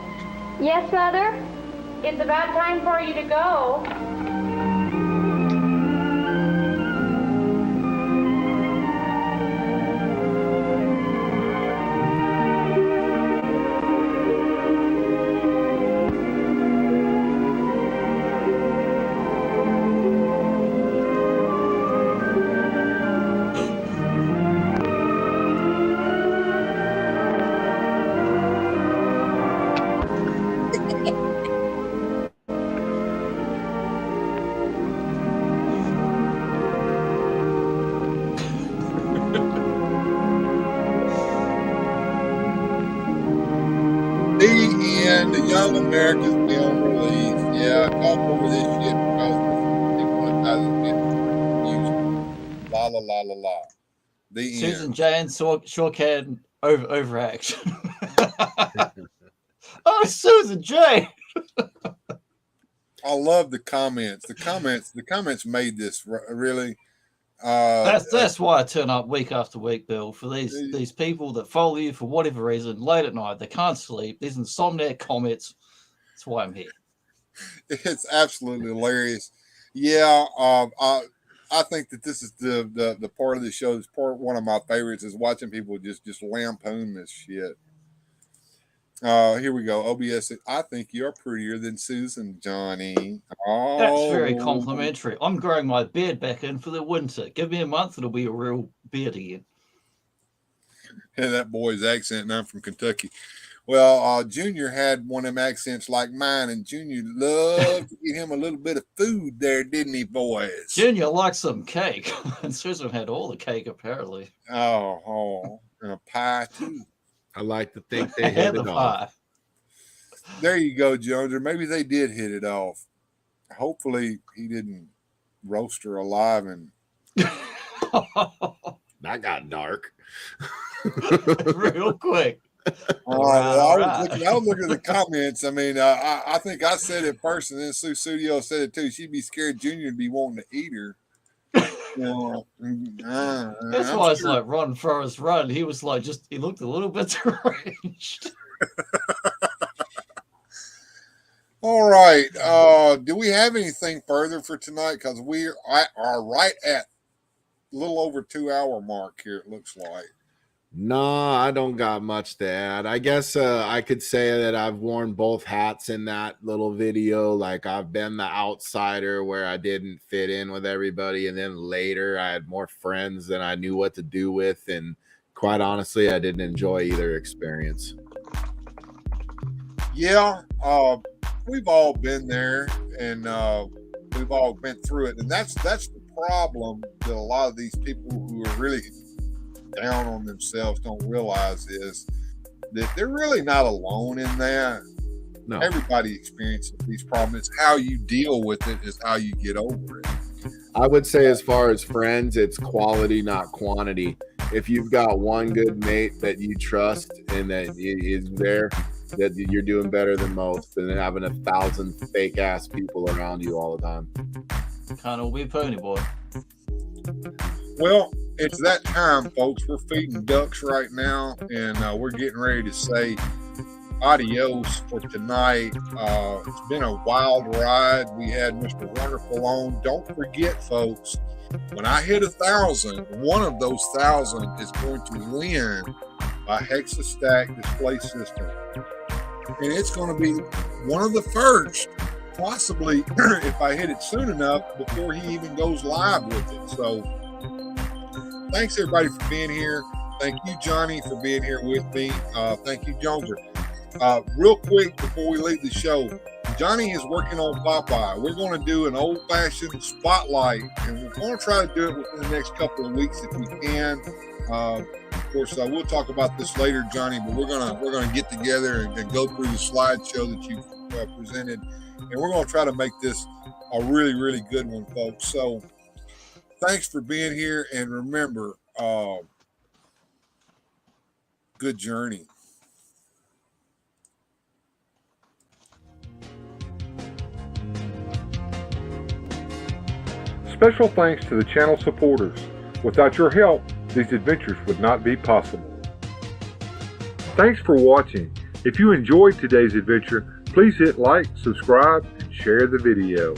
Yes, Mother? it's about time for you to go. The Young Americans be on release. Yeah, talk over this shit because people are confused. La la la la la. The Susan end. Jane sure can overaction. Oh, Susan Jane. I love the comments. The comments made this really. That's why I turn up week after week, Bill, for these people that follow you for whatever reason late at night. They can't sleep. These insomniac comments. That's why I'm here. It's absolutely hilarious. Yeah, I think that this is the part of the show that's one of my favorites is watching people just lampoon this shit. Here we go. OBS said, I think you're prettier than Susan, Johnny. Oh, That's very complimentary. I'm growing my beard back in for the winter. Give me a month, it'll be a real beard again. Yeah, that boy's accent, and I'm from Kentucky. Well, Junior had one of them accents like mine, and Junior loved to get him a little bit of food there, didn't he, boys? Junior likes some cake, and Susan had all the cake, apparently. Oh, and a pie, too. I like to think they hit it off. There you go, Jones. Or maybe they did hit it off. Hopefully, he didn't roast her alive. And that got dark real quick. I was looking at the comments. I mean, I think I said it first, and then Sue Studio said it too. She'd be scared Junior would be wanting to eat her. That's why it's like Run Forrest Run. He was like he looked a little bit deranged. All right. Do we have anything further for tonight? Because we are right at a little over 2 hour mark here, it looks like. No, I don't got much to add. I guess I could say that I've worn both hats in that little video. Like I've been the outsider where I didn't fit in with everybody. And then later I had more friends than I knew what to do with. And quite honestly, I didn't enjoy either experience. Yeah, we've all been there and we've all been through it. And that's the problem that a lot of these people who are really down on themselves don't realize is that they're really not alone in that. No. Everybody experiences these problems. It's how you deal with it is how you get over it. I would say as far as friends, it's quality, not quantity. If you've got one good mate that you trust and that is there, that you're doing better than most than having 1,000 fake ass people around you all the time. Kind of weird pony boy. Well, it's that time, folks. We're feeding ducks right now, and we're getting ready to say adios for tonight. It's been a wild ride. We had Mr. Wonderful on. Don't forget, folks, when I hit 1,000, one of those 1,000 is going to win a Hexastack display system. And it's going to be one of the first, possibly, if I hit it soon enough, before he even goes live with it. So thanks, everybody, for being here. Thank you, Johnny, for being here with me. Thank you, Joneser. Real quick, before we leave the show, Johnny is working on Popeye. We're going to do an old-fashioned spotlight, and we're going to try to do it within the next couple of weeks if we can. Of course, we'll talk about this later, Johnny, but we're gonna get together and go through the slideshow that you presented, and we're going to try to make this a really, really good one, folks. So thanks for being here, and remember, good journey. Special thanks to the channel supporters. Without your help, these adventures would not be possible. Thanks for watching. If you enjoyed today's adventure, please hit like, subscribe, and share the video.